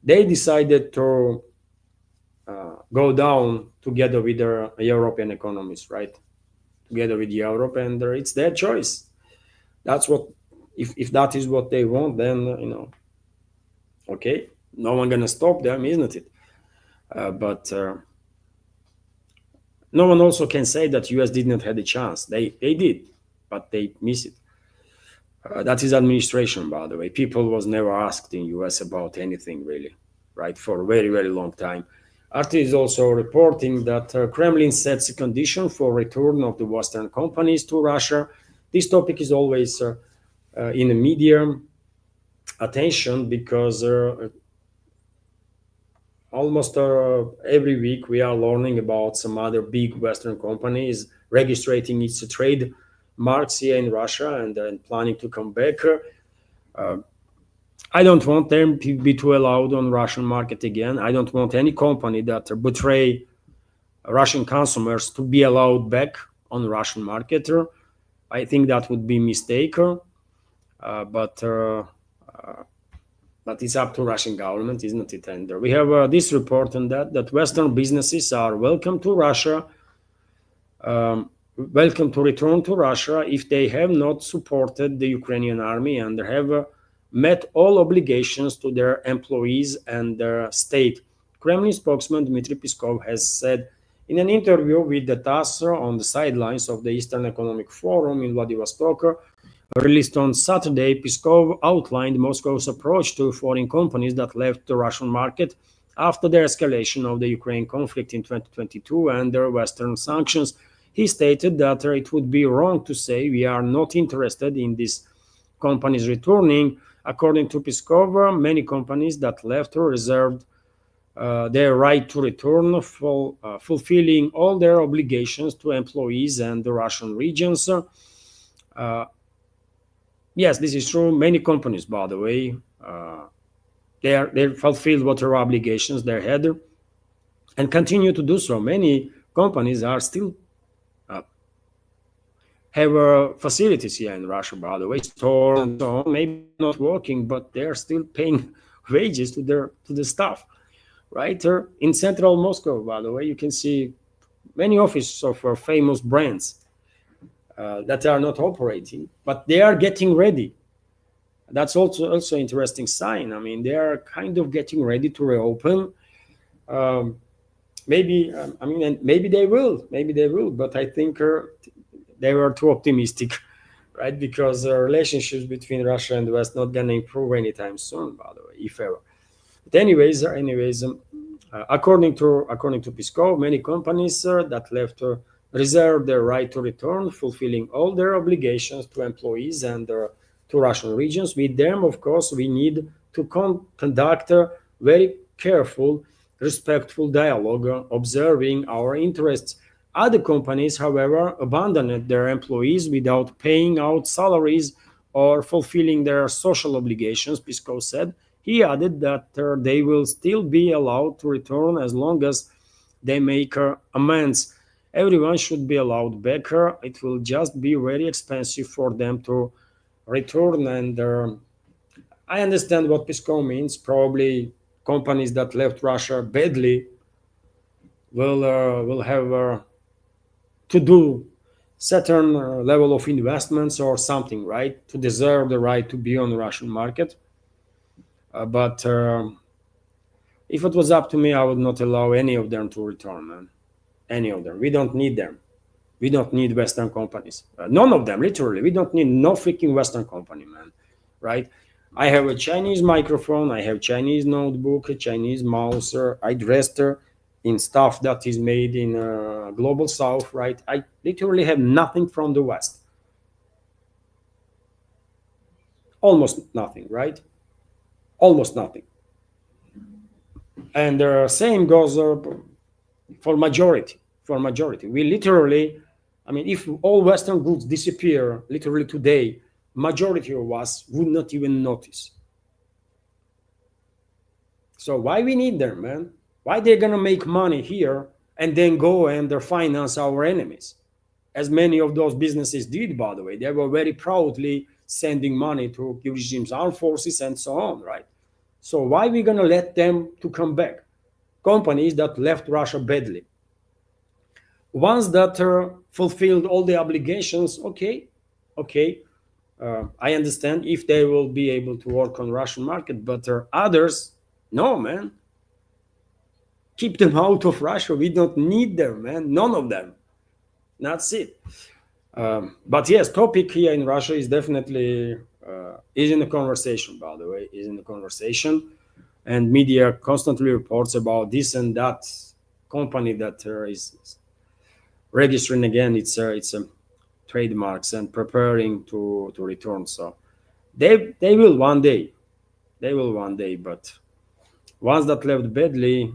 They decided to go down together with their European economies, right? Together with Europe, and it's their choice. That's what, if that is what they want, then okay, no one gonna stop them, isn't it? But no one also can say that US did not have a chance. They did, but they miss it. That is administration, by the way. People was never asked in US about anything really, right? For a very very long time. RT is also reporting that Kremlin sets a condition for return of the Western companies to Russia. This topic is always in the media attention because almost every week we are learning about some other big Western companies registering its trade marks here in Russia and planning to come back. I don't want them to be too allowed on Russian market again. I don't want any company that betray Russian consumers to be allowed back on Russian market. I think that would be a mistake. But it's up to Russian government, isn't it? And we have this report on that Western businesses are welcome to Russia, welcome to return to Russia if they have not supported the Ukrainian army and have met all obligations to their employees and their state. Kremlin spokesman Dmitry Peskov has said in an interview with the TASS on the sidelines of the Eastern Economic Forum in Vladivostok, released on Saturday, Peskov outlined Moscow's approach to foreign companies that left the Russian market after the escalation of the Ukraine conflict in 2022 and their Western sanctions. He stated that it would be wrong to say we are not interested in these companies returning. According to Peskov, many companies that left reserved their right to return, fulfilling all their obligations to employees and the Russian regions. Yes, this is true. Many companies, by the way, they fulfilled what their obligations they had and continue to do so. Many companies are still have facilities here in Russia, by the way, stores and so on. Maybe not working, but they are still paying wages to the staff, right? In central Moscow, by the way, you can see many offices of famous brands that are not operating, but they are getting ready. That's also interesting sign. I mean, they are kind of getting ready to reopen. Maybe I mean, and maybe they will, but I think they were too optimistic, right? Because relationships between Russia and the West not gonna improve anytime soon, by the way, if ever. But anyways, according to Peskov, many companies that left reserve their right to return, fulfilling all their obligations to employees and to Russian regions. With them, of course, we need to conduct a very careful, respectful dialogue, observing our interests. Other companies, however, abandoned their employees without paying out salaries or fulfilling their social obligations, Peskov said. He added that they will still be allowed to return as long as they make amends. everyone should be allowed back. It will just be very expensive for them to return. And I understand what PISCO means. Probably companies that left Russia badly will have to do certain level of investments or something, right, to deserve the right to be on the Russian market. But if it was up to me, I would not allow any of them to return, man. Any of them. We don't need them. We don't need Western companies. None of them, literally. We don't need no freaking Western company, man. Right? I have a Chinese microphone. I have Chinese notebook, a Chinese mouse. I dressed in stuff that is made in global South. Right? I literally have nothing from the West. Almost nothing. Right? Almost nothing. And same goes for majority. For majority, we literally, I mean, if all Western goods disappear literally today, majority of us would not even notice. So why we need them, man? Why they're gonna make money here and then go and finance our enemies? As many of those businesses did, by the way, they were very proudly sending money to Kiev regime's armed forces and so on, right? So why we gonna let them to come back? Companies that left Russia badly. Once that fulfilled all the obligations, okay, I understand if they will be able to work on Russian market, but others, no, man. Keep them out of Russia. We don't need them, man. None of them. That's it. But yes, topic here in Russia is definitely is in the conversation. By the way, is in the conversation, and media constantly reports about this and that company that is registering again it's trademarks and preparing to return. So they will one day, but ones that left badly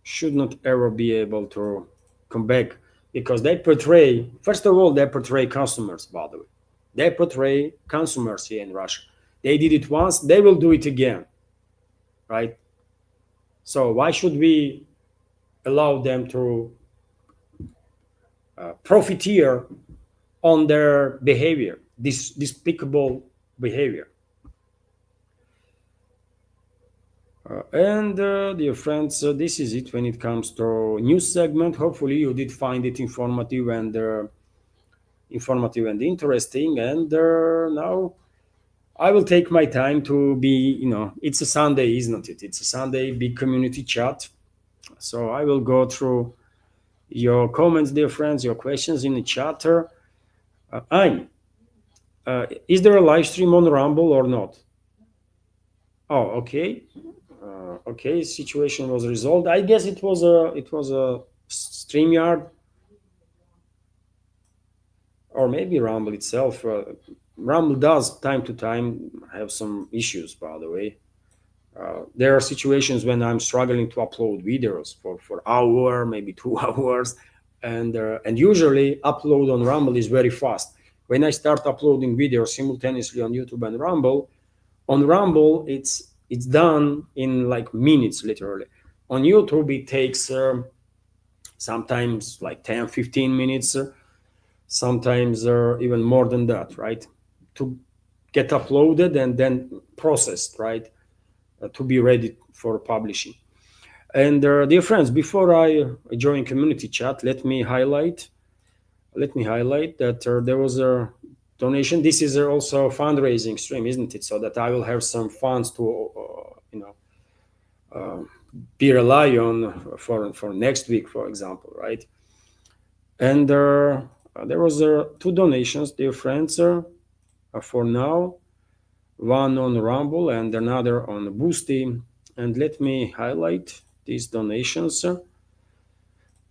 should not ever be able to come back, because they portray, first of all, they portray customers. By the way, they portray consumers here in Russia. They did it once, they will do it again, right? So why should we allow them to profiteer on their behavior, this despicable behavior? And dear friends, this is it when it comes to news segment. Hopefully you did find it informative and interesting. And now I will take my time to be, it's a Sunday, isn't it? It's a Sunday, big community chat. So I will go through your comments, dear friends, your questions in the chat. Ein, is there a live stream on Rumble or not? Oh, okay. Okay, situation was resolved. I guess it was a StreamYard, or maybe Rumble itself. Rumble does time to time have some issues, by the way. There are situations when I'm struggling to upload videos for hour, maybe 2 hours, and usually upload on Rumble is very fast. When I start uploading videos simultaneously on YouTube and Rumble, on Rumble it's done in like minutes, literally. On YouTube it takes sometimes like 10-15 minutes, sometimes even more than that, right, to get uploaded and then processed, right, to be ready for publishing. And dear friends, before I join community chat, let me highlight that there was a donation. This is also a fundraising stream, isn't it? So that I will have some funds to be rely on for next week, for example, right? And there was two donations, dear friends, for now, one on Rumble and another on Boosty. And let me highlight these donations.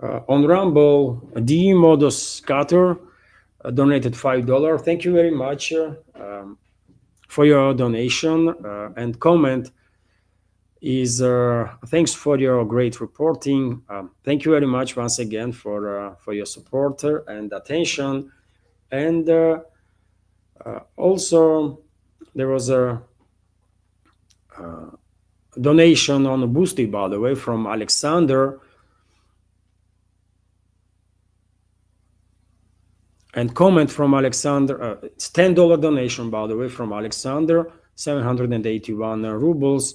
On Rumble, D Modus Scatter donated $5. Thank you very much for your donation and comment. Is thanks for your great reporting. Thank you very much once again for your support and attention. And also there was a donation on Boosty, by the way, from Alexander. And comment from Alexander, it's $10 donation, by the way, from Alexander, 781 rubles.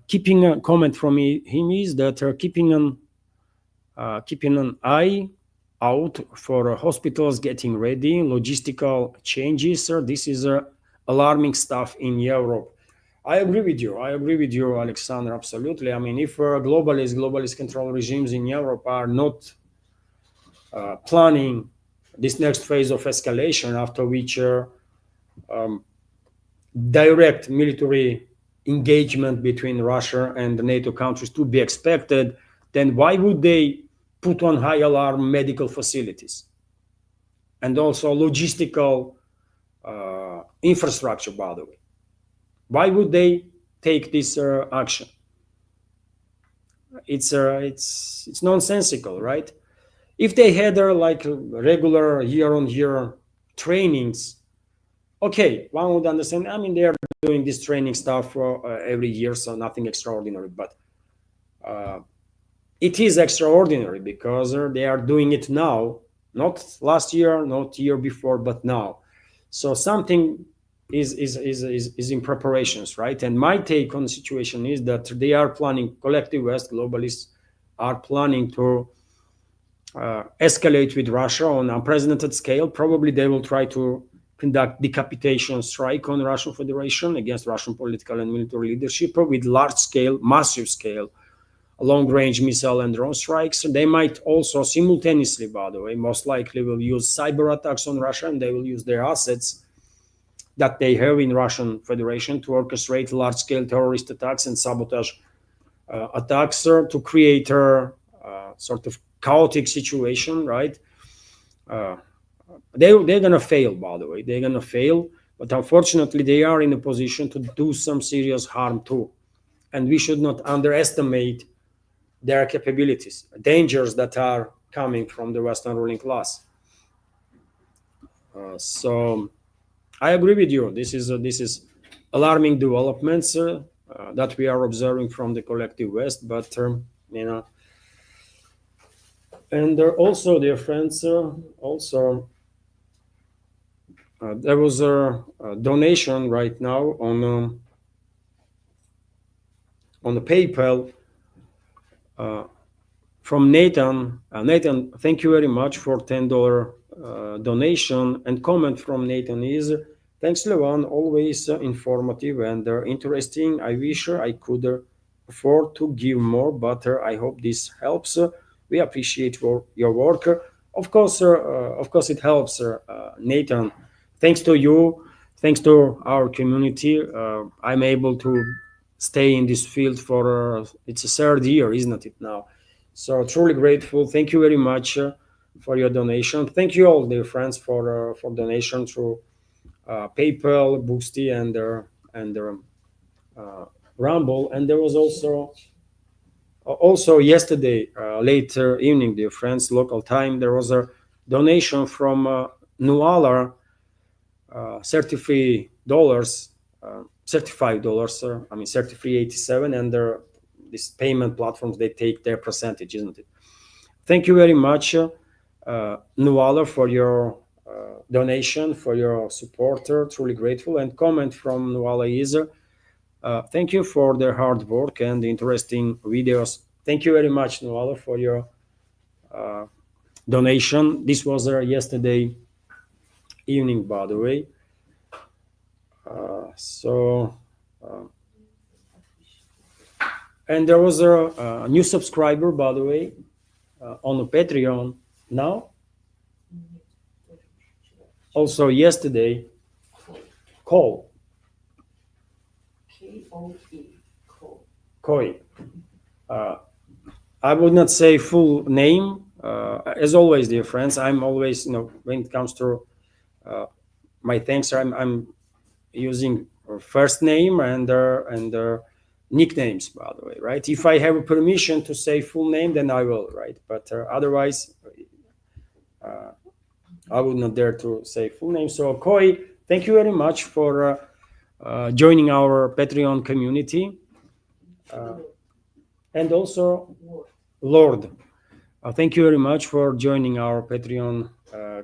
Keeping a comment from him is that keeping an eye out for hospitals getting ready, logistical changes. This is alarming stuff in Europe. I agree with you. I agree with you, Alexander. Absolutely. I mean, if globalist control regimes in Europe are not planning this next phase of escalation, after which direct military engagement between Russia and the NATO countries to be expected, then why would they put on high alarm medical facilities and also logistical infrastructure, by the way? Why would they take this action? It's nonsensical, right? If they had like regular year-on-year trainings, okay, one would understand. I mean, they are doing this training stuff every year, so nothing extraordinary. But it is extraordinary because they are doing it now, not last year, not year before, but now. So something is in preparations, right? And my take on the situation is that they are planning, collective West globalists are planning to escalate with Russia on unprecedented scale. Probably they will try to conduct decapitation strike on Russian Federation against Russian political and military leadership with large scale, massive scale, long range missile and drone strikes. They might also simultaneously, by the way, most likely will use cyber attacks on Russia, and they will use their assets that they have in Russian Federation to orchestrate large scale terrorist attacks and sabotage attacks to create a sort of chaotic situation, right? They're going to fail, by the way. They're going to fail. But unfortunately, they are in a position to do some serious harm too. And we should not underestimate their capabilities, dangers that are coming from the Western ruling class. So I agree with you. This is alarming developments that we are observing from the collective West. But you know, and also, dear friends, also there was a donation right now on the PayPal from Nathan. Nathan, thank you very much for $10 donation. And comment from Nathan is, thanks, Levan, always informative and interesting. I wish I could afford to give more, but I hope this helps. We appreciate your work. Of course, it helps, Nathan. Thanks to you, thanks to our community, I'm able to stay in this field for it's a third year, isn't it now? So truly grateful. Thank you very much for your donation. Thank you all, dear friends, for donation through PayPal, Boosty, and Rumble. And there was also yesterday, later evening, dear friends, local time, there was a donation from Nuala, $33, $35. I mean, 33.87, and these payment platforms, they take their percentage, isn't it? Thank you very much, Nuala, for your donation, for your support. Truly grateful. And comment from Nuala is, thank you for the hard work and the interesting videos. Thank you very much, Nuala, for your donation. This was yesterday evening, by the way. And there was a new subscriber, by the way, on the Patreon now. Also yesterday, Koi. Koi. I would not say full name. As always, dear friends, I'm always, when it comes to my thanks, I'm using first name and nicknames, by the way, right? If I have a permission to say full name, then I will, right? But otherwise, I would not dare to say full name. So Koi, thank you very much for joining our Patreon community. And also Lord. Thank you very much for joining our Patreon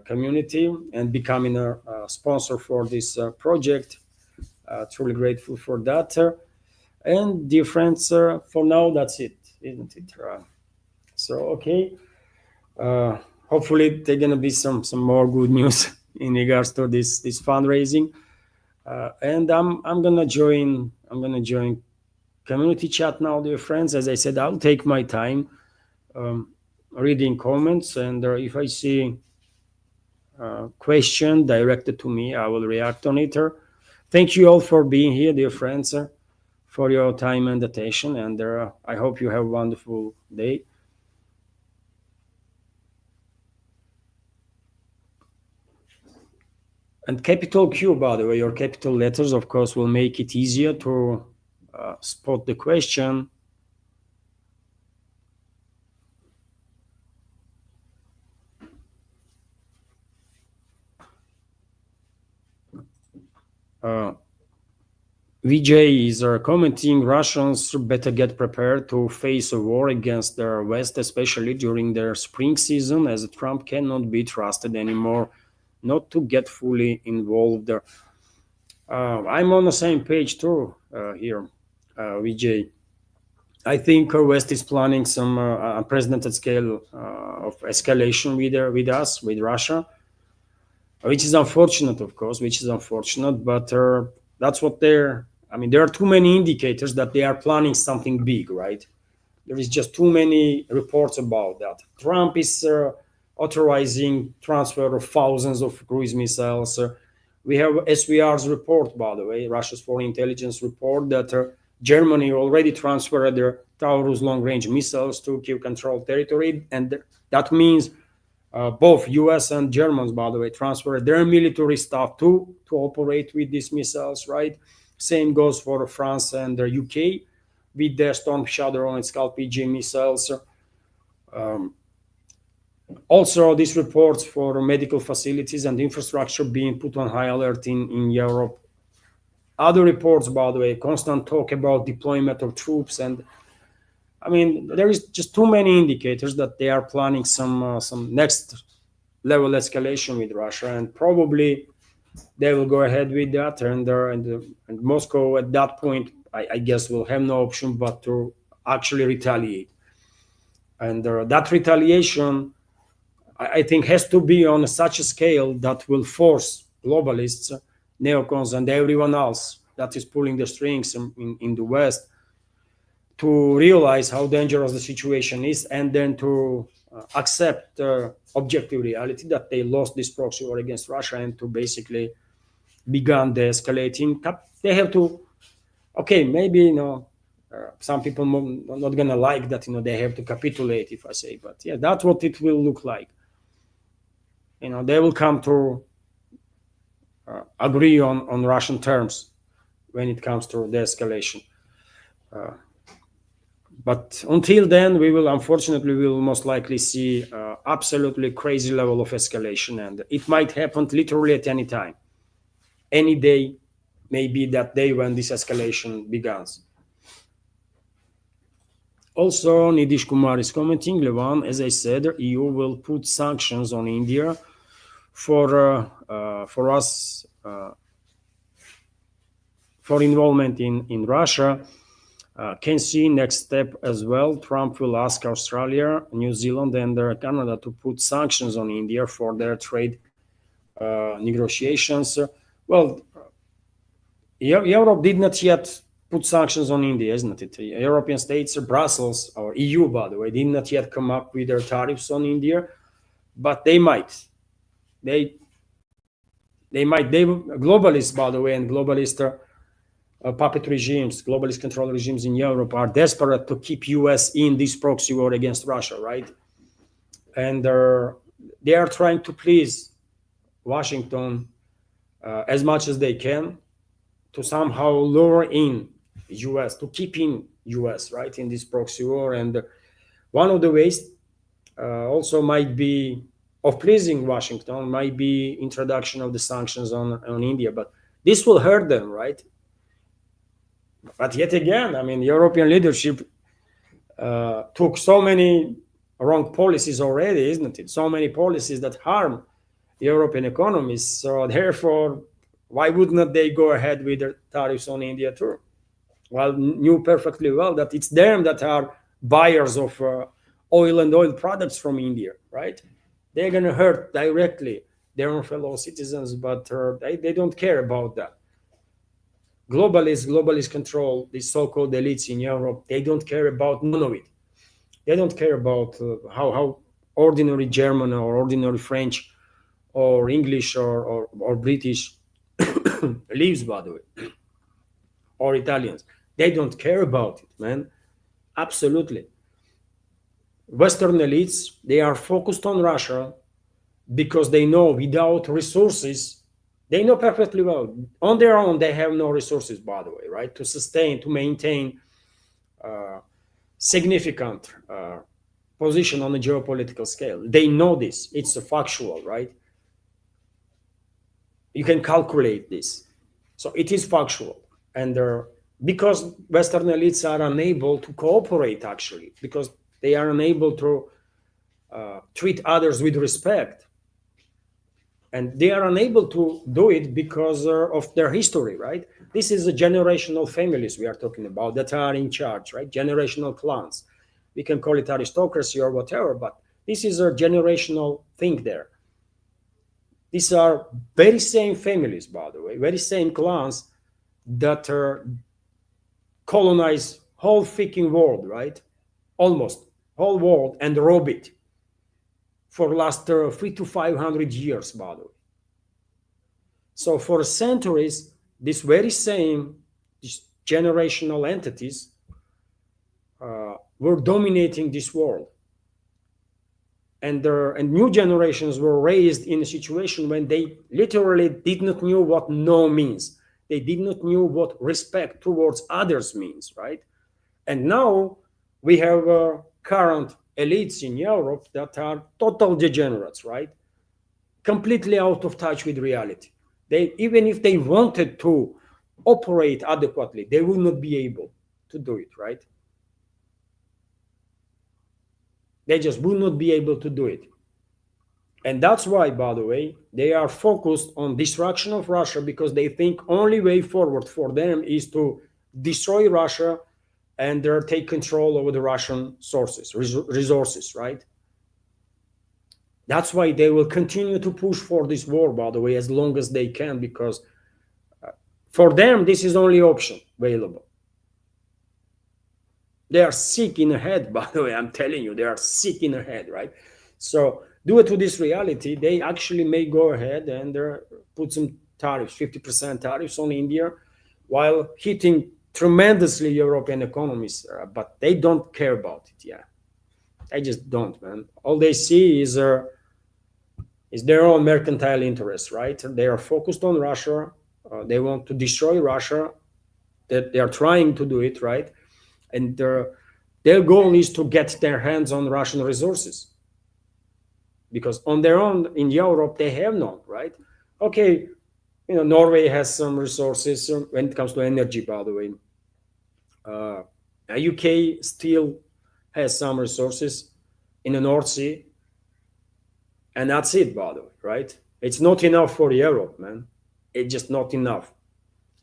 community and becoming a sponsor for this project. Truly grateful for that. And dear friends, for now, that's it, isn't it? So, okay. Uh, Hopefully, there's gonna be some more good news in regards to this fundraising. And I'm gonna join community chat now, dear friends. As I said, I'll take my time reading comments, and if I see question directed to me, I will react on it. Thank you all for being here, dear friends, for your time and attention, and I hope you have a wonderful day. And capital Q, by the way, your capital letters, of course, will make it easier to spot the question. Uh, VJ is commenting Russians better get prepared to face a war against the West, especially during their spring season, as Trump cannot be trusted anymore not to get fully involved. I'm on the same page too here, VJ. I think West is planning some unprecedented scale of escalation with us, with Russia, which is unfortunate, of course, which is unfortunate, but that's what they're. I mean, there are too many indicators that they are planning something big, right? There is just too many reports about that. Trump is authorizing transfer of thousands of cruise missiles. We have SVR's report, by the way, Russia's foreign intelligence report, that Germany already transferred their Taurus long-range missiles to Kiev-controlled territory, and that means both U.S. and Germans, by the way, transferred their military staff to operate with these missiles, right? Same goes for France and the UK with their Storm Shadow and Scalp PG missiles. Also, these reports for medical facilities and infrastructure being put on high alert in Europe. Other reports, by the way, constant talk about deployment of troops, and I mean, there is just too many indicators that they are planning some next level escalation with Russia, and probably they will go ahead with that. And Moscow at that point, I guess, will have no option but to actually retaliate. And that retaliation, I think, has to be on such a scale that will force globalists, neocons, and everyone else that is pulling the strings in the West to realize how dangerous the situation is, and then to accept objective reality that they lost this proxy war against Russia, and to basically began the escalating. They have to, okay, maybe some people are not gonna like that. They have to capitulate, if I say, but yeah, that's what it will look like. They will come to agree on Russian terms when it comes to the escalation. But until then, we will most likely see absolutely crazy level of escalation, and it might happen literally at any time, any day, maybe that day when this escalation begins. Also, Nidish Kumar is commenting, Levan, as I said, EU will put sanctions on India for us for involvement in Russia. Can see next step as well. Trump will ask Australia, New Zealand, and Canada to put sanctions on India for their trade negotiations. Well, Europe did not yet put sanctions on India, isn't it? European states, Brussels, or EU, by the way, did not yet come up with their tariffs on India, but they might. They might. They globalists, by the way, and globalist puppet regimes, globalist control regimes in Europe are desperate to keep US in this proxy war against Russia, right? And they are trying to please Washington as much as they can to somehow lure in US, to keep in US, right, in this proxy war. And one of the ways also might be of pleasing Washington might be introduction of the sanctions on India, but this will hurt them, right? But yet again, I mean, European leadership took so many wrong policies already, isn't it? So many policies that harm European economies. So therefore, why would not they go ahead with the tariffs on India too? Well, knew perfectly well that it's them that are buyers of oil and oil products from India, right? They're going to hurt directly their own fellow citizens, but they don't care about that. Globalist control, these so-called elites in Europe, they don't care about none of it. They don't care about how ordinary German or ordinary French or English or British lives, by the way, or Italians. They don't care about it, man. Absolutely. Western elites, they are focused on Russia because they know without resources, they know perfectly well, on their own, they have no resources, by the way, right? To sustain, to maintain significant position on a geopolitical scale. They know this. It's a factual, right? You can calculate this. So it is factual. And because Western elites are unable to cooperate, actually, because they are unable to treat others with respect. And they are unable to do it because of their history, right? This is a generational families we are talking about that are in charge, right? Generational clans. We can call it aristocracy or whatever, but this is a generational thing there. These are very same families, by the way, very same clans that colonize whole freaking world, right? Almost whole world and rob it for last 300 to 500 years, by the way. So for centuries, these very same these generational entities were dominating this world. And new generations were raised in a situation when they literally did not know what no means. They did not know what respect towards others means, right? And now we have current elites in Europe that are total degenerates, right? Completely out of touch with reality. They, even if they wanted to operate adequately, they will not be able to do it, right? They just will not be able to do it. And that's why, by the way, they are focused on destruction of Russia, because they think only way forward for them is to destroy Russia and take control over the Russian resources, right? That's why they will continue to push for this war, by the way, as long as they can, because for them, this is the only option available. They are sick in the head, by the way, I'm telling you, they are sick in the head, right? So due to this reality, they actually may go ahead and put some tariffs, 50% tariffs on India, while hitting tremendously European economies, but they don't care about it, yeah. They just don't, man. All they see is their own mercantile interests, right? They are focused on Russia. They want to destroy Russia. That they are trying to do it, right? And their goal is to get their hands on Russian resources, because on their own in Europe they have none, right? Okay, Norway has some resources when it comes to energy, by the way. UK still has some resources in the North Sea, and that's it, by the way, right? It's not enough for Europe, man. It's just not enough.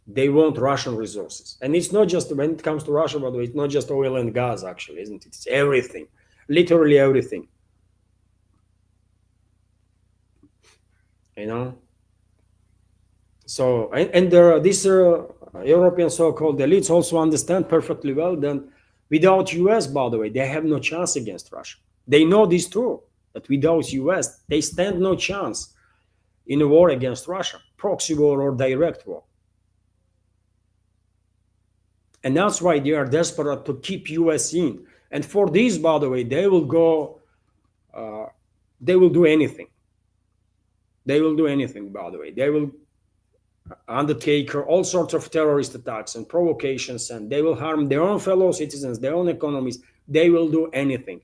They want Russian resources. And it's not just, when it comes to Russia, by the way, it's not just oil and gas, actually, isn't it? It's everything, literally everything. So, and these European so-called elites also understand perfectly well that without US, by the way, they have no chance against Russia. They know this too, that without US, they stand no chance in a war against Russia, proxy war or direct war. And that's why they are desperate to keep US in. And for this, by the way, they will do anything. They will do anything, by the way. They will undertake all sorts of terrorist attacks and provocations, and they will harm their own fellow citizens, their own economies. They will do anything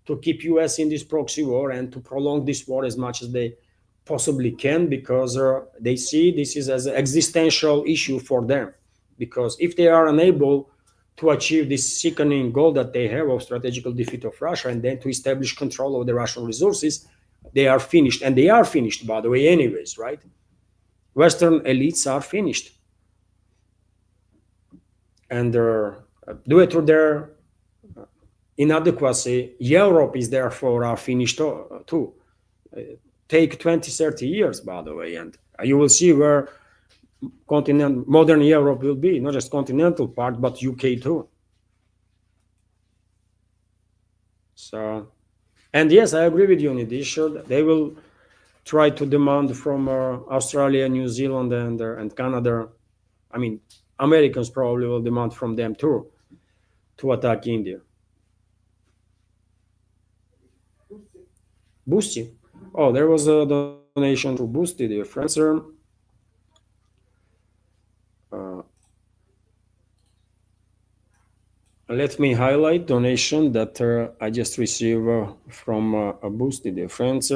to keep US in this proxy war and to prolong this war as much as they possibly can, because they see this is as an existential issue for them. Because if they are unable to achieve this sickening goal that they have of strategical defeat of Russia and then to establish control of the Russian resources, they are finished. And they are finished, by the way, anyways, right? Western elites are finished. And due to their inadequacy, Europe is therefore are finished too. Take 20, 30 years, by the way, and you will see where modern Europe will be, not just continental part, but UK too. So, and yes, I agree with you, Nidish. They will try to demand from Australia, New Zealand, and Canada. I mean, Americans probably will demand from them too to attack India. Boosty. Oh, there was a donation to Boosty, dear friends. Let me highlight donation that I just received from a Boosty, dear friends.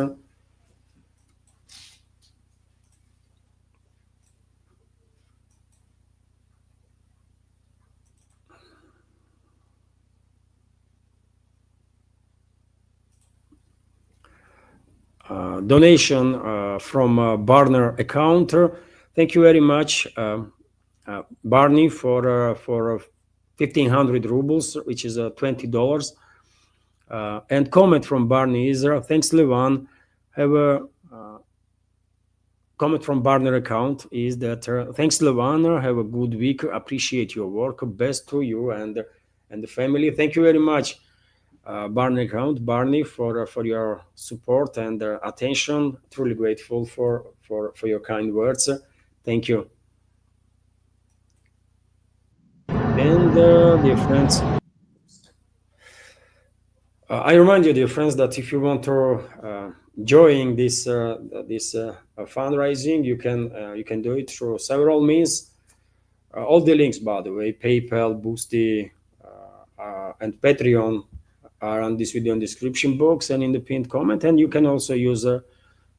Donation from Barner account. Thank you very much, Barney, for 1,500 rubles, which is $20. And comment from Barney is thanks, Levan. Have a comment from Barner account is that thanks, Levan. Have a good week. Appreciate your work. Best to you and the family. Thank you very much. Barney account, Barney, for your support and attention. Truly grateful for your kind words. Thank you. And dear friends, I remind you, dear friends, that if you want to join this fundraising, you can do it through several means. All the links, by the way, PayPal, Boosty, and Patreon are on this video description box and in the pinned comment. And you can also use a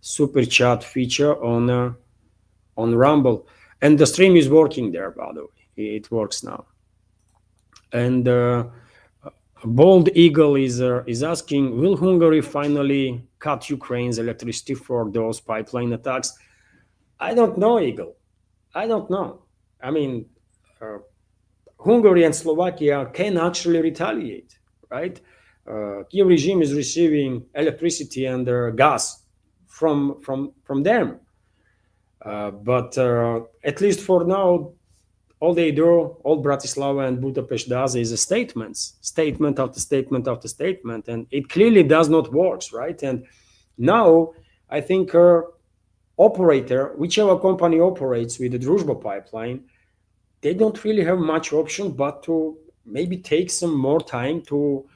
super chat feature on Rumble. And the stream is working there, by the way. It works now. And Bold Eagle is asking, will Hungary finally cut Ukraine's electricity for those pipeline attacks? I don't know, Eagle. I don't know. I mean, Hungary and Slovakia can actually retaliate, right? Kiev regime is receiving electricity and gas from them, but at least for now, all they do, all Bratislava and Budapest does is a statement after statement after statement, and it clearly does not work, right? And now I think operator, whichever company operates with the Druzhba pipeline, they don't really have much option but to maybe take some more time to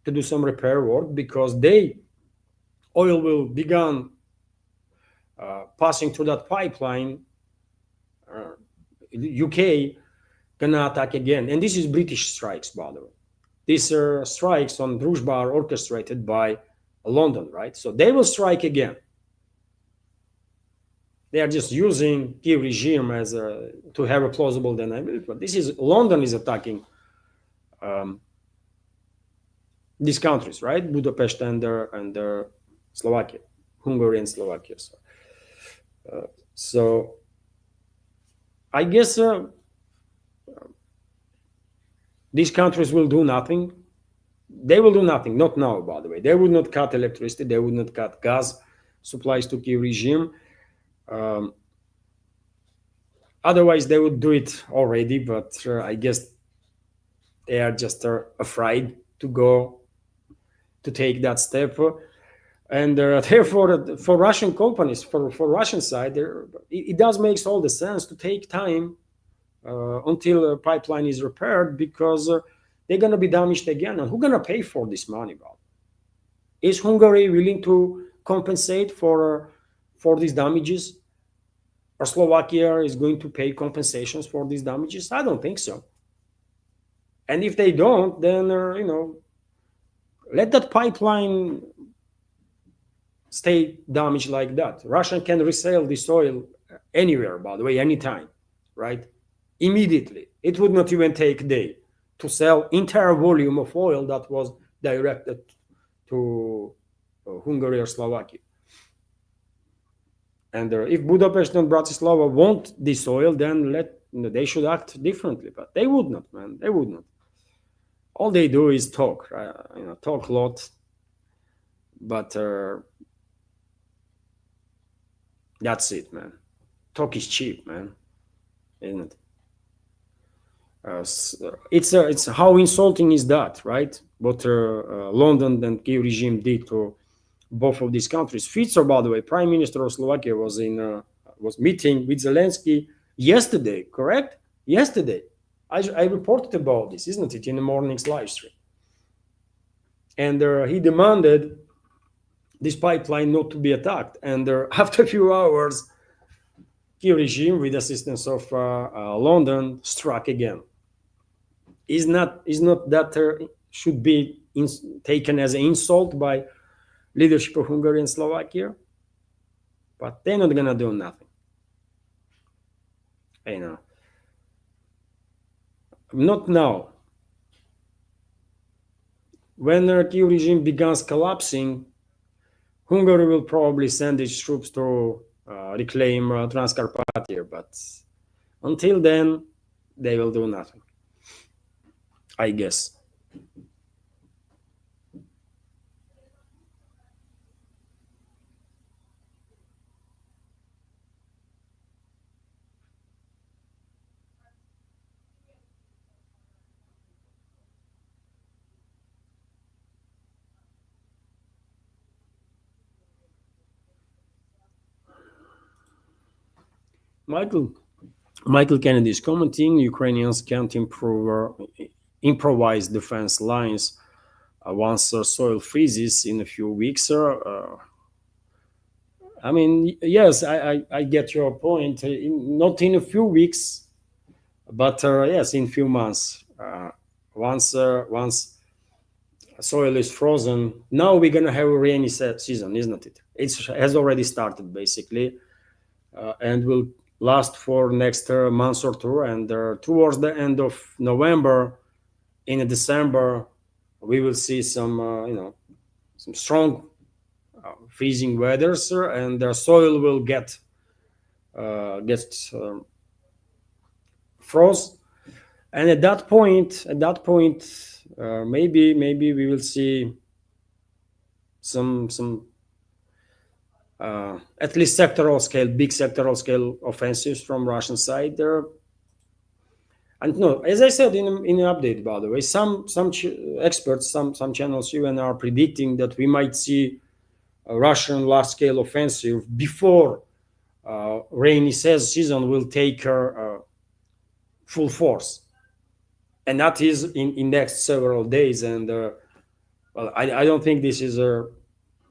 do some repair work, because oil will begin passing through that pipeline. UK gonna attack again, and this is British strikes, by the way. These strikes on Druzhba are orchestrated by London, right? So they will strike again. They are just using Kiev regime as to have a plausible deniability. But this is London is attacking these countries, right? Budapest and Slovakia, Hungary and Slovakia. So I guess these countries will do nothing. They will do nothing, not now, by the way. They would not cut electricity. They would not cut gas supplies to Kiev regime. Otherwise, they would do it already, but I guess they are just afraid to take that step. And therefore, for Russian companies, for Russian side, it does make all the sense to take time until a pipeline is repaired, because they're going to be damaged again. And who's going to pay for this money, Bob? Is Hungary willing to compensate for these damages? Or Slovakia is going to pay compensations for these damages? I don't think so. And if they don't, then let that pipeline stay damaged like that. Russia can resell this oil anywhere, by the way, anytime, right? Immediately. It would not even take a day to sell entire volume of oil that was directed to Hungary or Slovakia. And if Budapest and Bratislava want this oil, then they should act differently. But they would not, man. They would not. All they do is talk, right? Talk a lot. But that's it, man. Talk is cheap, man, isn't it? It's how insulting is that, right? What London and Kiev regime did to both of these countries. Fico, by the way, Prime Minister of Slovakia, was meeting with Zelensky yesterday. Correct? Yesterday, I reported about this, isn't it, in the morning's live stream? And he demanded this pipeline not to be attacked. And after a few hours, Kiev regime, with assistance of London, struck again. Is not that should be taken as an insult by leadership of Hungary and Slovakia? But they're not gonna do nothing. Not now. When the Kiev regime begins collapsing, Hungary will probably send its troops to reclaim Transcarpathia. But until then, they will do nothing, I guess. Michael Michael Kennedy is commenting: Ukrainians can't improvise defense lines once soil freezes in a few weeks. I mean, yes, I get your point. Not in a few weeks, but yes, in few months. Once soil is frozen, now we're gonna have a rainy season, isn't it? It has already started basically, and will last for next month or two. And towards the end of November, in December, we will see some strong freezing weather, and the soil will get froze. And at that point, maybe we will see some at least big sectoral scale offensives from Russian side there. And no, as I said in an update, by the way, some experts, some channels even are predicting that we might see a Russian large scale offensive before rainy season will take full force, and that is in next several days. And well, I don't think this is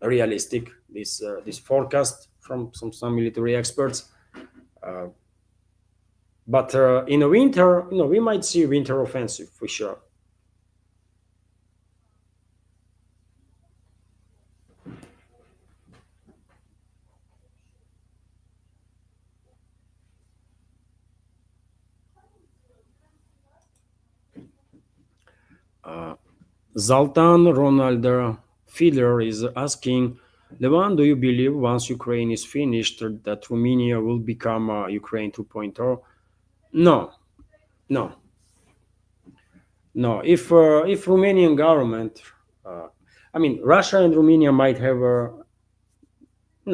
realistic. This forecast from some military experts. But in the winter, we might see winter offensive for sure. Zoltan Ronald Fiedler is asking, Levan, do you believe once Ukraine is finished that Romania will become Ukraine 2.0? No, no, no. If Romanian government, I mean, Russia and Romania might have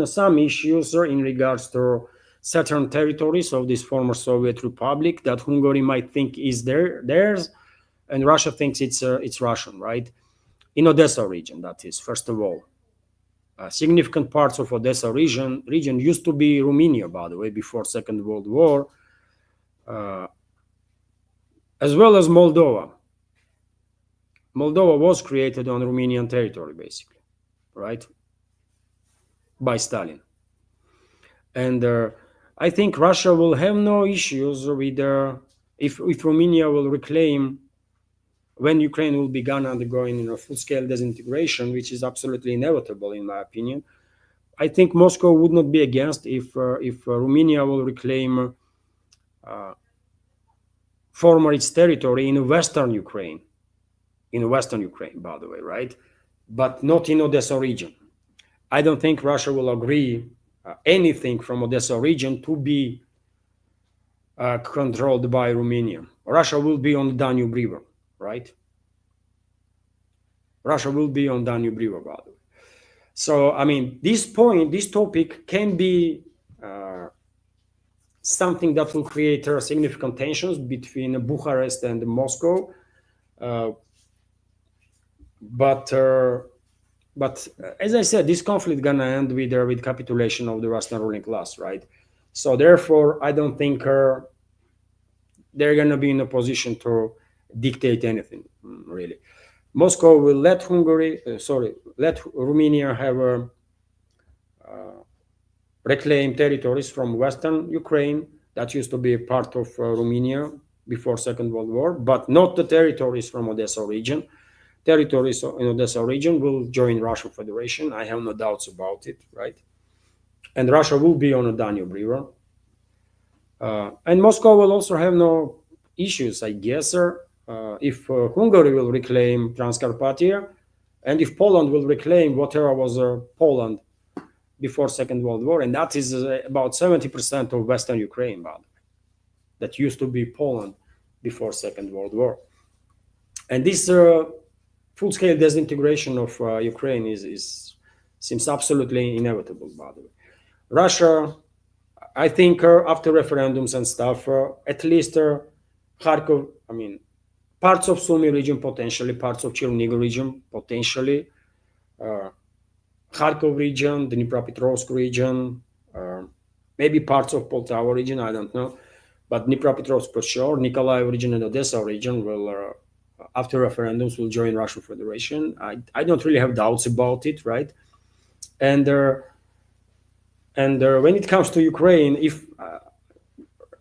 some issues in regards to certain territories of this former Soviet republic that Hungary might think is theirs, and Russia thinks it's Russian, right? In Odessa region, that is, first of all. Significant parts of Odessa region used to be Romania, by the way, before Second World War, as well as Moldova. Moldova was created on Romanian territory, basically, right, by Stalin. And I think Russia will have no issues with if Romania will reclaim when Ukraine will begin undergoing full-scale disintegration, which is absolutely inevitable in my opinion. I think Moscow would not be against if Romania will reclaim former its territory in Western Ukraine, by the way, right? But not in Odessa region. I don't think Russia will agree anything from Odessa region to be controlled by Romania. Russia will be on the Danube River, right? Russia will be on Danube River, by the way. So, I mean, this topic can be something that will create significant tensions between Bucharest and Moscow. But as I said, this conflict gonna end with capitulation of the Russian ruling class, right? So therefore, I don't think they're gonna be in a position to dictate anything, really. Moscow will let Romania have reclaim territories from Western Ukraine that used to be a part of Romania before Second World War, but not the territories from Odessa region. Territories in Odessa region will join Russian Federation. I have no doubts about it, right? And Russia will be on the Danube River. And Moscow will also have no issues, I guess, if Hungary will reclaim Transcarpathia, and if Poland will reclaim whatever was Poland before Second World War, and that is about 70% of Western Ukraine, by the way, that used to be Poland before Second World War. And this full-scale disintegration of Ukraine seems absolutely inevitable, by the way. Russia, I think after referendums and stuff, at least Kharkov, I mean, parts of Sumy region potentially, parts of Chernihiv region potentially, Kharkov region, the Dnipropetrovsk region, maybe parts of Poltava region, I don't know. But Dnipropetrovsk for sure, Nikolaev region and Odessa region will, after referendums, will join Russian Federation. I don't really have doubts about it, right? And when it comes to Ukraine, if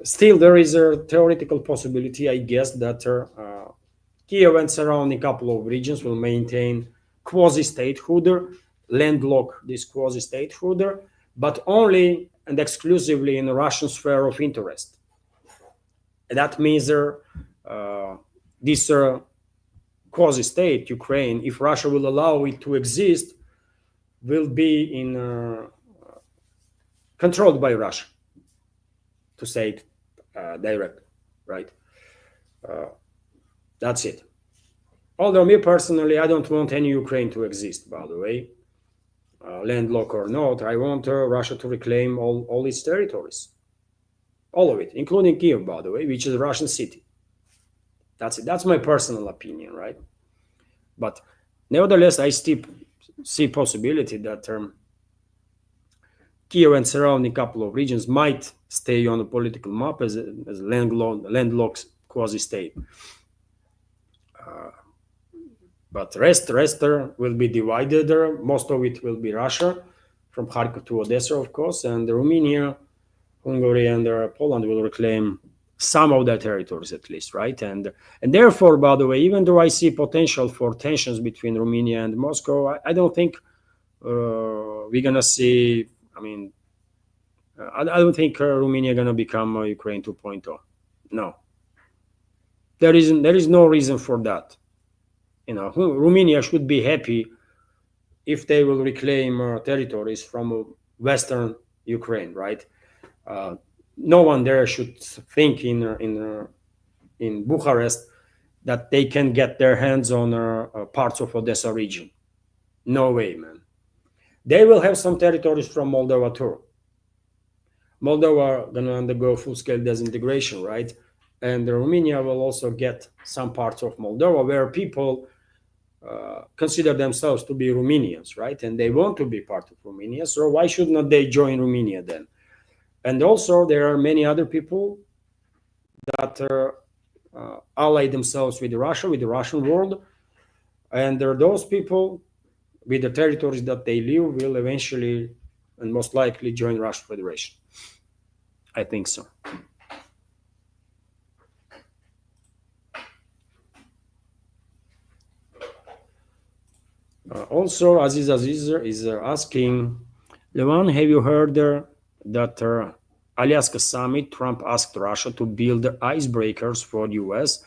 still there is a theoretical possibility, I guess, that Kiev and surrounding couple of regions will maintain quasi-statehood, landlock this quasi-statehood, but only and exclusively in the Russian sphere of interest. And that means this quasi-state, Ukraine, if Russia will allow it to exist, will be controlled by Russia, to say it directly, right? That's it. Although me personally, I don't want any Ukraine to exist, by the way, landlocked or not. I want Russia to reclaim all its territories, all of it, including Kiev, by the way, which is a Russian city. That's it. That's my personal opinion, right? But nevertheless, I still see possibility that Kiev and surrounding couple of regions might stay on the political map as landlocked quasi-state. But rest will be divided. Most of it will be Russia, from Kharkov to Odessa, of course, and Romania, Hungary, and Poland will reclaim some of their territories at least, right? And therefore, by the way, even though I see potential for tensions between Romania and Moscow, I don't think we're gonna see. I mean, I don't think Romania gonna become Ukraine 2.0. No, there is no reason for that. You know, Romania should be happy if they will reclaim territories from Western Ukraine, right? No one there should think in Bucharest that they can get their hands on parts of Odessa region. No way, man. They will have some territories from Moldova too. Moldova gonna undergo full-scale disintegration, right? And Romania will also get some parts of Moldova where people consider themselves to be Romanians, right? And they want to be part of Romania. So why should not they join Romania then? And also there are many other people that ally themselves with Russia, with the Russian world. And those people with the territories that they live will eventually and most likely join Russian Federation. I think so. Also, Aziz is asking, Levan, have you heard that Alaska summit, Trump asked Russia to build icebreakers for US.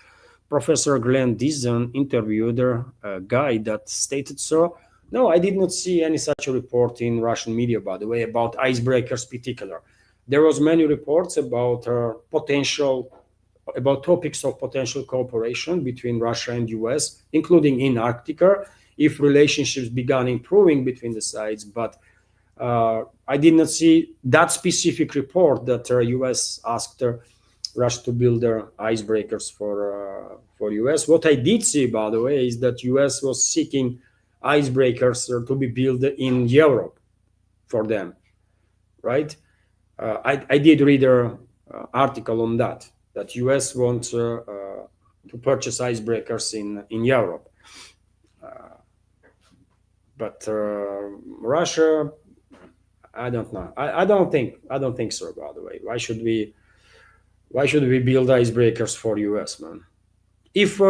Professor Glenn Dizon interviewed a guy that stated so. No, I did not see any such a report in Russian media, by the way, about icebreakers particular. There was many reports about potential, about topics of potential cooperation between Russia and US, including in Arctica, if relationships began improving between the sides. But I did not see that specific report that US asked Russia to build their icebreakers for US. What I did see, by the way, is that US was seeking icebreakers to be built in Europe for them, right? I did read an article on that US wants to purchase icebreakers in Europe, but Russia, I don't know. I don't think so. By the way, why should we build icebreakers for US, man? If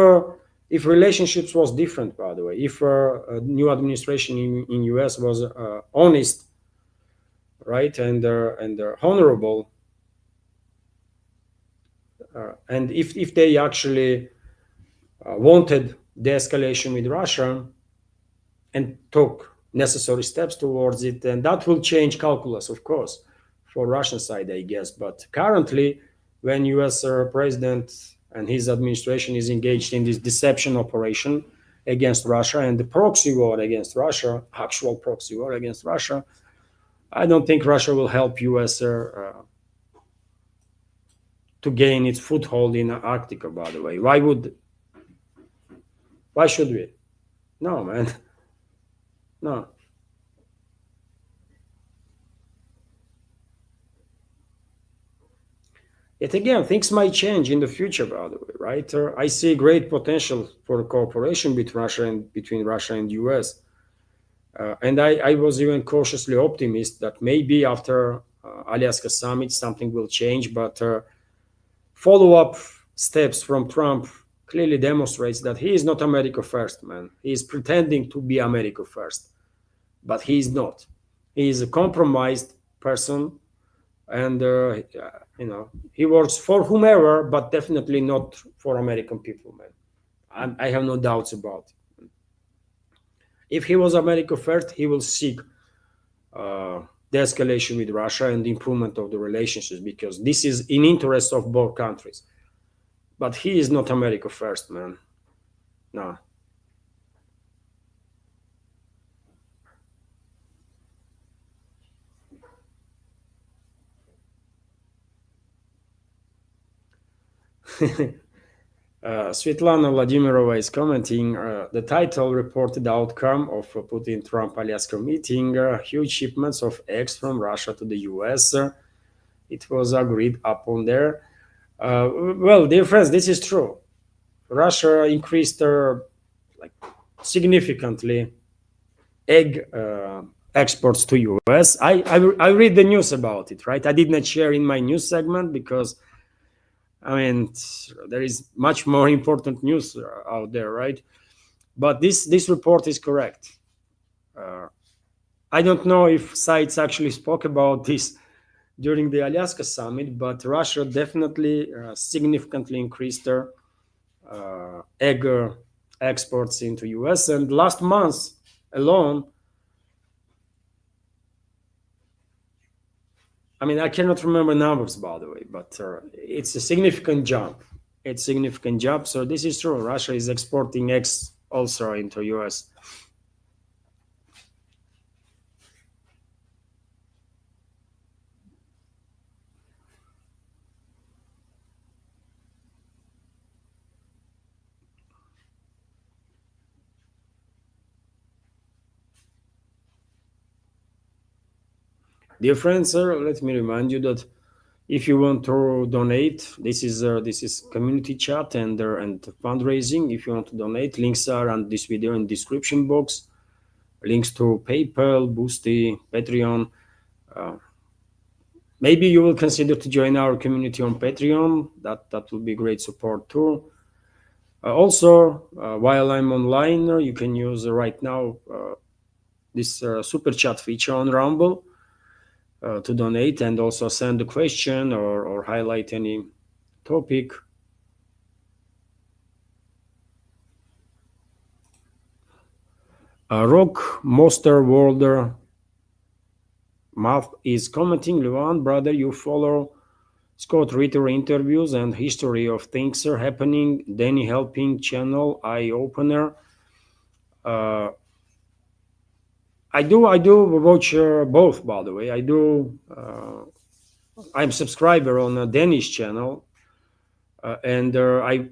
relationships was different, by the way, if a new administration in US was honest, right, and honorable, and if they actually wanted de-escalation with Russia and took necessary steps towards it, then that will change calculus, of course, for Russian side, I guess. But currently, when US president and his administration is engaged in this deception operation against Russia and the proxy war against Russia, actual proxy war against Russia, I don't think Russia will help US to gain its foothold in Arctica, by the way. Why should we? No, man. No. Yet again, things might change in the future, by the way, right? I see great potential for cooperation between Russia and US. And I was even cautiously optimistic that maybe after Alaska summit something will change, but follow-up steps from Trump clearly demonstrates that he is not America first, man. He is pretending to be America first, but he is not. He is a compromised person, and he works for whomever, but definitely not for American people, man. I have no doubts about it. If he was America first, he will seek de-escalation with Russia and the improvement of the relationships, because this is in interest of both countries. But he is not America first, man. No. Svetlana Vladimirova is commenting the title reported outcome of Putin-Trump Alaska meeting, huge shipments of eggs from Russia to the US. It was agreed upon there. Well, dear friends, this is true. Russia increased like significantly egg exports to US. I read the news about it, right? I did not share in my news segment because I mean, there is much more important news out there, right? But this report is correct. I don't know if sites actually spoke about this during the Alaska summit, but Russia definitely significantly increased their egg exports into US. And last month alone, I mean, I cannot remember numbers, by the way, but it's a significant jump. It's a significant jump. So this is true. Russia is exporting eggs also into US. Dear friends, let me remind you that if you want to donate, this is community chat and fundraising. If you want to donate, links are on this video in description box. Links to PayPal, Boosty, Patreon. Maybe you will consider to join our community on Patreon. That will be great support too. Also, while I'm online, you can use right now this super chat feature on Rumble. to donate and also send a question or highlight any topic. Rock Monster World Math is commenting, Levan, brother, you follow Scott Ritter interviews and history of things are happening. Danny helping channel, eye opener. Uh, I do watch both, by the way. I do. I'm subscriber on Danny's channel, and I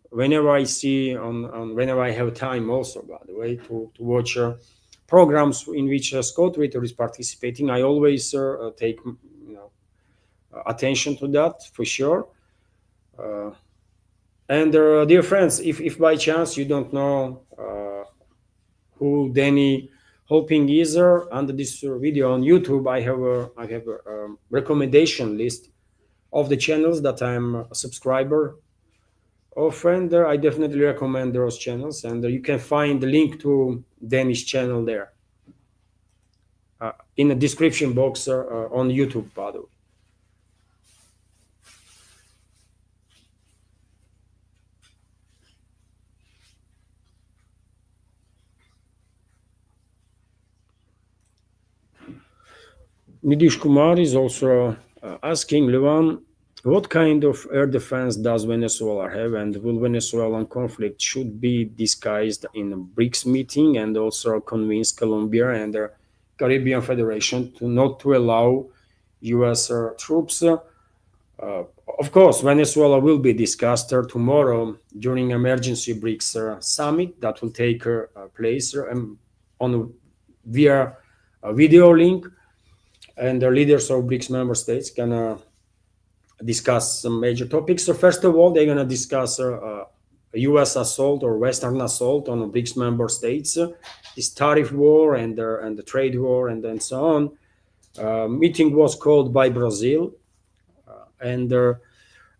whenever I see on whenever I have time, also, by the way, to watch programs in which Scott Ritter is participating, I always take attention to that for sure. Uh, and dear friends, if by chance you don't know who Danny Hoping is, under this video on YouTube, I have a recommendation list of the channels that I'm a subscriber of, and I definitely recommend those channels. And you can find the link to Danny's channel there in the description box on YouTube, by the way. Nidish Kumar is also asking, Levan, what kind of air defense does Venezuela have, and will Venezuelan conflict should be discussed in a BRICS meeting, and also convince Colombia and the Caribbean Federation to not to allow U.S. troops? Of course, Venezuela will be discussed tomorrow during emergency BRICS summit that will take place on via a video link, and the leaders of BRICS member states gonna discuss some major topics. So first of all, they're gonna discuss a U.S. assault or Western assault on the BRICS member states, this tariff war and the trade war, and so on. Meeting was called by Brazil, and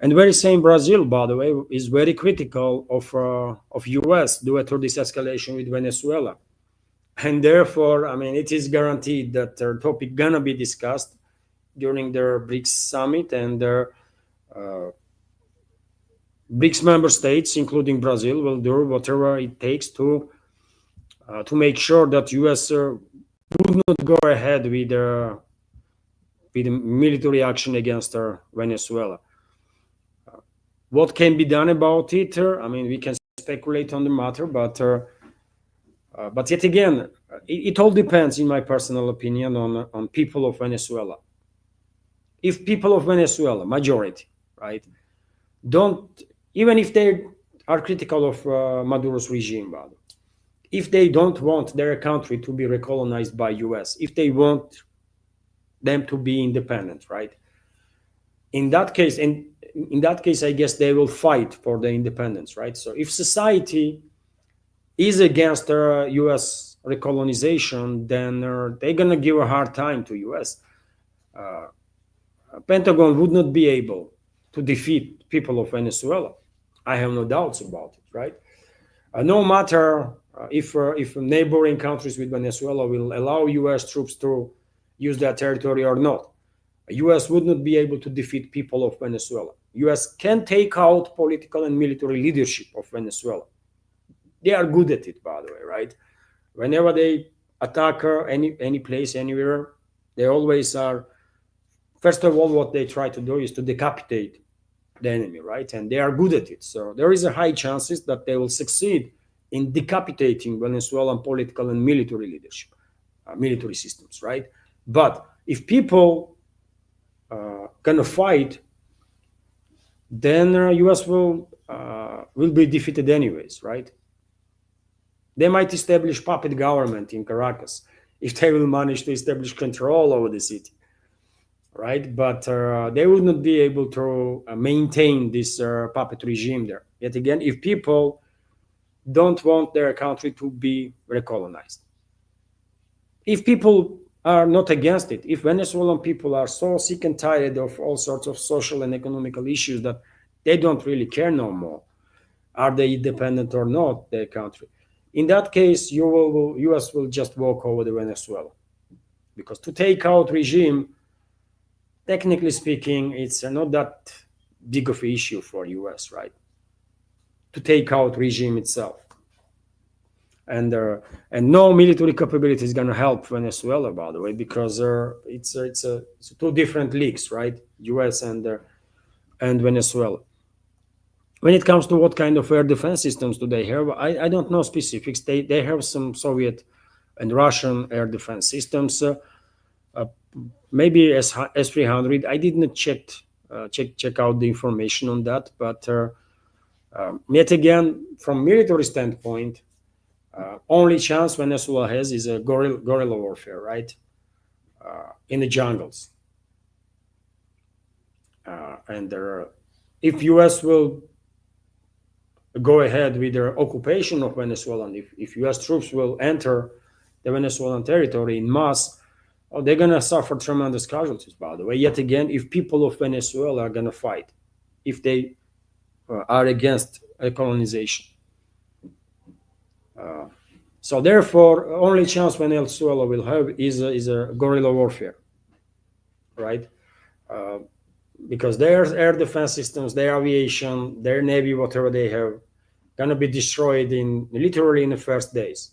very same Brazil, by the way, is very critical of U.S. due to this escalation with Venezuela. And therefore, I mean, it is guaranteed that their topic gonna be discussed during their BRICS summit, and their BRICS member states, including Brazil, will do whatever it takes to make sure that U.S. Would not go ahead with military action against Venezuela. What can be done about it? I mean, we can speculate on the matter, but yet again, it all depends, in my personal opinion, on people of Venezuela. If people of Venezuela, majority, right, don't, even if they are critical of Maduro's regime, if they don't want their country to be recolonized by US, if they want them to be independent, right, in that case, I guess they will fight for the independence, right? So if society is against U.S. recolonization, then they're gonna give a hard time to U.S. Pentagon would not be able to defeat people of Venezuela. I have no doubts about it, right? No matter if neighboring countries with Venezuela will allow U.S. troops to use their territory or not, U.S. would not be able to defeat people of Venezuela. U.S. can take out political and military leadership of Venezuela. They are good at it, by the way, right? Whenever they attack any place, anywhere, they always are. First of all, what they try to do is to decapitate the enemy, right? And they are good at it. So there is a high chances that they will succeed in decapitating Venezuelan political and military leadership, military systems, right? But if people gonna fight, then U.S. will be defeated anyways, right? They might establish puppet government in Caracas if they will manage to establish control over the city, right? But they would not be able to maintain this puppet regime there. Yet again, if people don't want their country to be recolonized, if people are not against it, if Venezuelan people are so sick and tired of all sorts of social and economical issues that they don't really care no more, are they independent or not, their country? In that case, U.S. will just walk over the Venezuela, because to take out regime technically speaking, it's not that big of an issue for US, right? To take out regime itself. And and no military capability is going to help Venezuela, by the way, because it's two different leagues, right? US and Venezuela. When it comes to what kind of air defense systems do they have, I don't know specifics. They have some Soviet and Russian air defense systems. Uh, Maybe S-300. I didn't check out the information on that, but yet again, from military standpoint, only chance Venezuela has is a guerrilla warfare, right? In the jungles, and if U.S. will go ahead with their occupation of Venezuela, and if U.S. troops will enter the Venezuelan territory in mass, oh, they're gonna suffer tremendous casualties. By the way, yet again, if people of Venezuela are gonna fight, if they are against colonization. So therefore, only chance Venezuela will have is a guerrilla warfare, right? Uh, because their air defense systems, their aviation, their navy, whatever they have, gonna be destroyed in literally in the first days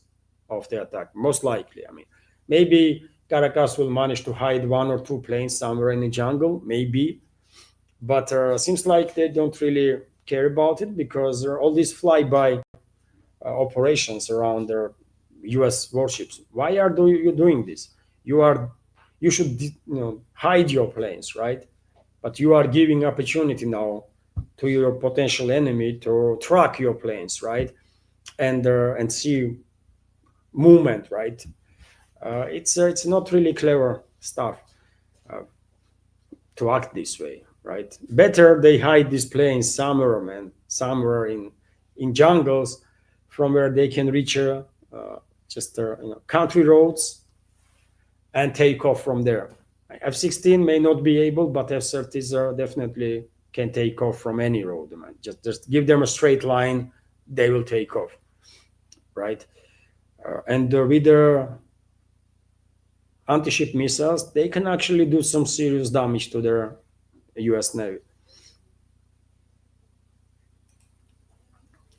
of the attack, most likely. I mean, maybe Caracas will manage to hide one or two planes somewhere in the jungle, maybe, but seems like they don't really care about it because there are all these flyby operations around their U.S. warships. Why are you doing this? You should hide your planes, right? But you are giving opportunity now to your potential enemy to track your planes, right? And see movement, right? It's not really clever stuff to act this way, right? Better they hide these planes somewhere, man, somewhere in jungles, from where they can reach just country roads and take off from there. F-16 may not be able, but F-30s definitely can take off from any road, man. Just give them a straight line, they will take off, right? And with the anti-ship missiles, they can actually do some serious damage to their U.S. Navy.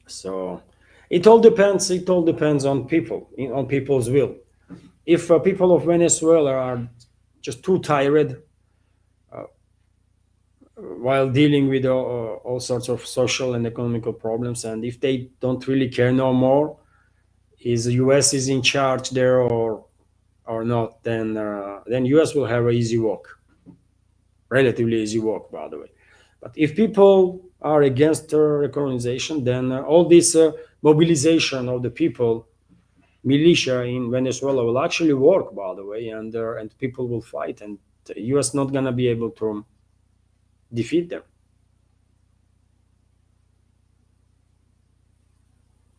So it all depends. It all depends on people, on people's will. If people of Venezuela are just too tired while dealing with all sorts of social and economical problems, and if they don't really care no more, is the U.S. is in charge there or not, then U.S. will have an easy walk, relatively easy walk, by the way. But if people are against recolonization, then all this mobilization of the people, militia in Venezuela will actually work, by the way, and people will fight, and the U.S. not gonna be able to defeat them.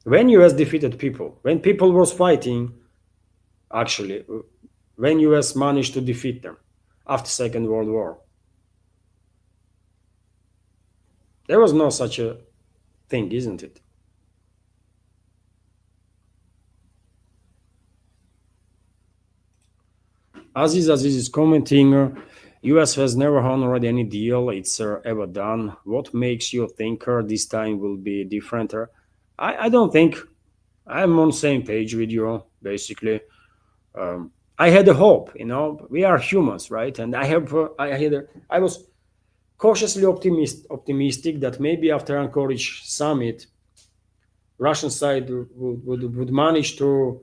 When U.S. defeated people, when people was fighting, actually, when U.S. managed to defeat them after Second World War, there was no such a thing, isn't it? Aziz is commenting, US has never honored any deal it's ever done. What makes you think this time will be different? I don't think I'm on the same page with you, basically. I had a hope, we are humans, right? And I was cautiously optimistic that maybe after Anchorage summit, Russian side would manage to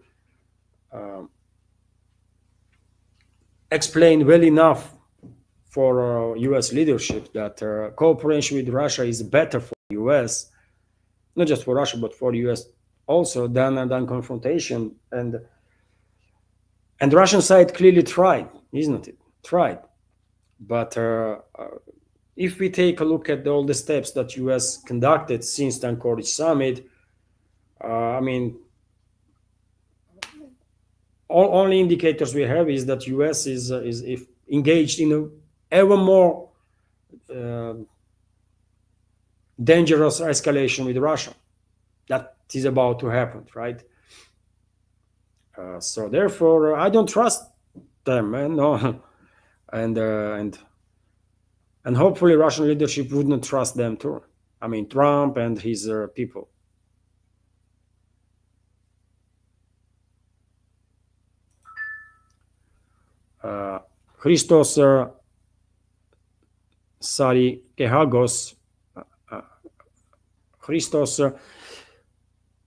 explain well enough for U.S. leadership that cooperation with Russia is better for U.S., not just for Russia but for U.S. also than confrontation. And Russian side clearly tried, isn't it? Tried, but if we take a look at all the steps that U.S. conducted since the Anchorage summit, I mean, only indicators we have is that U.S. is if engaged in a ever more uh, dangerous escalation with Russia. That is about to happen, right? So therefore, I don't trust them, man. No, and And hopefully Russian leadership would not trust them too. I mean, Trump and his people. Christos Sarikehagos, Christos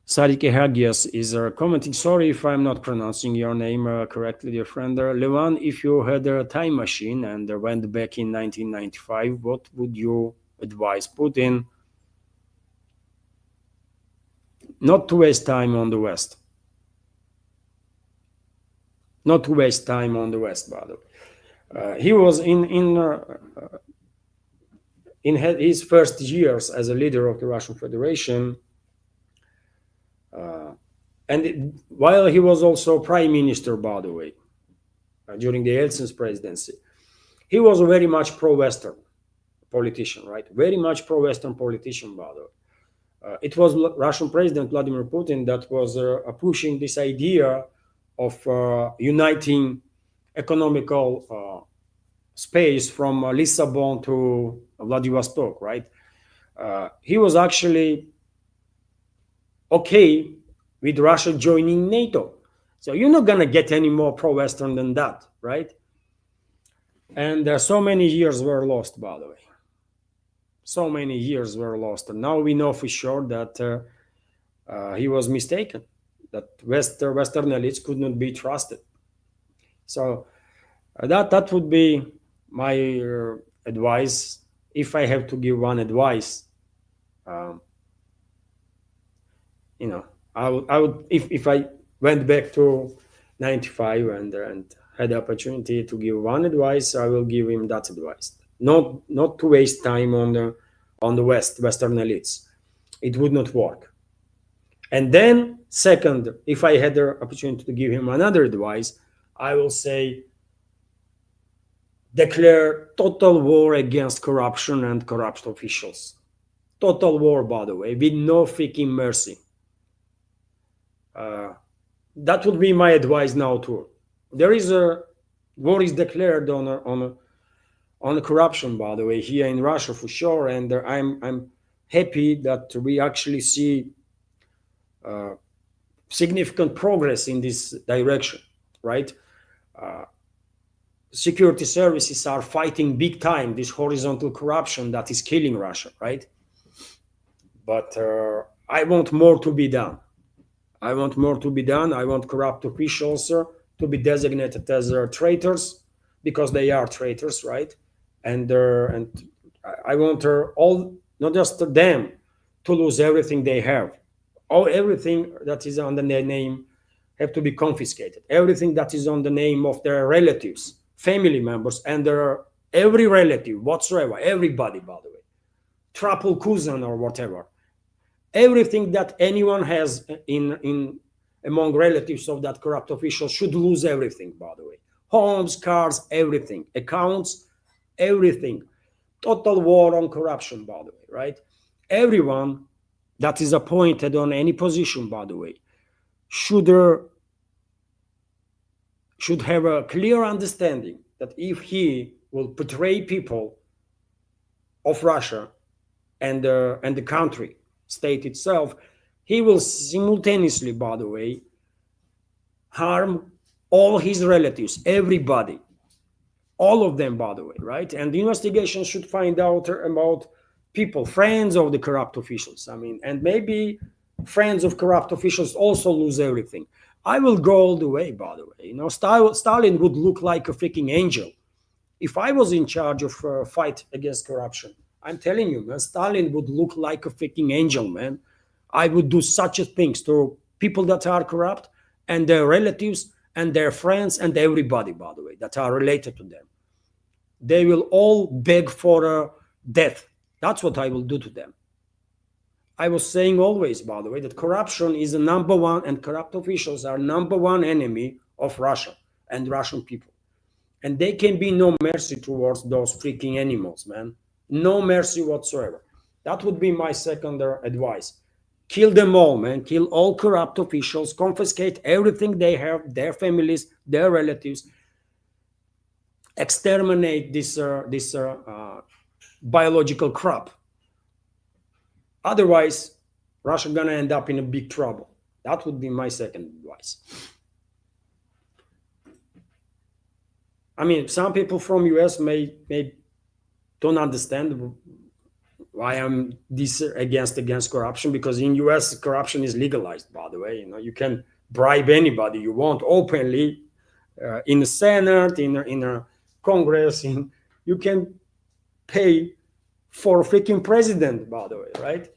Sarikehagias is commenting, sorry if I'm not pronouncing your name correctly, dear friend. Levan, if you had a time machine and went back in 1995, what would you advise Putin? Not to waste time on the West. Not to waste time on the West, by the way. He was in his first years as a leader of the Russian Federation, while he was also prime minister, by the way, during the Yeltsin's presidency, he was a very much pro-Western politician, right? Very much pro-Western politician, by the way. It was Russian President Vladimir Putin that was pushing this idea of uniting economical space from Lisbon to Vladivostok, right? He was actually okay with Russia joining NATO. So you're not going to get any more pro-Western than that, right? And so many years were lost, by the way. So many years were lost. And now we know for sure that he was mistaken, that Western elites could not be trusted. So that would be my advice. If I have to give one advice, I would if I went back to 95 and had the opportunity to give one advice, I will give him that advice. Not to waste time on the Western elites. It would not work. And then second, if I had the opportunity to give him another advice, I will say declare total war against corruption and corrupt officials. Total war, by the way, with no freaking mercy. That would be my advice now too. There is a war is declared on corruption, by the way, here in Russia for sure, and I'm happy that we actually see significant progress in this direction, right? Security services are fighting big time this horizontal corruption that is killing Russia, right? But I want more to be done. I want more to be done. I want corrupt officials to be designated as traitors, because they are traitors, right? And I want all, not just them, to lose everything they have. Everything that is under their name have to be confiscated. Everything that is on the name of their relatives, family members, and every relative whatsoever, everybody, by the way, triple cousin or whatever. Everything that anyone has in among relatives of that corrupt official should lose everything, by the way. Homes, cars, everything. Accounts, everything. Total war on corruption, by the way, right? Everyone that is appointed on any position, by the way, should have a clear understanding that if he will betray people of Russia and the country, state itself, he will simultaneously, by the way, harm all his relatives, everybody, all of them, by the way, right? And the investigation should find out about people, friends of the corrupt officials. I mean, and maybe friends of corrupt officials also lose everything. I will go all the way, by the way. Stalin would look like a freaking angel if I was in charge of fight against corruption. I'm telling you, man, Stalin would look like a freaking angel, man. I would do such a things to people that are corrupt and their relatives and their friends and everybody, by the way, that are related to them. They will all beg for death. That's what I will do to them. I was saying always, by the way, that corruption is the number one, and corrupt officials are number one enemy of Russia and Russian people. And there can be no mercy towards those freaking animals, man. No mercy whatsoever. That would be my second advice. Kill them all, man. Kill all corrupt officials. Confiscate everything they have, their families, their relatives. Exterminate this biological crop. Otherwise, Russia gonna end up in a big trouble. That would be my second advice. I mean, some people from US may don't understand why I'm this against corruption, because in US corruption is legalized, by the way. You know, you can bribe anybody you want openly, in the Senate, in a Congress, you can pay for a freaking president, by the way, right?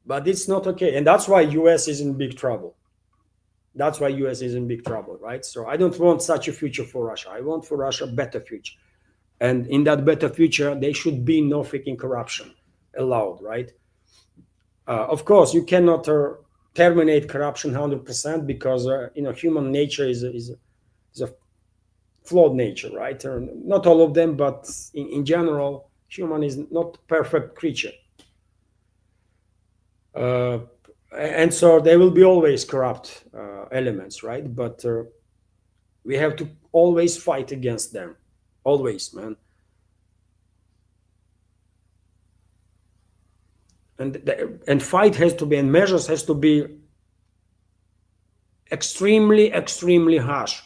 But it's not okay, and that's why US is in big trouble. That's why US is in big trouble, right? So I don't want such a future for Russia. I want for Russia a better future. And in that better future, there should be no freaking corruption allowed, right? Of course, you cannot terminate corruption 100%, because human nature is a flawed nature, right? Not all of them, but in general, human is not perfect creature. And so there will be always corrupt elements, right? But we have to always fight against them, always, man. And fight has to be, and measures has to be extremely harsh.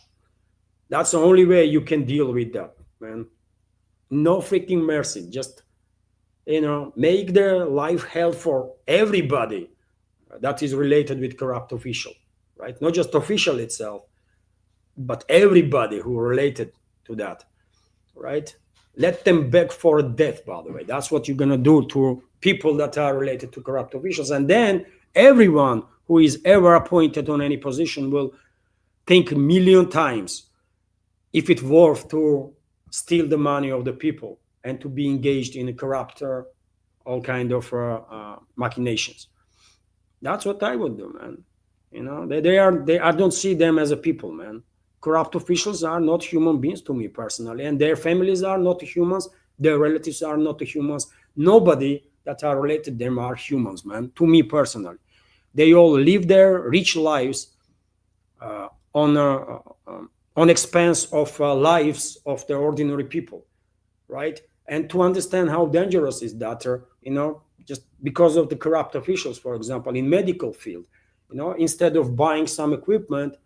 That's the only way you can deal with that, man. No freaking mercy. Just make their life hell for everybody that is related with corrupt official, right? Not just official itself, but everybody who related to that, right? Let them beg for death, by the way. That's what you're gonna do to people that are related to corrupt officials. And then everyone who is ever appointed on any position will think a million times if it's worth to steal the money of the people and to be engaged in a corrupt all kind of machinations. That's what I would do, man. I don't see them as a people, man. Corrupt officials are not human beings to me personally, and their families are not humans. Their relatives are not humans. Nobody that are related to them are humans, man. To me personally, they all live their rich lives on expense of lives of the ordinary people, right? And to understand how dangerous is that, just because of the corrupt officials, for example, in medical field, instead of buying some equipment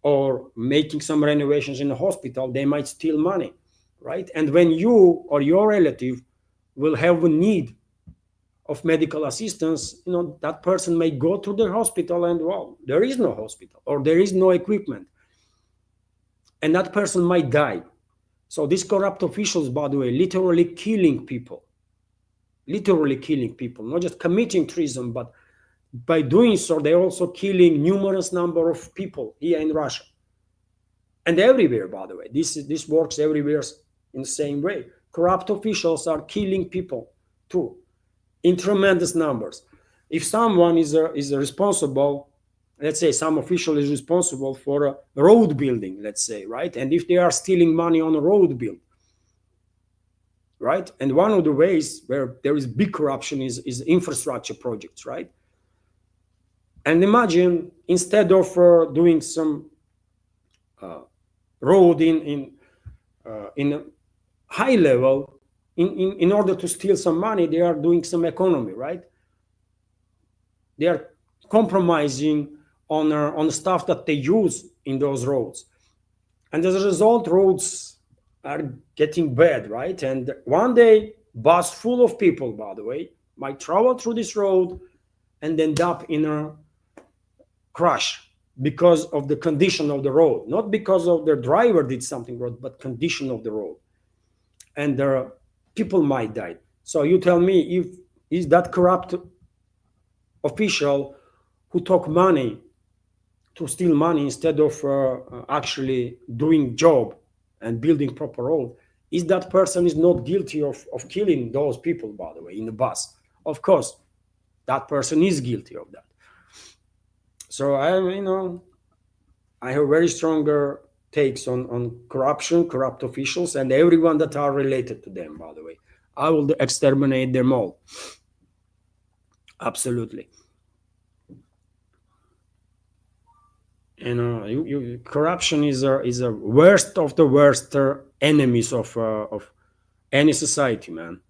or making some renovations in the hospital, they might steal money, right? And when you or your relative will have a need of medical assistance, that person may go to the hospital and, well, there is no hospital or there is no equipment, and that person might die. So these corrupt officials, by the way, literally killing people, not just committing treason, but by doing so, they're also killing numerous number of people here in Russia and everywhere, by the way. This works everywhere in the same way. Corrupt officials are killing people too, in tremendous numbers. If someone is responsible, let's say some official is responsible for a road building, let's say, right? And if they are stealing money on a road build, right? And one of the ways where there is big corruption is infrastructure projects, right? And imagine, instead of doing some road in a high level, in order to steal some money, they are doing some economy, right? They are compromising on stuff that they use in those roads, and as a result, roads are getting bad, right? And one day, bus full of people, by the way, might travel through this road and end up in a crash because of the condition of the road, not because of the driver did something wrong, but condition of the road, and people might die. So you tell me, if is that corrupt official who took money to steal money instead of actually doing job and building proper road, is that person is not guilty of killing those people, by the way, in the bus? Of course, that person is guilty of that. So I have very stronger takes on corruption, corrupt officials, and everyone that are related to them, by the way. I will exterminate them all. Absolutely. Corruption is a worst of the worst enemies of any society, man.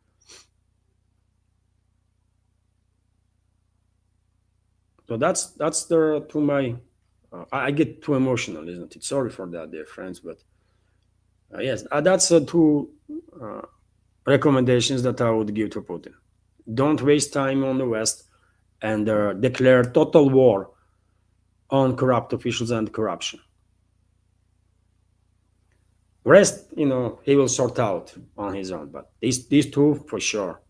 So that's the to my. I get too emotional, isn't it? Sorry for that, dear friends, but yes, that's two uh, recommendations that I would give to Putin. Don't waste time on the West and declare total war on corrupt officials and corruption. Rest, he will sort out on his own. But these two for sure.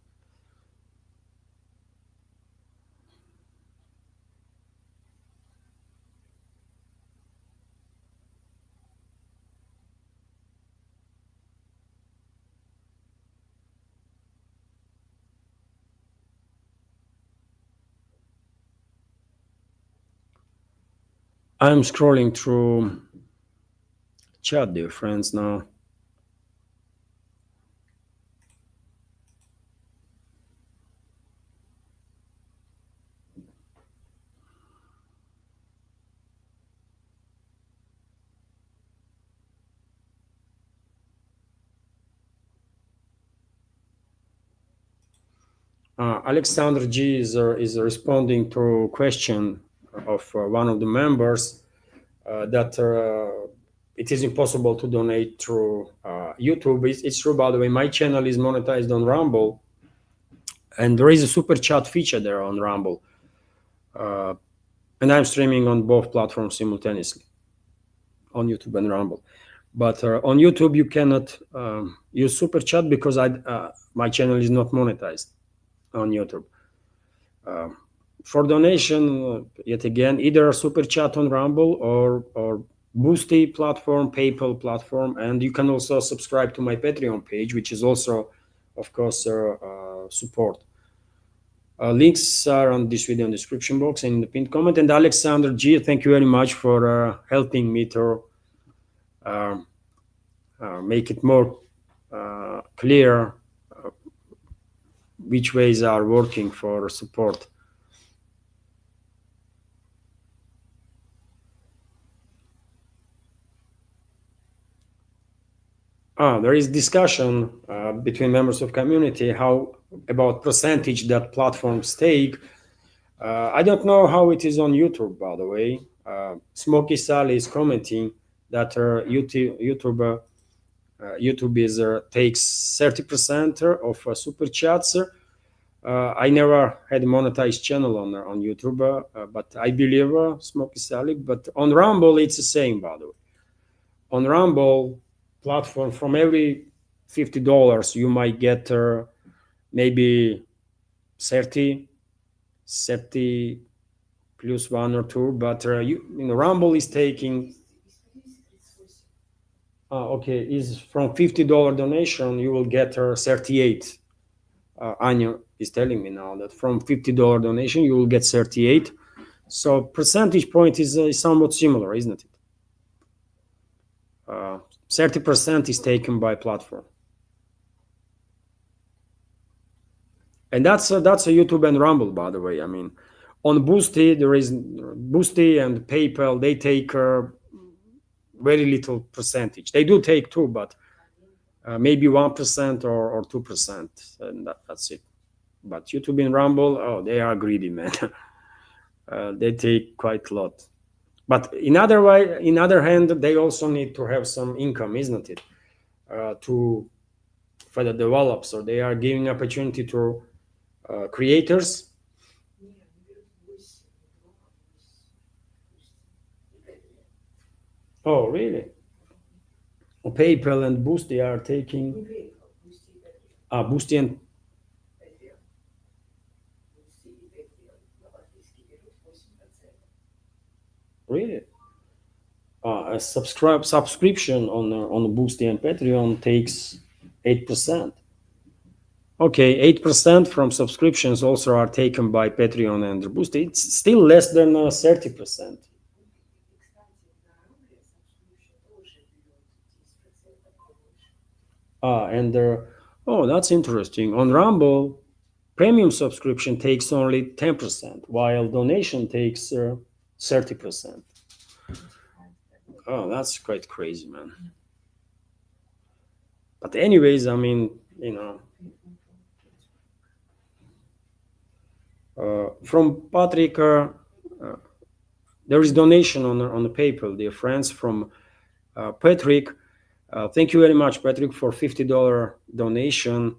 I'm scrolling through chat, dear friends. Now, Alexander G is responding to a question of one of the members that it is impossible to donate through YouTube. It's true, by the way. My channel is monetized on Rumble, and there is a super chat feature there on Rumble, and I'm streaming on both platforms simultaneously, on YouTube and Rumble. But on YouTube, you cannot use super chat because my channel is not monetized on YouTube. For donation, yet again, either super chat on Rumble or Boosty platform, PayPal platform, and you can also subscribe to my Patreon page, which is also, of course, support. Links are on this video in the description box and in the pinned comment. And Alexander G, thank you very much for helping me to uh, make it more clear which ways are working for support. There is discussion between members of community how about percentage that platforms take. I don't know how it is on YouTube, by the way. Smoky Sally is commenting that YouTube is takes 30% of super chats. I never had a monetized channel on YouTube, but I believe Smoky Sally. But on Rumble, it's the same, by the way. On Rumble platform, from every $50, you might get maybe 30, 30 plus one or two. But Rumble is taking. Okay, is from $50 donation, you will get 38. Anya is telling me now that from $50 donation, you will get 38. So percentage point is somewhat similar, isn't it? 30% is taken by platform. And that's a YouTube and Rumble, by the way. I mean, on Boosty, there is Boosty and PayPal, they take very little percentage. They do take two, but maybe 1% or 2%, and that's it. But YouTube and Rumble, oh, they are greedy, man. They take quite a lot. But in other hand, they also need to have some income, isn't it? To further develop. So they are giving opportunity to creators. Oh, really? PayPal and Boosty are taking. Boosty and really. A subscription on Boosty and Patreon takes 8%. Okay, 8% from subscriptions also are taken by Patreon and Boosty. It's still less than 30%. And oh, that's interesting. On Rumble, premium subscription takes only 10%, while donation takes 30%. Oh, that's quite crazy, man. But anyways, I mean, from Patrick, There is donation on the PayPal, dear friends, from Patrick. Thank you very much, Patrick, for $50 donation.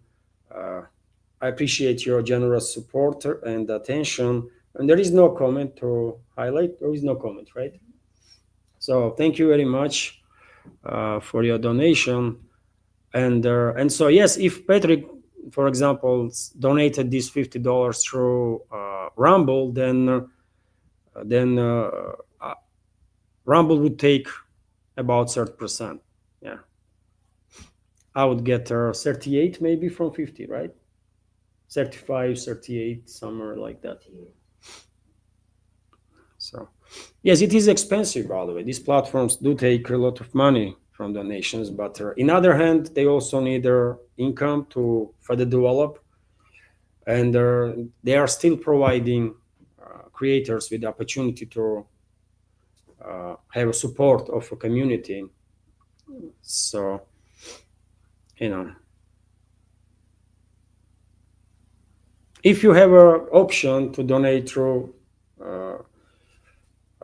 I appreciate your generous support and attention. And there is no comment to highlight. There is no comment, right? So thank you very much for your donation. And so yes, if Patrick, for example, donated this $50 through Rumble, then Rumble would take about 30%. Yeah, I would get 38 maybe from 50, right? 35, 38, somewhere like that. So yes, it is expensive, by the way. These platforms do take a lot of money from donations, but in other hand, they also need their income to further develop, and they are still providing creators with the opportunity to have a support of a community. So, you know, if you have an option to donate through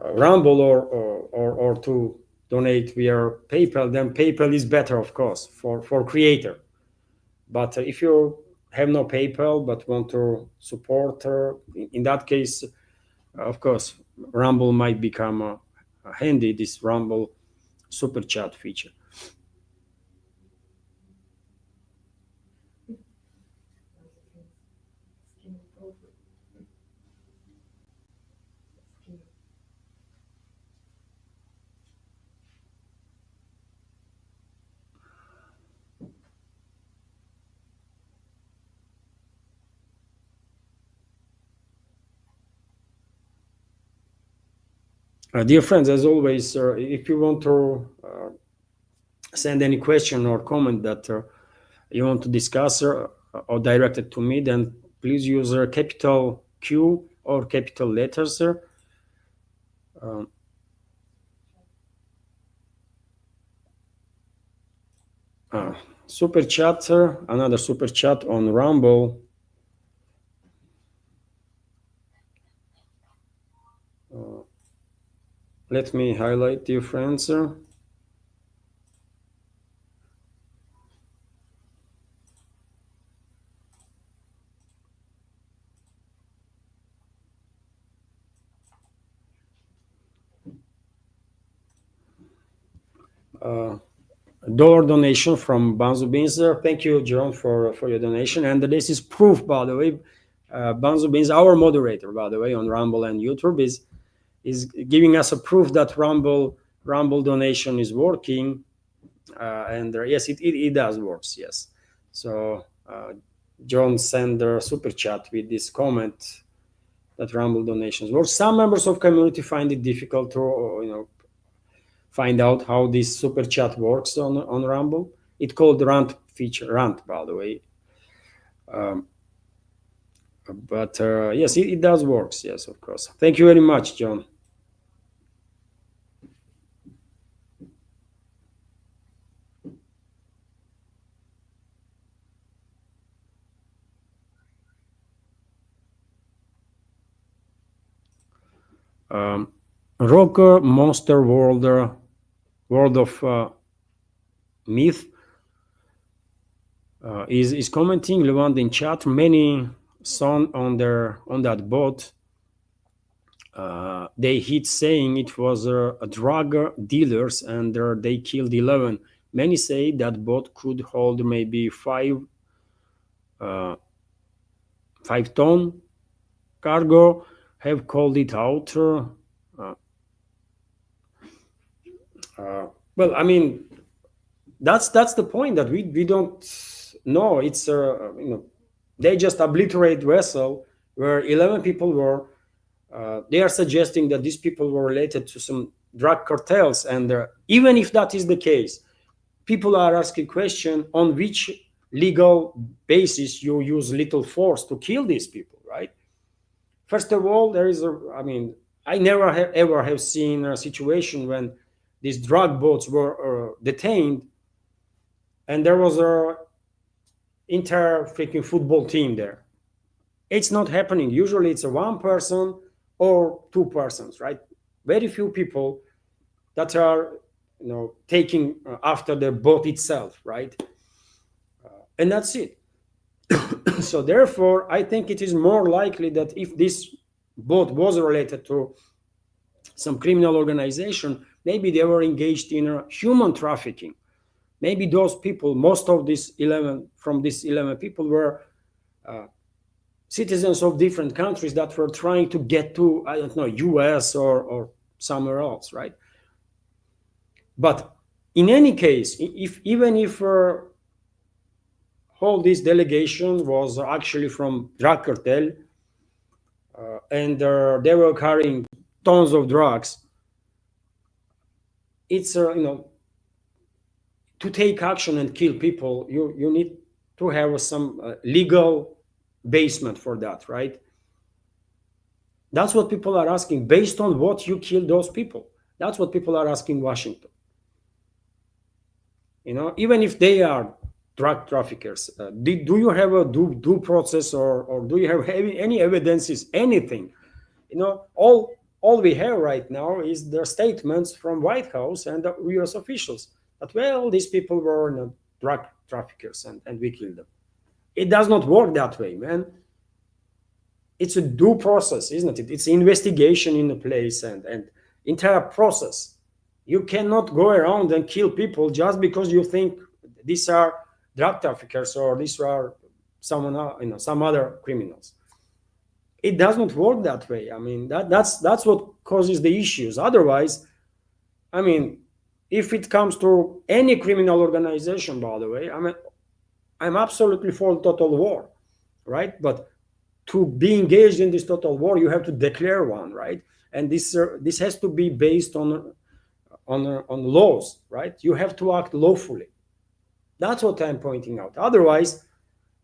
Rumble or to donate via PayPal, then PayPal is better, of course, for creator. But if you have no PayPal but want to support, in that case, of course, Rumble might become handy, this Rumble super chat feature. Dear friends, as always, if you want to send any question or comment that you want to discuss or direct it to me, then please use capital Q or capital letters. Super chat, another super chat on Rumble. Let me highlight, dear friends. Dollar donation from Banzo Beans. Thank you, John, for your donation. And this is proof, by the way. Banzo Beans, our moderator, by the way, on Rumble and YouTube, is giving us a proof that Rumble donation is working. And yes, it does works. Yes. So John sent a super chat with this comment that Rumble donations work. Some members of community find it difficult to find out how this super chat works on Rumble. It's called rant feature, rant, by the way. But yes, it does works. Yes, of course. Thank you very much, John. Rocker Monster World of Myth is commenting. Levant in chat. Many son on that bot. They hit saying it was a drug dealers and they killed 11. Many say that bot could hold maybe 5-ton cargo. Have called it out. Well, I mean, that's the point, that we don't know. It's they just obliterate vessel where 11 people were. They are suggesting that these people were related to some drug cartels, and even if that is the case, people are asking question on which legal basis you use little force to kill these people, right? First of all, there is I never ever have seen a situation when these drug boats were detained and there was a entire freaking football team there. It's not happening. Usually it's a one person or two persons, right? very few people that are, taking after the bot itself, right? And that's it. So therefore, I think it is more likely that if this bot was related to some criminal organization, maybe they were engaged in human trafficking. Maybe those people, most of these 11 from these 11 people were citizens of different countries that were trying to get to, I don't know, US or somewhere else, right? But in any case, if even if all this delegation was actually from drug cartel, and they were carrying tons of drugs, it's to take action and kill people, you need to have some legal basement for that, right? That's what people are asking. Based on what you kill those people? That's what people are asking Washington. Even if they are drug traffickers, do you have a due process, or do you have any evidences, anything? All we have right now is the statements from White House and the US officials that, well, these people were drug traffickers and we killed them. It does not work that way, man. It's a due process, isn't it? It's investigation in the place and entire process. You cannot go around and kill people just because you think these are drug traffickers or these are some other criminals. It does not work that way. I mean, that's what causes the issues. Otherwise, I mean, if it comes to any criminal organization, by the way, I'm absolutely for total war, right? But to be engaged in this total war, you have to declare one, right? And this has to be based on laws, right? You have to act lawfully. That's what I'm pointing out. Otherwise,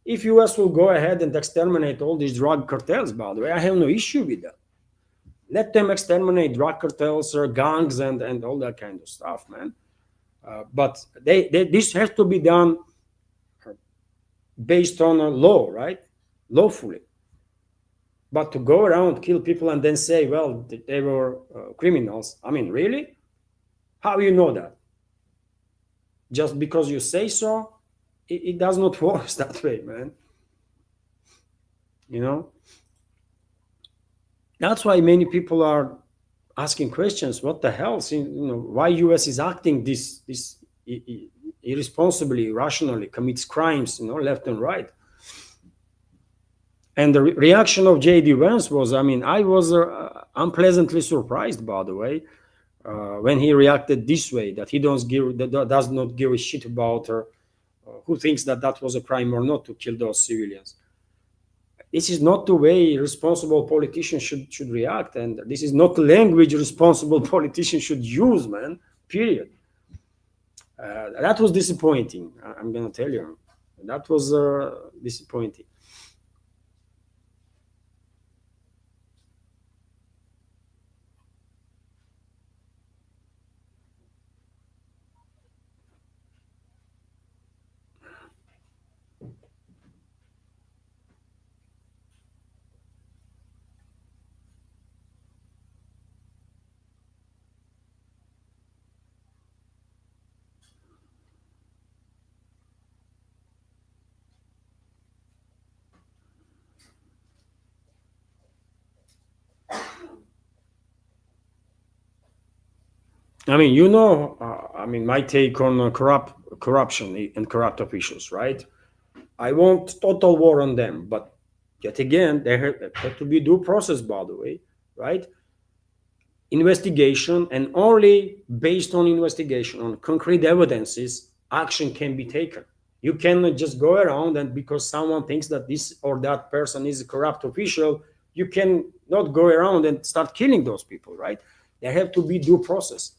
if US will go ahead and exterminate all these drug cartels, by the way, I have no issue with that. Let them exterminate drug cartels or gangs and all that kind of stuff, man. But this has to be done based on a law, right? Lawfully. But to go around, kill people, and then say, well, they were criminals. I mean, really? How you know that? Just because you say so? It does not work that way, man. That's why many people are asking questions. What the hell? Why US is acting this irresponsibly, irrationally, commits crimes, left and right. And the reaction of J.D. Vance was, I was unpleasantly surprised, by the way, when he reacted this way, that he does not give a shit about who thinks that was a crime or not to kill those civilians. This is not the way responsible politicians should react, and this is not the language responsible politicians should use, man, period. That was disappointing, I'm going to tell you. That was disappointing. My take on corruption and corrupt officials, right? I want total war on them, but yet again, there have to be due process, by the way, right? Investigation, and only based on investigation, on concrete evidences, action can be taken. You cannot just go around and because someone thinks that this or that person is a corrupt official, you can not go around and start killing those people, right? There have to be due process.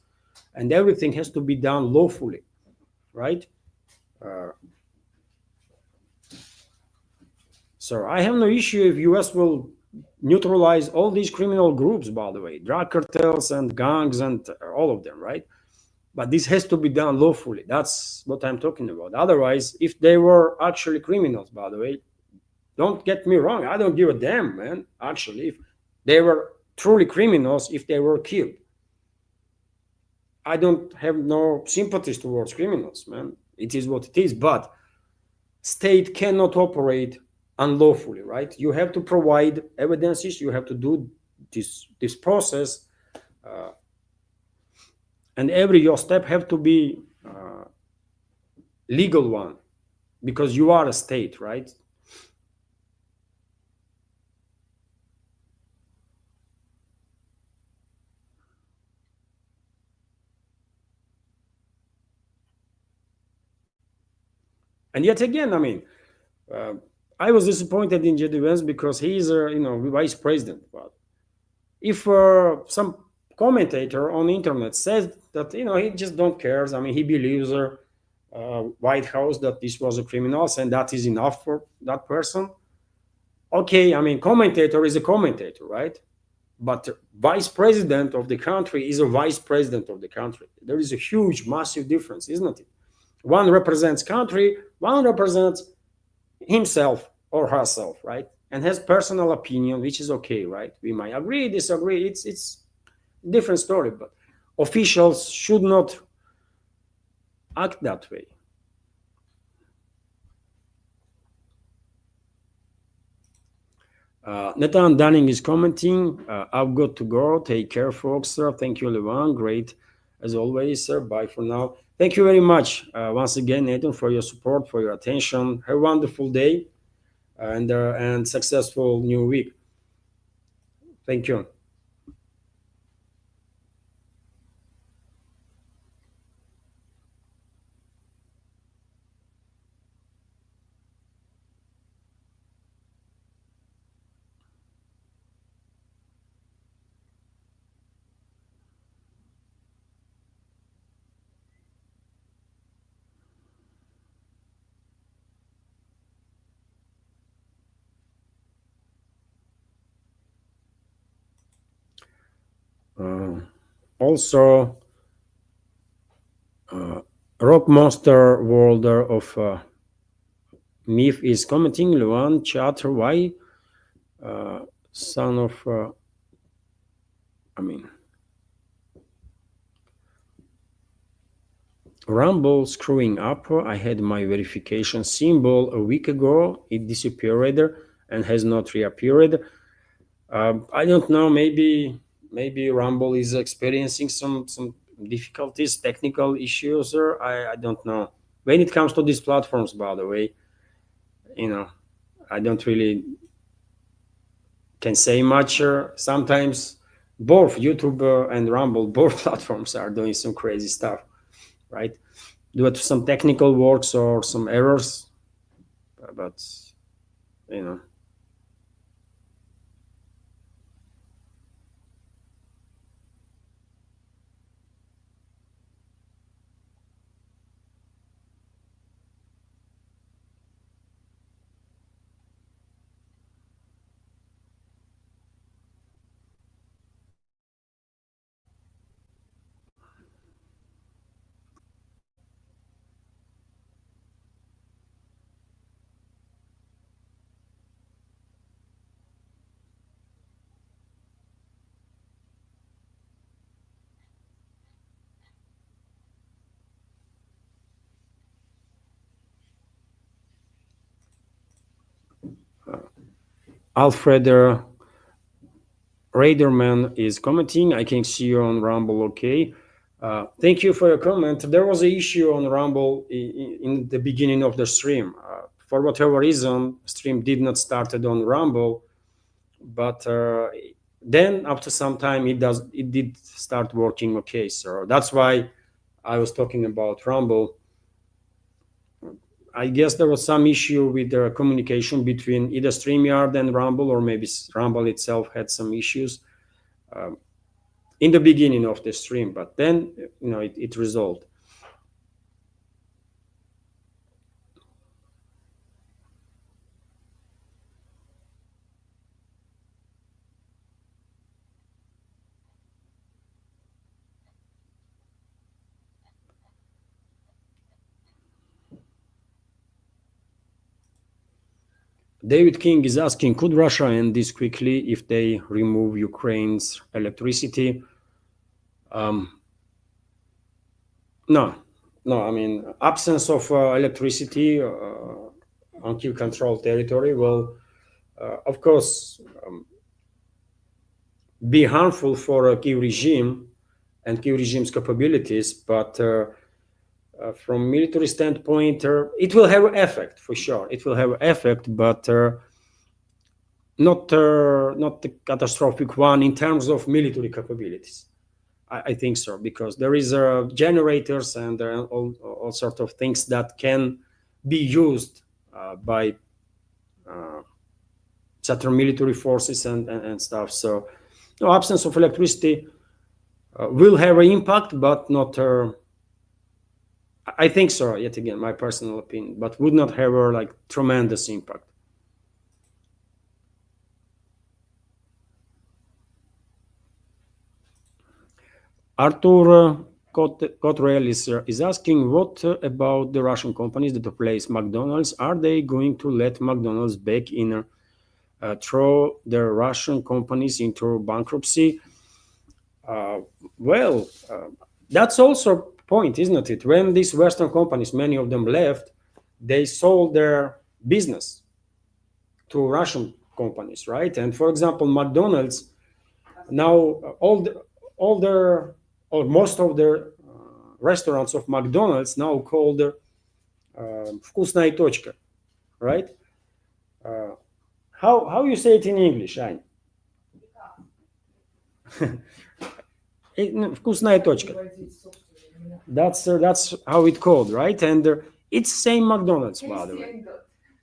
And everything has to be done lawfully, right? So I have no issue if US will neutralize all these criminal groups, by the way, drug cartels and gangs and all of them, right? But this has to be done lawfully. That's what I'm talking about. Otherwise, if they were actually criminals, by the way, don't get me wrong, I don't give a damn, man, actually, if they were truly criminals, if they were killed. I don't have no sympathies towards criminals, man. It is what it is. But state cannot operate unlawfully, right? You have to provide evidences. You have to do this process, and every your step have to be legal one, because you are a state, right? And yet again, I mean, uh, I was disappointed in JD Vance because he is a vice president. But if some commentator on the internet says that he just don't cares, I mean, he believes White House that this was a criminal and that is enough for that person. Okay, I mean, commentator is a commentator, right? But vice president of the country is a vice president of the country. There is a huge, massive difference, isn't it? One represents country, one represents himself or herself, right? And has personal opinion, which is okay, right? We might agree, disagree. It's different story, but officials should not act that way. Nathan Dunning is commenting. I've got to go. Take care, folks. Thank you, Levan. Great as always, sir. Bye for now. Thank you very much once again, Nathan, for your support, for your attention. Have a wonderful day and successful new week. Thank you. Also, Rock Monster Worlder of Myth is commenting. Luan Chatter, why? Son of, I mean, Rumble screwing up. I had my verification symbol a week ago. It disappeared and has not reappeared. I don't know. Maybe Rumble is experiencing some difficulties, technical issues, or I don't know. When it comes to these platforms, by the way, you know, I don't really can say much. Sometimes both YouTube and Rumble, both platforms are doing some crazy stuff, right? Due to some technical works or some errors, but you know. Alfred Raiderman is commenting. I can see you on Rumble. Okay. Thank you for your comment. There was an issue on Rumble in the beginning of the stream. For whatever reason, stream did not started on Rumble, but then after some time it did start working. Okay, so that's why I was talking about Rumble. I guess there was some issue with the communication between either StreamYard and Rumble, or maybe Rumble itself had some issues in the beginning of the stream, but then it resolved. David King is asking, could Russia end this quickly if they remove Ukraine's electricity? No, no. I mean, absence of electricity on Kiev control territory will, of course, be harmful for a Kiev regime and Kiev regime's capabilities. But from military standpoint, it will have effect for sure. It will have effect, but not the catastrophic one in terms of military capabilities. I think so, because there is generators and all sort of things that can be used by certain military forces and stuff. So, no, absence of electricity will have an impact, but not. I think so. Yet again, my personal opinion, but would not have a like tremendous impact. Arthur Cottrell is asking, what about the Russian companies that replace McDonald's? Are they going to let McDonald's back in, throw the Russian companies into bankruptcy? Uh, well, that's also a point, isn't it? When these Western companies, many of them left, they sold their business to Russian companies, right? And for example, McDonald's now all their or most of their restaurants of McDonald's now called "вкусная точка," right? Uh, how you say it in English, Ань? "Вкусная точка." That's how it called, right? And it's same McDonald's, by the way.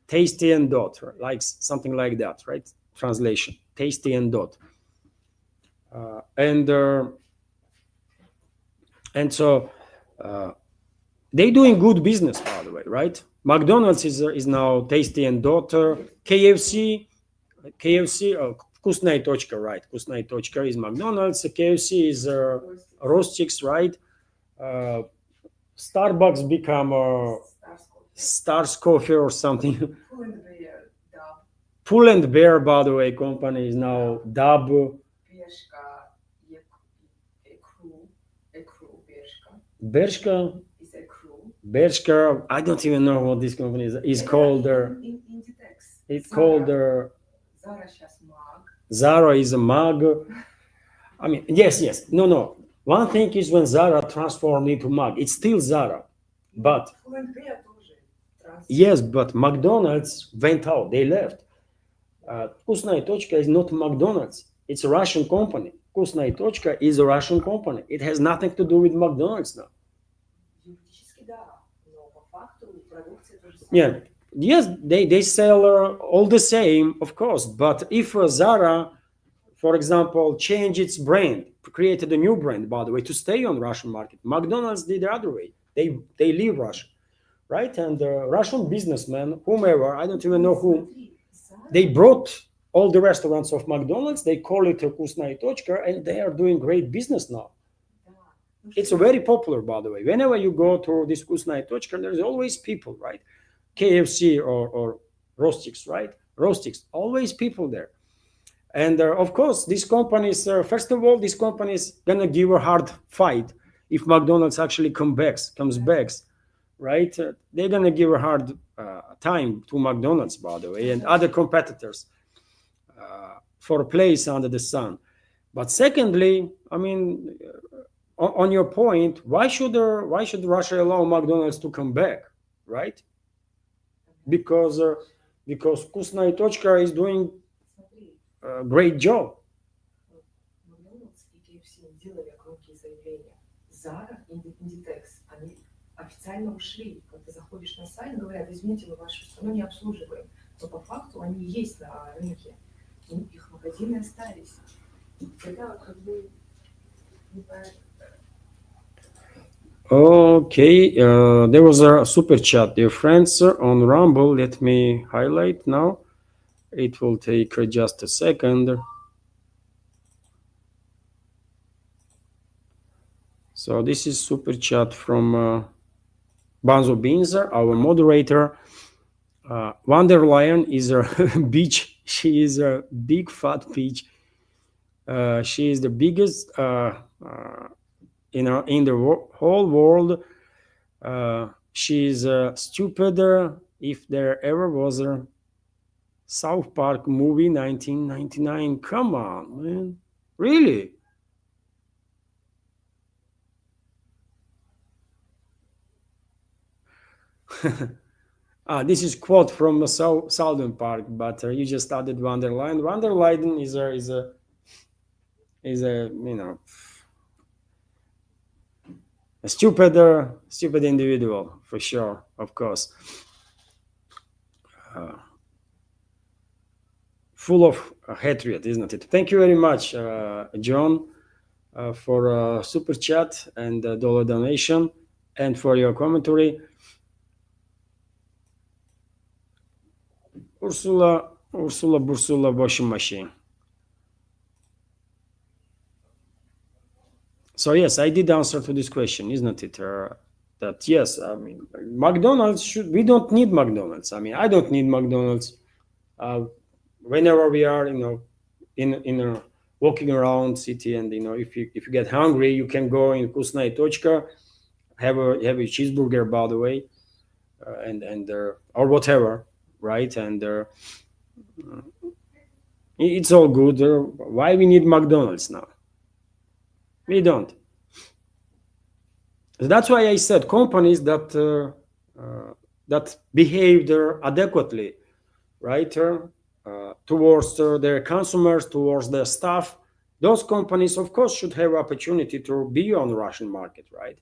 Tasty and dot, like something like that, right? Translation: tasty and dot. And so they doing good business, by the way, right? McDonald's is now tasty and dot. KFC, вкусная точка, right? Вкусная точка is McDonald's. KFC is Rostix, right? Starbucks become Stars Coffee or something. Pull and Bear, by the way, company is now Dub. Bershka. Bershka. I don't even know what this company is called. It's called. Zara is a mug. I mean, yes. No. One thing is when Zara transformed into mug, it's still Zara, but yes, but McDonald's went out. They left. Вкусная точка is not McDonald's. It's a Russian company. Вкусная точка is a Russian company. It has nothing to do with McDonald's now. Yeah. Yes, they sell all the same, of course. But if Zara, for example, changed its brand, created a new brand, by the way, to stay on Russian market, McDonald's did the other way. They leave Russia, right? And Russian businessmen, whomever, I don't even know who, they brought all the restaurants of McDonald's. They call it "вкусная точка," and they are doing great business now. It's very popular, by the way. Whenever you go to this "вкусная точка," there's always people, right? KFC or Rostix, right? Rostix, always people there. And of course, these companies, first of all, these companies gonna give a hard fight if McDonald's actually comes back, right? They're gonna give a hard time to McDonald's, by the way, and other competitors for a place under the sun. But secondly, I mean, on your point, why should Russia allow McDonald's to come back, right? Because "вкусная точка" is doing a great job. Официально ушли. Как ты заходишь на сайт, говорят, извините, мы вашу страну не обслуживаем. Но по факту они есть на рынке. Их магазины остались. Это как бы Okay, there was a super chat, dear friends, on Rumble. Let me highlight now. It will take just a second. So this is super chat from Banzo Beans, our moderator. Wonderlion is a beach. She is a big fat peach. She is the biggest in the whole world. She's stupider if there ever was a South Park movie 1999. Come on, man. Really? This is quote from a Southern Park, but you just added Wonderland. Wonderland is a a stupid individual for sure, of course, full of hatred, isn't it? Thank you very much, John, for super chat and dollar donation, and for your commentary. Ursula Bursula Boshimashi. So yes, I did answer to this question, isn't it? That yes, I mean McDonald's should. We don't need McDonald's. I mean, I don't need McDonald's. Whenever we are, in a walking around city, and if you get hungry, you can go in Kusnaya Tochka, have a cheeseburger, by the way, and or whatever, right? And it's all good. Why we need McDonald's now? We don't. That's why I said companies that behaved adequately, right, towards their consumers, towards their staff. Those companies, of course, should have opportunity to be on the Russian market, right?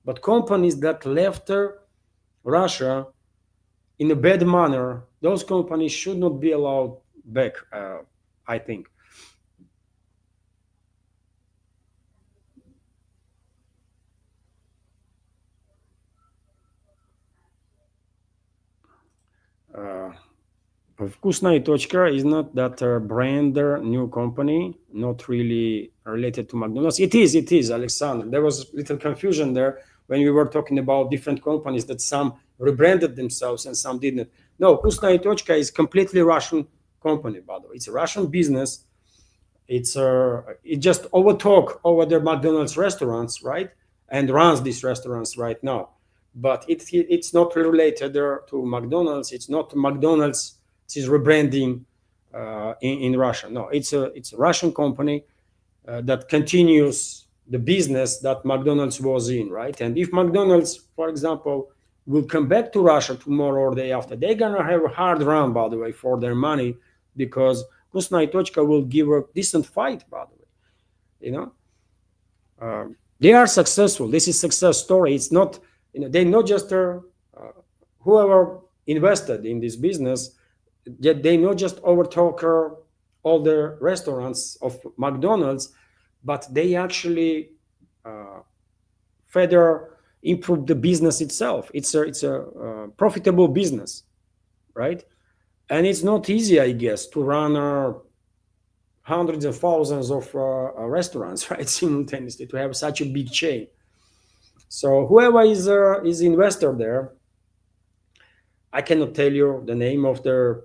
But companies that left Russia in a bad manner, those companies should not be allowed back, I think. Вкусная точка is not that brand new company, not really related to McDonald's. It is, Alexander. There was little confusion there when we were talking about different companies, that some rebranded themselves and some didn't. No, Вкусная точка is completely Russian company, by the way. It's a Russian business. It just overtook over their McDonald's restaurants, right? And runs these restaurants right now. But it's not related there to McDonald's. It's not McDonald's. It's rebranding in Russia. No, it's a Russian company that continues the business that McDonald's was in, right? And if McDonald's, for example, will come back to Russia tomorrow or day after, they're gonna have a hard run, by the way, for their money, because Kusnaya Tochka will give a decent fight, by the way. They are successful. This is success story. It's not, they're not just whoever invested in this business. They not just overtook all the restaurants of McDonald's, but they actually further improve the business itself. It's a profitable business, right? And it's not easy, I guess, to run hundreds of thousands of restaurants, right, simultaneously, to have such a big chain. So whoever is investor there, I cannot tell you the name of the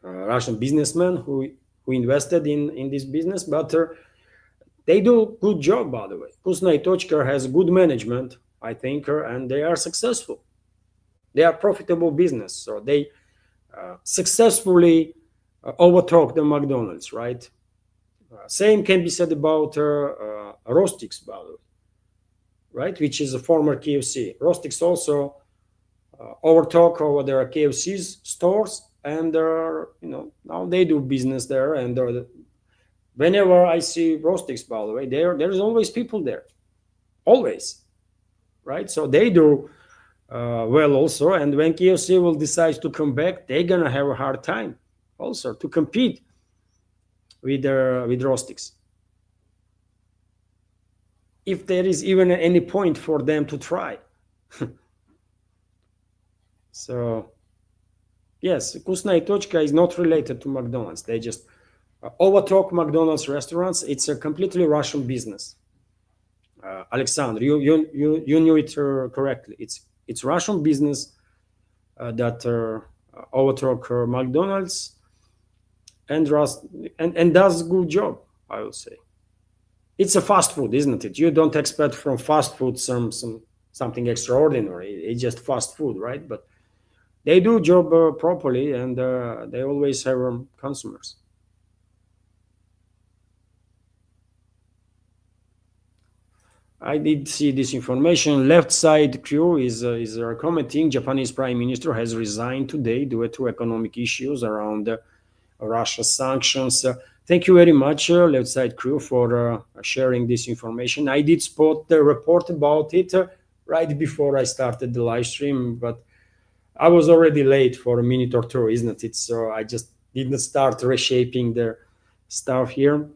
Russian businessman who invested in this business, but they do good job, by the way. Kusnaya Tochka has good management, I think, and they are successful. They are profitable business, so they successfully overtook the McDonald's, right? Same can be said about Rostix, by the way, right, which is a former KFC. Rostix also overtook over their KFC's stores, and now they do business there. And whenever I see Rostix, by the way, there's always people there, always, right? So they do well also. And when KFC will decide to come back, they're gonna have a hard time also to compete with Rostix, if there is even any point for them to try. So yes, Kusnaya Tochka is not related to McDonald's. They just overtook McDonald's restaurants. It's a completely Russian business. Alexander, you knew it correctly. It's Russian business that overtook McDonald's and does good job, I would say. It's a fast food, isn't it? You don't expect from fast food some something extraordinary. It's just fast food, right? But they do job properly, and they always have consumers. I did see this information. Left side crew is commenting. Japanese Prime Minister has resigned today due to economic issues around Russia sanctions. Thank you very much, Left Side Crew, for sharing this information. I did spot the report about it right before I started the live stream, but I was already late for a minute or two, isn't it? So I just didn't start reshaping the stuff here.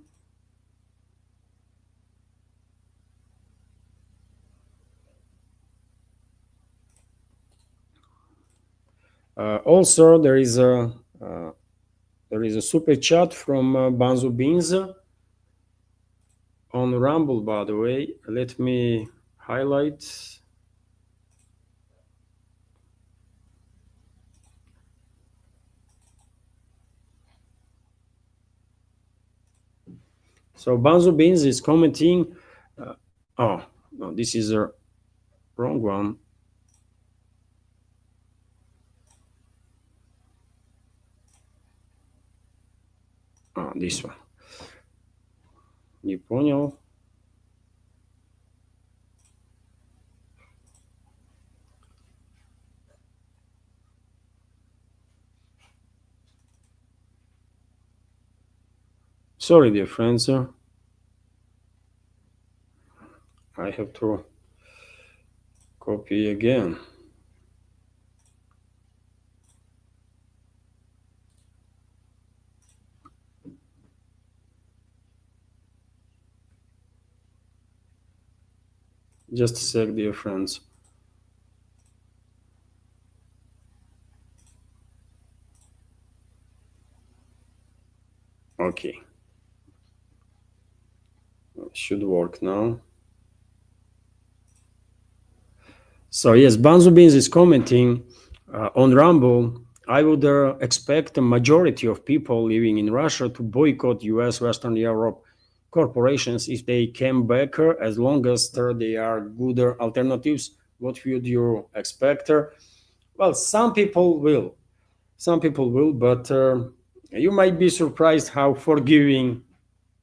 Also, there is a super chat from Banzo Beans on Rumble, by the way. Let me highlight. So Banzo Beans is commenting. Oh, no, this is a wrong one. Oh, this one. Не понял. Sorry, dear friends. I have to copy again. Just a sec, dear friends. Okay. Should work now. So yes, Banzo Beans is commenting on Rumble. I would expect a majority of people living in Russia to boycott US, Western Europe corporations if they came back, as long as they are good alternatives. What would you expect? Well, some people will. Some people will, but you might be surprised how forgiving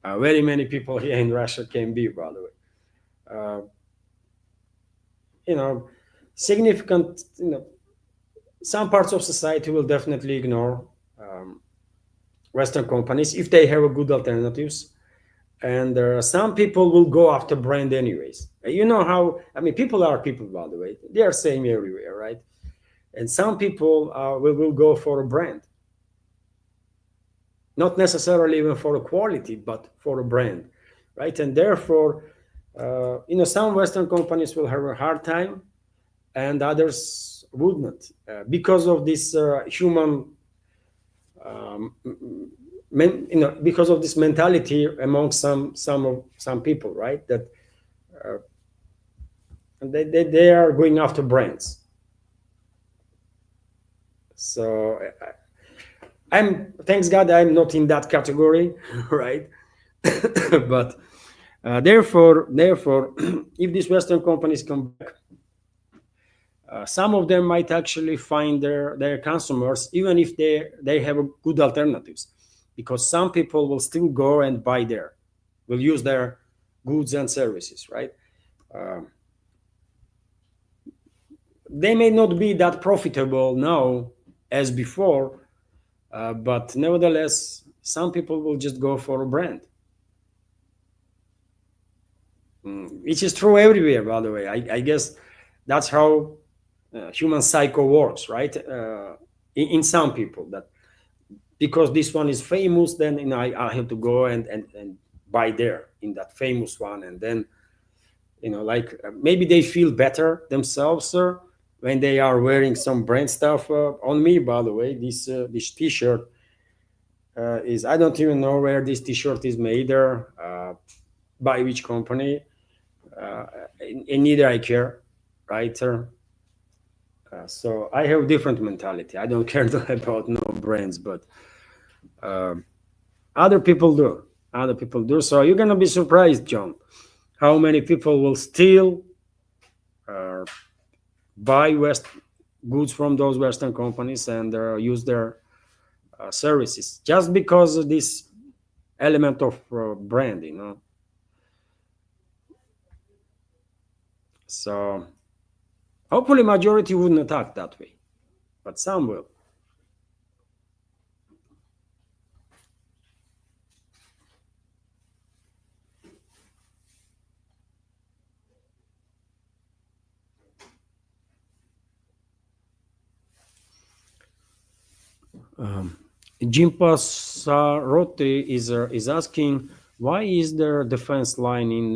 very many people here in Russia can be, by the way. Uh, you know, significant, some parts of society will definitely ignore Western companies if they have a good alternatives. And some people will go after brand anyways. You know how, I mean, people are people, by the way. They are same everywhere, right? And some people will go for a brand. Not necessarily even for a quality, but for a brand, right? And therefore, some Western companies will have a hard time and others would not because of this human because of this mentality among some people, right? That they are going after brands. So I'm, thanks God, I'm not in that category, right? But therefore, if these Western companies come back, some of them might actually find their consumers, even if they have good alternatives, because some people will still go and buy there, will use their goods and services, right? They may not be that profitable now as before, but nevertheless, some people will just go for a brand. Which is true everywhere, by the way. I guess that's how human psycho works, right? In some people, that because this one is famous, then I have to go and buy there in that famous one, and then like maybe they feel better themselves when they are wearing some brand stuff. On me, by the way, this T-shirt is, I don't even know where this T-shirt is made, by which company, and neither I care, right? So I have different mentality. I don't care about no brands, but other people do. Other people do. So you're gonna be surprised, John, how many people will still uh, buy goods from those Western companies and use their services just because of this element of brand, So hopefully majority wouldn't attack that way, but some will. Jimpas Rotti is asking, why is their defense line in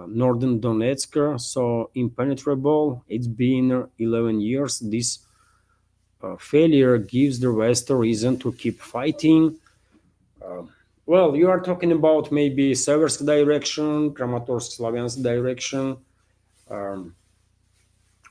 northern Donetsk so impenetrable? It's been 11 years. This failure gives the West a reason to keep fighting. Well, you are talking about maybe Seversk direction, Kramatorsk, Slavyansk direction. Um,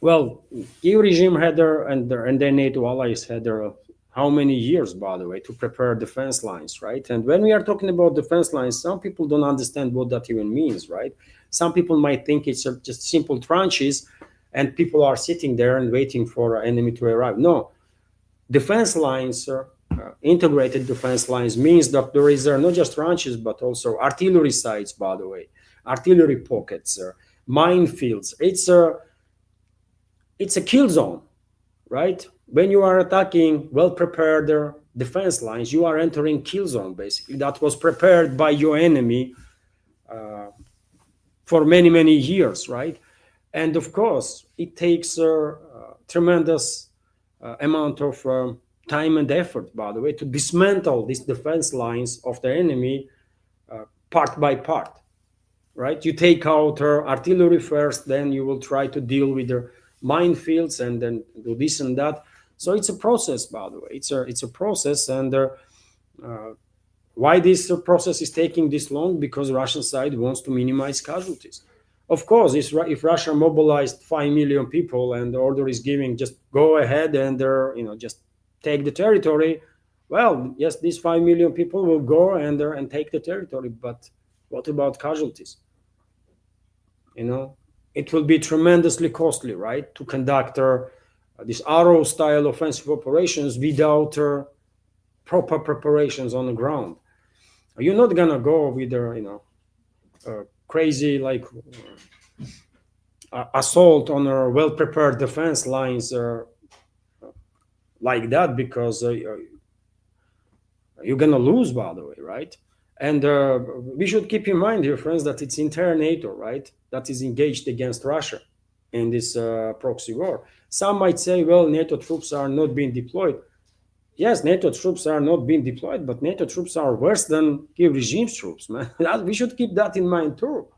well, Kiev regime had and their NATO allies had their how many years, by the way, to prepare defense lines, right? And when we are talking about defense lines, some people don't understand what that even means, right? Some people might think it's just simple trenches, and people are sitting there and waiting for an enemy to arrive. No, defense lines, integrated defense lines, means that there is not just trenches, but also artillery sites, by the way, artillery pockets, minefields. It's a kill zone, right? When you are attacking well-prepared defense lines, you are entering kill zone, basically, that was prepared by your enemy for many, many years, right? And of course, it takes a tremendous amount of time and effort, by the way, to dismantle these defense lines of the enemy part by part, right? You take out artillery first, then you will try to deal with the minefields and then do this and that. So it's a process, by the way. It's a process, and why this process is taking this long? Because Russian side wants to minimize casualties. Of course, if Russia mobilized 5 million people and the order is giving, just go ahead and just take the territory. Well, yes, these 5 million people will go and take the territory, but what about casualties? It will be tremendously costly, right, to conduct these arrow-style offensive operations without proper preparations on the ground. You're not gonna go with crazy like assault on a well-prepared defense lines like that, because you're gonna lose, by the way, right? And we should keep in mind, dear friends, that it's entire NATO, right, that is engaged against Russia in this proxy war. Some might say, well, NATO troops are not being deployed. Yes, NATO troops are not being deployed, but NATO troops are worse than Kiev regime's troops, man. We should keep that in mind too.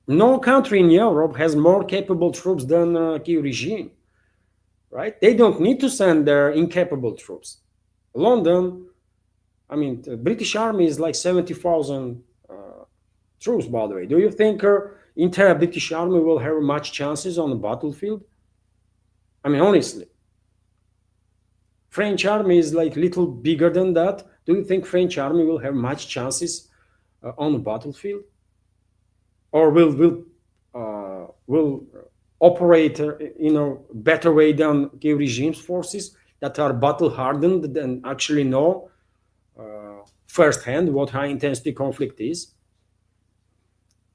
No country in Europe has more capable troops than Kiev regime, right? They don't need to send their incapable troops. London, I mean, the British Army is like 70,000 troops, by the way. Do you think entire British Army will have much chances on the battlefield? I mean, honestly. French Army is like little bigger than that. Do you think French Army will have much chances on the battlefield? Or will operate better way than Kiev regime's forces that are battle hardened and actually know firsthand what high intensity conflict is?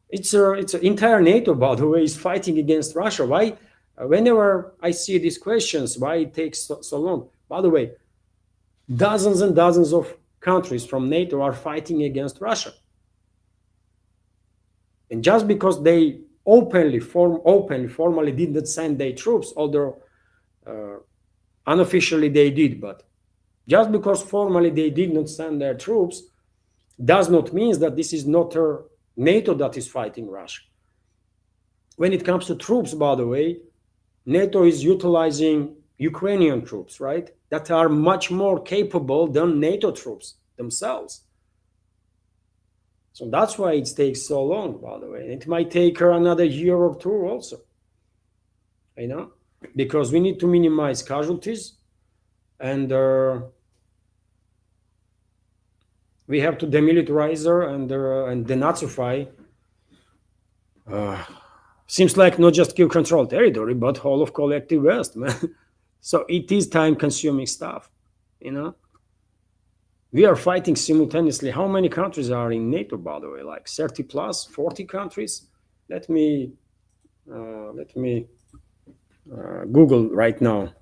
It's entire NATO, by the way, is fighting against Russia. Why? Whenever I see these questions, why it takes so long? By the way, dozens and dozens of countries from NATO are fighting against Russia. And just because they formally did not send their troops, although unofficially they did, but just because formally they did not send their troops does not mean that this is not NATO that is fighting Russia. When it comes to troops, by the way, NATO is utilizing Ukrainian troops, right, that are much more capable than NATO troops themselves. So that's why it takes so long, by the way. It might take her another year or two also, because we need to minimize casualties, and we have to demilitarize her and denazify Seems like not just Kiev controlled territory, but whole of collective West, man. So it is time-consuming stuff, you know. We are fighting simultaneously. How many countries are in NATO, by the way? Like 30 plus, 40 countries. Let me Google right now.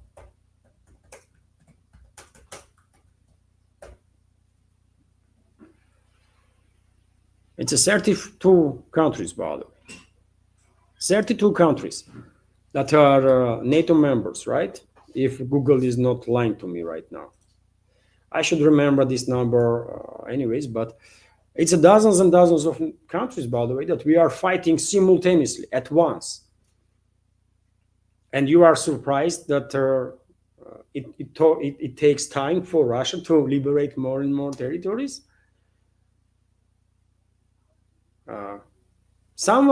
It's a 32 countries, by the way. 32 countries that are NATO members, right? If Google is not lying to me right now. I should remember this number anyways, but it's a dozens and dozens of countries, by the way, that we are fighting simultaneously at once. And you are surprised that it takes time for Russia to liberate more and more territories? Some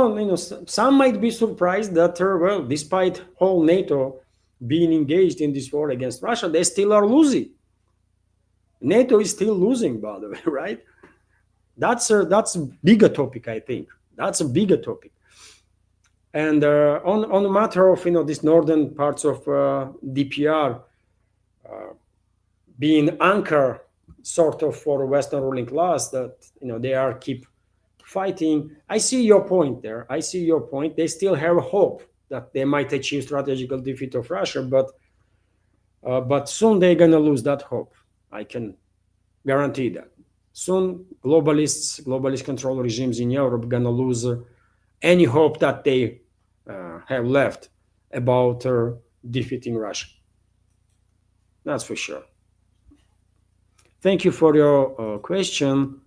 might be surprised that, well, despite whole NATO being engaged in this war against Russia, they still are losing. NATO is still losing, by the way, right? That's a bigger topic, I think. That's a bigger topic. And on the matter of these northern parts of DPR being anchor sort of for Western ruling class, that they are keep fighting. I see your point there. I see your point. They still have hope that they might achieve strategical defeat of Russia, but soon they're gonna lose that hope. I can guarantee that. Soon, globalist control regimes in Europe gonna lose any hope that they have left about defeating Russia. That's for sure. Thank you for your question.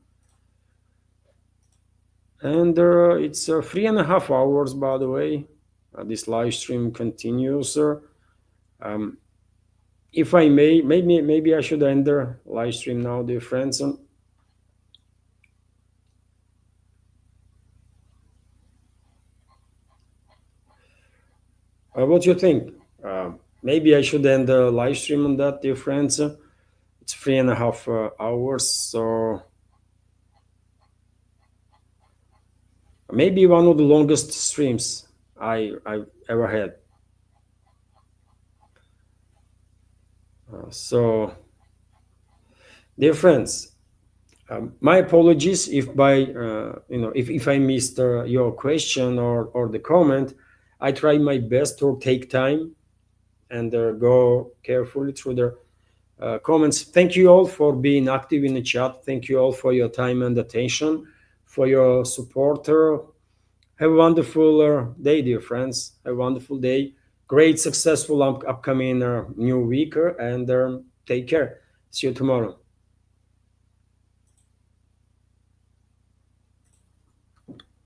And it's 3.5 hours, by the way. This live stream continues. If I may, maybe I should end the live stream now, dear friends. What do you think? Maybe I should end the live stream on that, dear friends. It's 3.5 hours, so maybe one of the longest streams I've ever had. So, dear friends, my apologies if if I missed your question or the comment. I try my best to take time and go carefully through the comments. Thank you all for being active in the chat. Thank you all for your time and attention, for your support. Have a wonderful day, dear friends. Have a wonderful day. Great, successful upcoming new week, and take care. See you tomorrow.